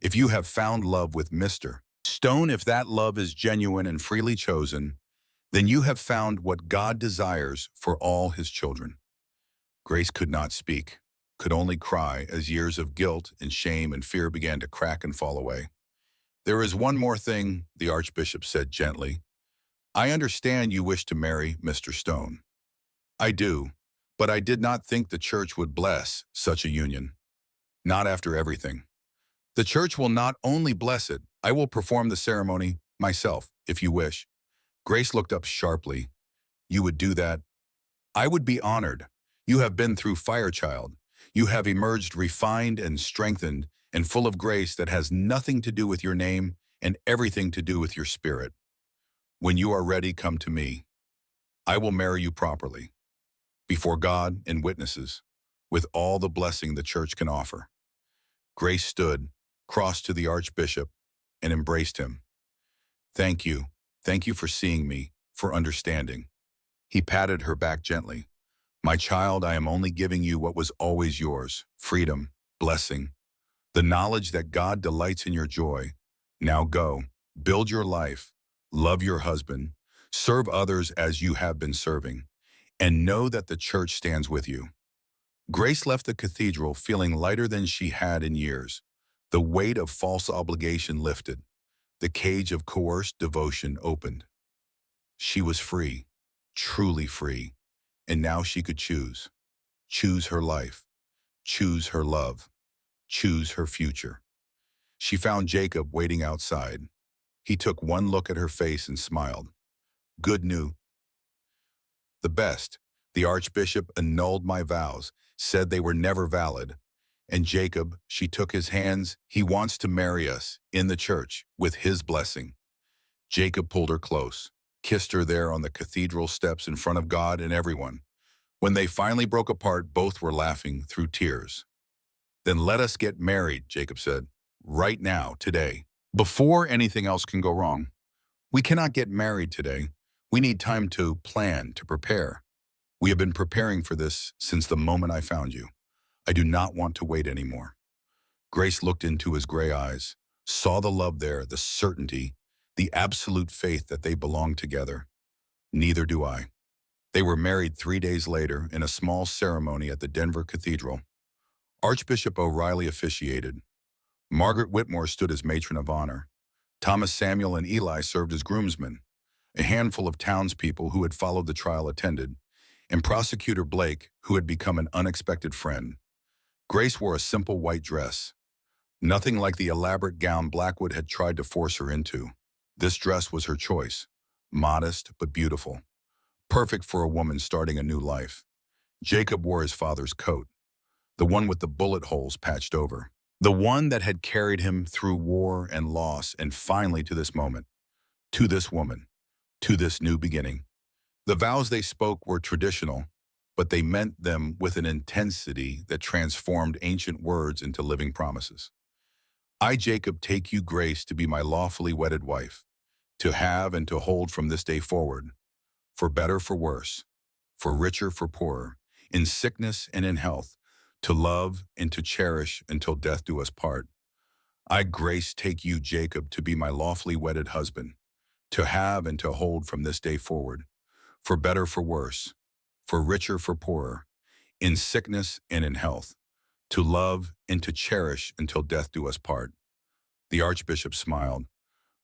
If you have found love with Mr. Stone, if that love is genuine and freely chosen, then you have found what God desires for all his children. Grace could not speak, could only cry as years of guilt and shame and fear began to crack and fall away. There is one more thing, the Archbishop said gently. I understand you wish to marry Mr. Stone. I do, but I did not think the Church would bless such a union. Not after everything. The Church will not only bless it, I will perform the ceremony myself, if you wish. Grace looked up sharply. You would do that? I would be honored. You have been through fire, child. You have emerged refined and strengthened and full of grace that has nothing to do with your name and everything to do with your spirit. When you are ready, come to me. I will marry you properly, before God and witnesses, with all the blessing the Church can offer. Grace stood, crossed to the Archbishop, and embraced him. Thank you. Thank you for seeing me, for understanding. He patted her back gently. My child, I am only giving you what was always yours, freedom, blessing, the knowledge that God delights in your joy. Now go, build your life, love your husband, serve others as you have been serving, and know that the Church stands with you. Grace left the cathedral feeling lighter than she had in years. The weight of false obligation lifted. The cage of coerced devotion opened. She was free, truly free, and now she could choose. Choose her life, choose her love, choose her future. She found Jacob waiting outside. He took one look at her face and smiled. Good news. The best. The Archbishop annulled my vows, said they were never valid. And Jacob, she took his hands, he wants to marry us in the Church with his blessing. Jacob pulled her close. kissed her there on the cathedral steps in front of God and everyone. When they finally broke apart, both were laughing through tears. Then let us get married, Jacob said. Right now, today. Before anything else can go wrong. We cannot get married today. We need time to plan, to prepare. We have been preparing for this since the moment I found you. I do not want to wait anymore. Grace looked into his gray eyes, saw the love there, the certainty, the absolute faith that they belonged together. Neither do I. They were married 3 days later in a small ceremony at the Denver Cathedral. Archbishop O'Reilly officiated. Margaret Whitmore stood as matron of honor. Thomas Samuel and Eli served as groomsmen. A handful of townspeople who had followed the trial attended, and Prosecutor Blake, who had become an unexpected friend. Grace wore a simple white dress, nothing like the elaborate gown Blackwood had tried to force her into. This dress was her choice, modest but beautiful, perfect for a woman starting a new life. Jacob wore his father's coat, the one with the bullet holes patched over, the one that had carried him through war and loss and finally to this moment, to this woman, to this new beginning. The vows they spoke were traditional, but they meant them with an intensity that transformed ancient words into living promises. I, Jacob, take you, Grace, to be my lawfully wedded wife, to have and to hold from this day forward, for better, for worse, for richer, for poorer, in sickness and in health, to love and to cherish until death do us part. I, Grace, take you, Jacob, to be my lawfully wedded husband, to have and to hold from this day forward, for better, for worse, for richer, for poorer, in sickness and in health, to love and to cherish until death do us part. The Archbishop smiled.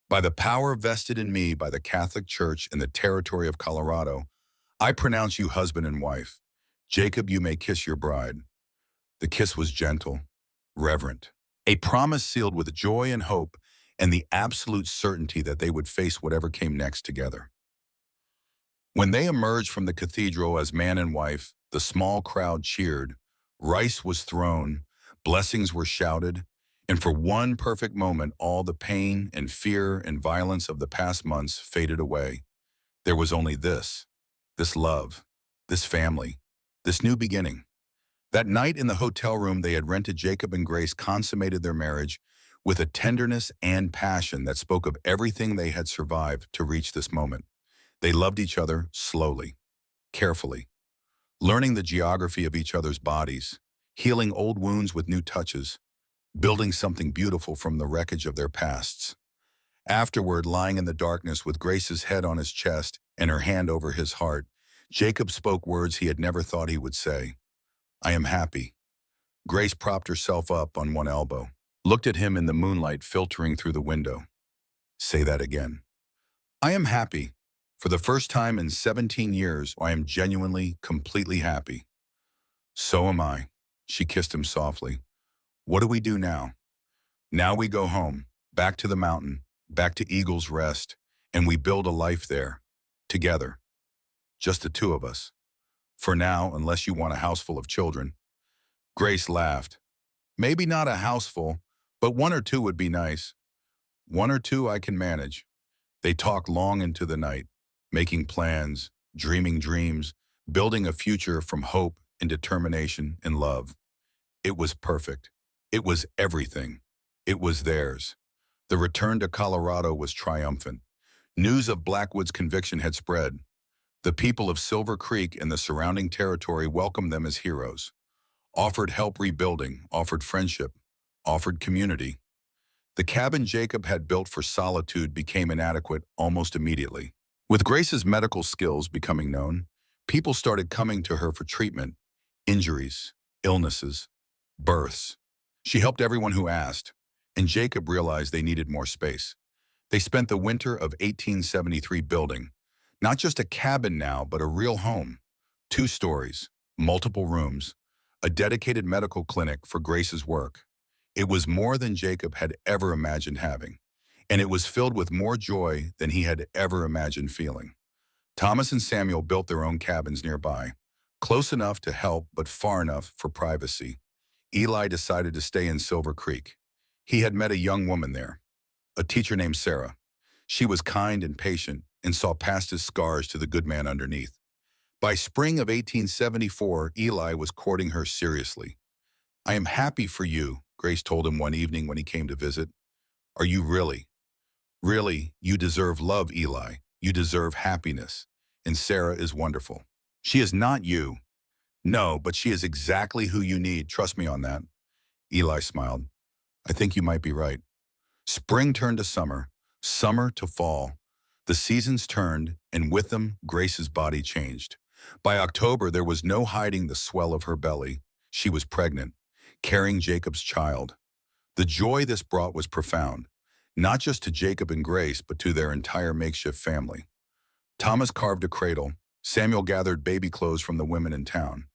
By the power vested in me by the Catholic Church in the territory of Colorado, I pronounce you husband and wife. Jacob, you may kiss your bride. The kiss was gentle, reverent, a promise sealed with joy and hope and the absolute certainty that they would face whatever came next together. When they emerged from the cathedral as man and wife, the small crowd cheered, rice was thrown, blessings were shouted, and for one perfect moment all the pain and fear and violence of the past months faded away. There was only this love, this family, this new beginning. That night in the hotel room they had rented, Jacob and Grace consummated their marriage with a tenderness and passion that spoke of everything they had survived to reach this moment. They loved each other slowly, carefully, learning the geography of each other's bodies, healing old wounds with new touches, building something beautiful from the wreckage of their pasts. Afterward, lying in the darkness with Grace's head on his chest and her hand over his heart, Jacob spoke words he had never thought he would say. I am happy. Grace propped herself up on one elbow, looked at him in the moonlight filtering through the window. Say that again. I am happy. For the first time in 17 years, I am genuinely, completely happy. So am I. She kissed him softly. What do we do now? Now we go home, back to the mountain, back to Eagle's Rest, and we build a life there, together. Just the two of us. For now, unless you want a house full of children. Grace laughed. Maybe not a house full, but one or two would be nice. One or two I can manage. They talked long into the night, making plans, dreaming dreams, building a future from hope and determination and love. It was perfect. It was everything. It was theirs. The return to Colorado was triumphant. News of Blackwood's conviction had spread. The people of Silver Creek and the surrounding territory welcomed them as heroes, offered help rebuilding, offered friendship, offered community. The cabin Jacob had built for solitude became inadequate almost immediately. With Grace's medical skills becoming known, people started coming to her for treatment, injuries, illnesses, births. She helped everyone who asked, and Jacob realized they needed more space. They spent the winter of 1873 building, not just a cabin now, but a real home. 2 stories, multiple rooms, a dedicated medical clinic for Grace's work. It was more than Jacob had ever imagined having, and it was filled with more joy than he had ever imagined feeling. Thomas and Samuel built their own cabins nearby, close enough to help but far enough for privacy. Eli decided to stay in Silver Creek. He had met a young woman there, a teacher named Sarah. She was kind and patient, and saw past his scars to the good man underneath. By spring of 1874, Eli was courting her seriously. "I am happy for you," Grace told him one evening when he came to visit. "Are you really? Really, you deserve love, Eli. You deserve happiness. And Sarah is wonderful. She is not you. No, but she is exactly who you need. Trust me on that." Eli smiled. "I think you might be right." Spring turned to summer, summer to fall. The seasons turned, and with them, Grace's body changed. By October, there was no hiding the swell of her belly. She was pregnant, carrying Jacob's child. The joy this brought was profound, not just to Jacob and Grace, but to their entire makeshift family. Thomas carved a cradle. Samuel gathered baby clothes from the women in town.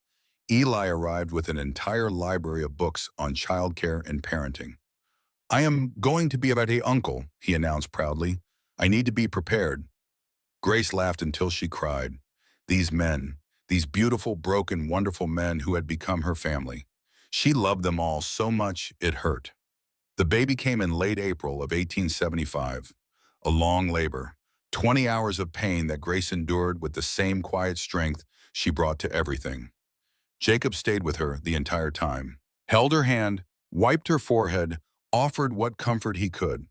Eli arrived with an entire library of books on childcare and parenting. "I am going to be about a uncle," he announced proudly. "I need to be prepared." Grace laughed until she cried. These men, these beautiful, broken, wonderful men who had become her family. She loved them all so much it hurt. The baby came in late April of 1875. A long labor, 20 hours of pain that Grace endured with the same quiet strength she brought to everything. Jacob stayed with her the entire time, held her hand, wiped her forehead, offered what comfort he could.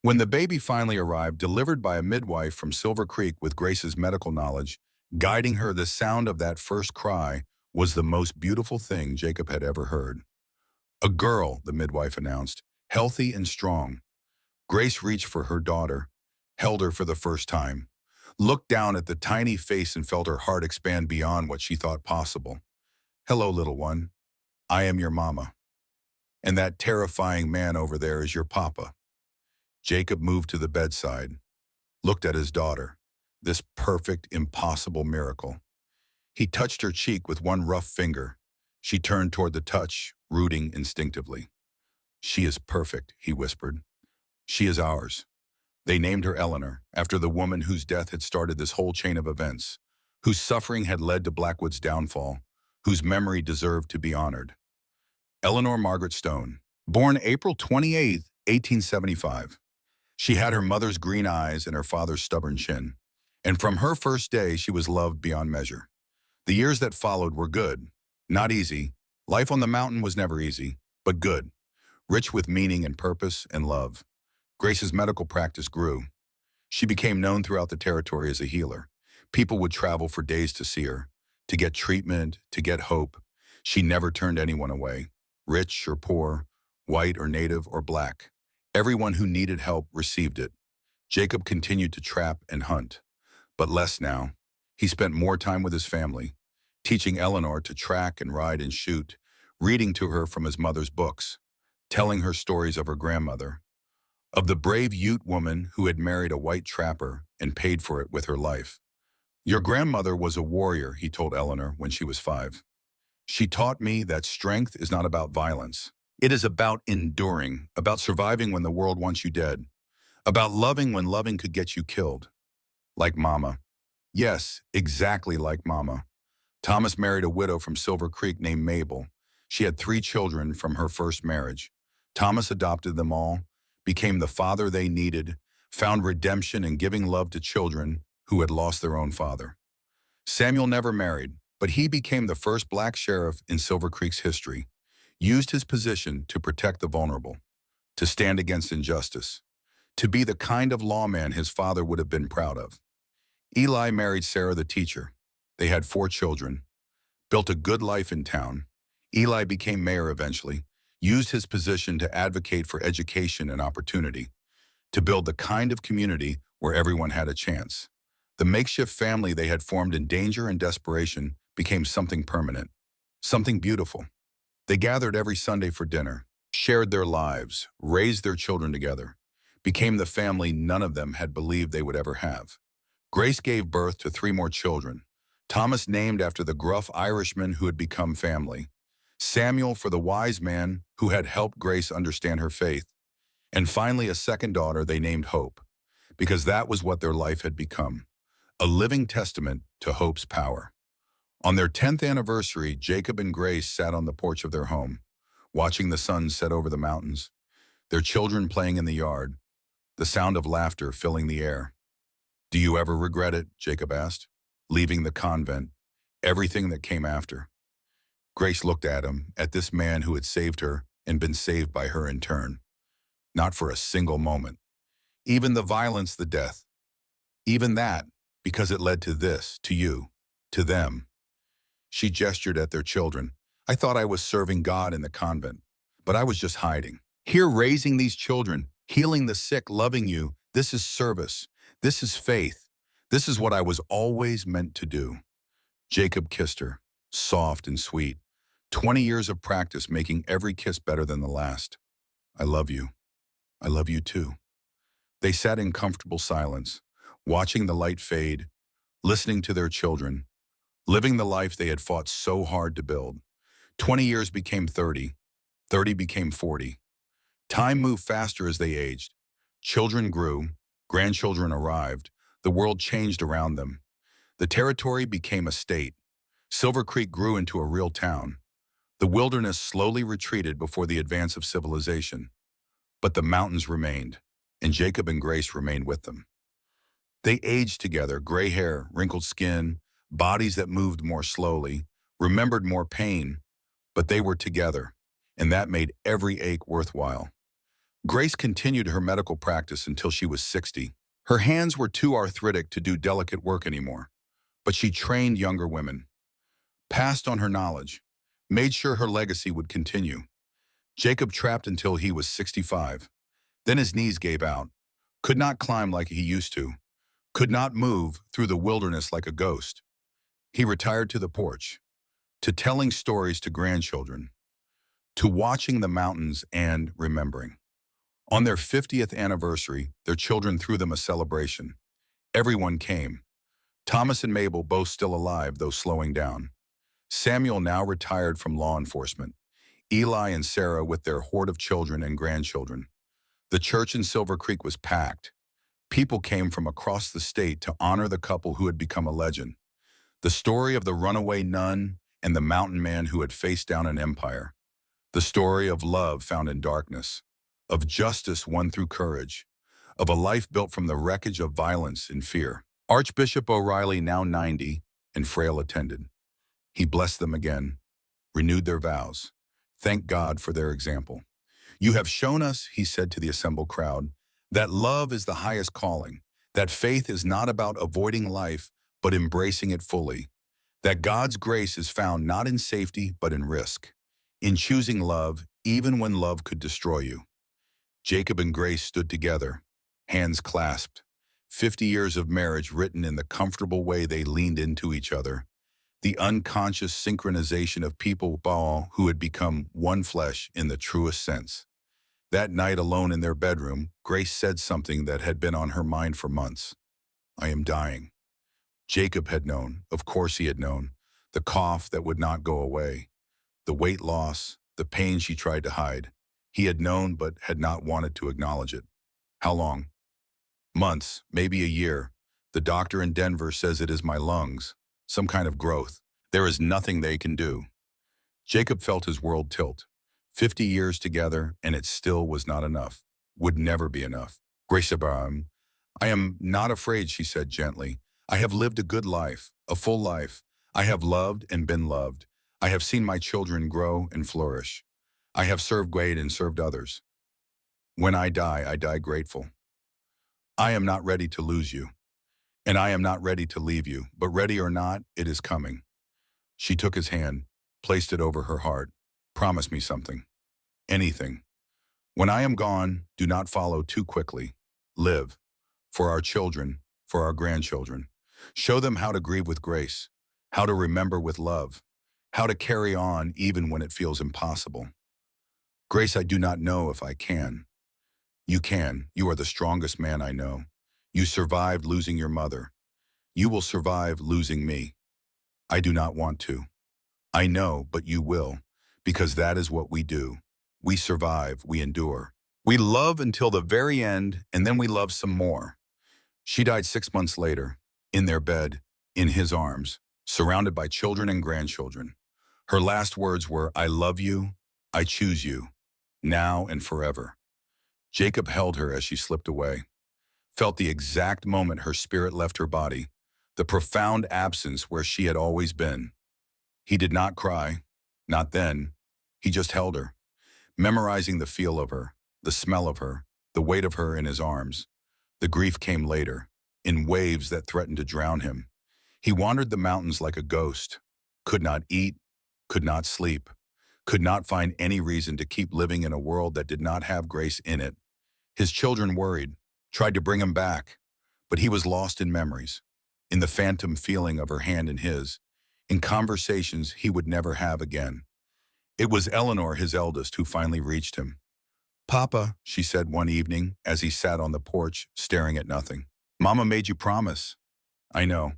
When the baby finally arrived, delivered by a midwife from Silver Creek with Grace's medical knowledge, guiding her, the sound of that first cry was the most beautiful thing Jacob had ever heard. "A girl," the midwife announced, "healthy and strong." Grace reached for her daughter, held her for the first time, looked down at the tiny face and felt her heart expand beyond what she thought possible. "Hello, little one. I am your mama. And that terrifying man over there is your papa." Jacob moved to the bedside, looked at his daughter, this perfect, impossible miracle. He touched her cheek with one rough finger. She turned toward the touch, rooting instinctively. "She is perfect," he whispered. "She is ours." They named her Eleanor, after the woman whose death had started this whole chain of events, whose suffering had led to Blackwood's downfall, whose memory deserved to be honored. Eleanor Margaret Stone, born April 28, 1875. She had her mother's green eyes and her father's stubborn chin. And from her first day, she was loved beyond measure. The years that followed were good, not easy. Life on the mountain was never easy, but good, rich with meaning and purpose and love. Grace's medical practice grew. She became known throughout the territory as a healer. People would travel for days to see her, to get treatment, to get hope. She never turned anyone away, rich or poor, white or native or black. Everyone who needed help received it. Jacob continued to trap and hunt, but less now. He spent more time with his family, teaching Eleanor to track and ride and shoot, reading to her from his mother's books, telling her stories of her grandmother, of the brave Ute woman who had married a white trapper and paid for it with her life. "Your grandmother was a warrior," he told Eleanor when she was 5. "She taught me that strength is not about violence. It is about enduring, about surviving when the world wants you dead, about loving when loving could get you killed. Like Mama." Yes, exactly like Mama. Thomas married a widow from Silver Creek named Mabel. She had 3 children from her first marriage. Thomas adopted them all, became the father they needed, found redemption in giving love to children who had lost their own father. Samuel never married, but he became the first black sheriff in Silver Creek's history, used his position to protect the vulnerable, to stand against injustice, to be the kind of lawman his father would have been proud of. Eli married Sarah the teacher. They had 4 children, built a good life in town. Eli became mayor eventually, used his position to advocate for education and opportunity, to build the kind of community where everyone had a chance. The makeshift family they had formed in danger and desperation became something permanent, something beautiful. They gathered every Sunday for dinner, shared their lives, raised their children together, became the family none of them had believed they would ever have. Grace gave birth to 3 more children. Thomas named after the gruff Irishman who had become family. Samuel for the wise man who had helped Grace understand her faith. And finally a second daughter they named Hope, because that was what their life had become, a living testament to hope's power. On their 10th anniversary, Jacob and Grace sat on the porch of their home, watching the sun set over the mountains, their children playing in the yard, the sound of laughter filling the air. Do you ever regret it? Jacob asked. Leaving the convent, everything that came after. Grace looked at him, at this man who had saved her and been saved by her in turn. Not for a single moment. Even the violence, the death. Even that, because it led to this, to you, to them. She gestured at their children. I thought I was serving God in the convent, but I was just hiding. Here raising these children, healing the sick, loving you, this is service. This is faith. This is what I was always meant to do. Jacob kissed her, soft and sweet. 20 years of practice making every kiss better than the last. I love you. I love you too. They sat in comfortable silence, watching the light fade, listening to their children, living the life they had fought so hard to build. 20 years became 30. 30 became 40. Time moved faster as they aged. Children grew, grandchildren arrived, the world changed around them. The territory became a state. Silver Creek grew into a real town. The wilderness slowly retreated before the advance of civilization. But the mountains remained, and Jacob and Grace remained with them. They aged together, gray hair, wrinkled skin, bodies that moved more slowly, remembered more pain, but they were together, and that made every ache worthwhile. Grace continued her medical practice until she was 60. Her hands were too arthritic to do delicate work anymore, but she trained younger women, passed on her knowledge, made sure her legacy would continue. Jacob trapped until he was 65. Then his knees gave out, could not climb like he used to, could not move through the wilderness like a ghost. He retired to the porch, to telling stories to grandchildren, to watching the mountains and remembering. On their 50th anniversary, their children threw them a celebration. Everyone came. Thomas and Mabel both still alive, though slowing down. Samuel now retired from law enforcement. Eli and Sarah with their horde of children and grandchildren. The church in Silver Creek was packed. People came from across the state to honor the couple who had become a legend. The story of the runaway nun and the mountain man who had faced down an empire. The story of love found in darkness, of justice won through courage, of a life built from the wreckage of violence and fear. Archbishop O'Reilly, now 90, and frail, attended. He blessed them again, renewed their vows. Thank God for their example. You have shown us, he said to the assembled crowd, that love is the highest calling, that faith is not about avoiding life, but embracing it fully, that God's grace is found not in safety, but in risk, in choosing love, even when love could destroy you. Jacob and Grace stood together, hands clasped, 50 years of marriage written in the comfortable way they leaned into each other, the unconscious synchronization of people who had become one flesh in the truest sense. That night alone in their bedroom, Grace said something that had been on her mind for months. I am dying. Jacob had known, of course he had known, the cough that would not go away, the weight loss, the pain she tried to hide. He had known but had not wanted to acknowledge it. How long? Months, maybe a year. The doctor in Denver says it is my lungs, some kind of growth. There is nothing they can do. Jacob felt his world tilt. 50 years together, and it still was not enough. Would never be enough. Grace, I am not afraid, she said gently. I have lived a good life, a full life. I have loved and been loved. I have seen my children grow and flourish. I have served great and served others. When I die grateful. I am not ready to lose you, and I am not ready to leave you, but ready or not, it is coming. She took his hand, placed it over her heart. Promise me something. Anything. When I am gone, do not follow too quickly. Live. For our children, for our grandchildren. Show them how to grieve with grace, how to remember with love, how to carry on even when it feels impossible. Grace, I do not know if I can. You can. You are the strongest man I know. You survived losing your mother. You will survive losing me. I do not want to. I know, but you will, because that is what we do. We survive, we endure. We love until the very end, and then we love some more. She died 6 months later, in their bed, in his arms, surrounded by children and grandchildren. Her last words were, I love you, I choose you, now and forever. Jacob held her as she slipped away. felt the exact moment her spirit left her body, the profound absence where she had always been. He did not cry, not then. He just held her, memorizing the feel of her, the smell of her, the weight of her in his arms. The grief came later, in waves that threatened to drown him. He wandered the mountains like a ghost, could not eat, could not sleep, could not find any reason to keep living in a world that did not have Grace in it. His children worried, tried to bring him back, but he was lost in memories, in the phantom feeling of her hand in his, in conversations he would never have again. It was Eleanor, his eldest, who finally reached him. "Papa," she said one evening as he sat on the porch staring at nothing. "Mama made you promise." "I know.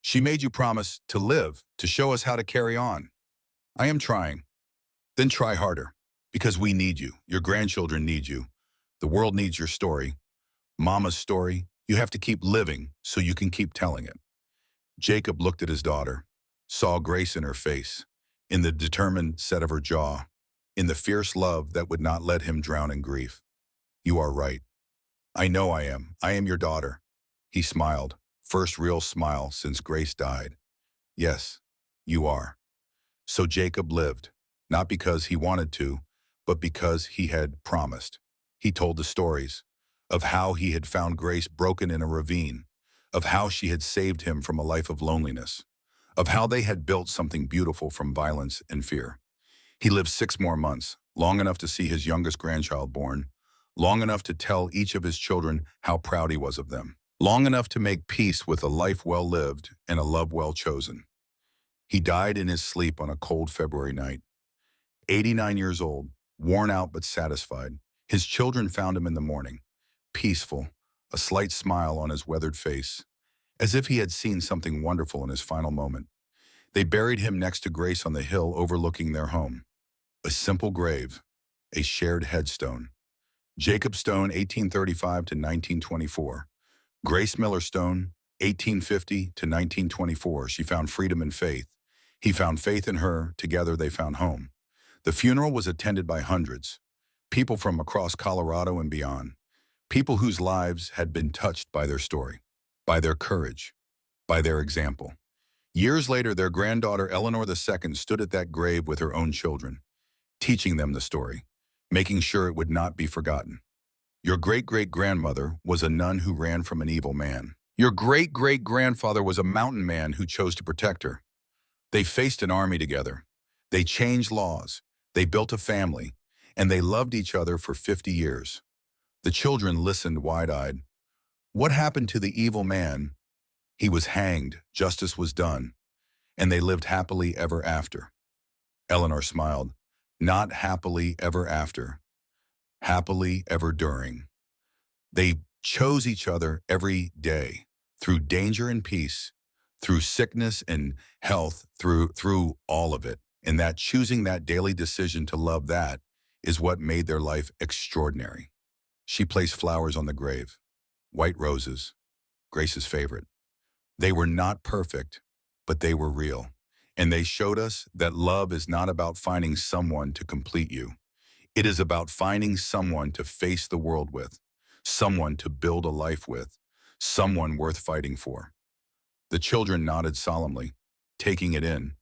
She made you promise to live, to show us how to carry on." "I am trying." "Then try harder, because we need you. Your grandchildren need you. The world needs your story. Mama's story. You have to keep living so you can keep telling it." Jacob looked at his daughter, saw grace in her face, in the determined set of her jaw, in the fierce love that would not let him drown in grief. "You are right. I know I am. I am your daughter." He smiled, first real smile since Grace died. "Yes, you are." So Jacob lived, not because he wanted to, but because he had promised. He told the stories of how he had found Grace broken in a ravine, of how she had saved him from a life of loneliness, of how they had built something beautiful from violence and fear. He lived 6 more months, long enough to see his youngest grandchild born, long enough to tell each of his children how proud he was of them, long enough to make peace with a life well lived and a love well chosen. He died in his sleep on a cold February night. 89 years old, worn out but satisfied. His children found him in the morning, peaceful, a slight smile on his weathered face, as if he had seen something wonderful in his final moment. They buried him next to Grace on the hill overlooking their home. A simple grave, a shared headstone. Jacob Stone, 1835 to 1924. Grace Miller Stone, 1850 to 1924. She found freedom and faith. He found faith in her. Together they found home. The funeral was attended by hundreds, people from across Colorado and beyond, people whose lives had been touched by their story, by their courage, by their example. Years later, their granddaughter Eleanor II stood at that grave with her own children, teaching them the story, making sure it would not be forgotten. Your great-great-grandmother was a nun who ran from an evil man. Your great-great-grandfather was a mountain man who chose to protect her. They faced an army together. They changed laws. They built a family. And they loved each other for 50 years. The children listened wide-eyed. What happened to the evil man? He was hanged. Justice was done. And they lived happily ever after. Eleanor smiled. Not happily ever after. Happily ever during. They chose each other every day, through danger and peace, through sickness and health, through all of it. And that choosing that daily decision to love, that is what made their life extraordinary. She placed flowers on the grave, white roses, Grace's favorite. They were not perfect, but they were real. And they showed us that love is not about finding someone to complete you. It is about finding someone to face the world with, someone to build a life with, someone worth fighting for. The children nodded solemnly, taking it in,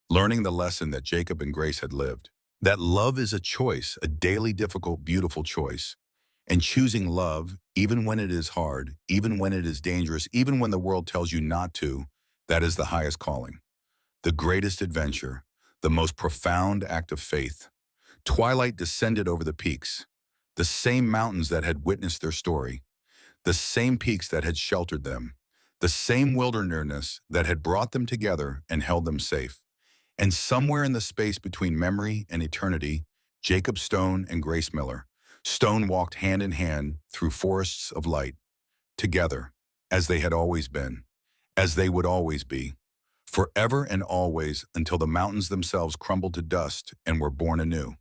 learning the lesson that Jacob and Grace had lived. That love is a choice, a daily difficult, beautiful choice. And choosing love, even when it is hard, even when it is dangerous, even when the world tells you not to, that is the highest calling. The greatest adventure, the most profound act of faith. Twilight descended over the peaks, the same mountains that had witnessed their story, the same peaks that had sheltered them, the same wilderness that had brought them together and held them safe. And somewhere in the space between memory and eternity, Jacob Stone and Grace Miller, Stone walked hand in hand through forests of light, together, as they had always been, as they would always be, forever and always, until the mountains themselves crumbled to dust and were born anew.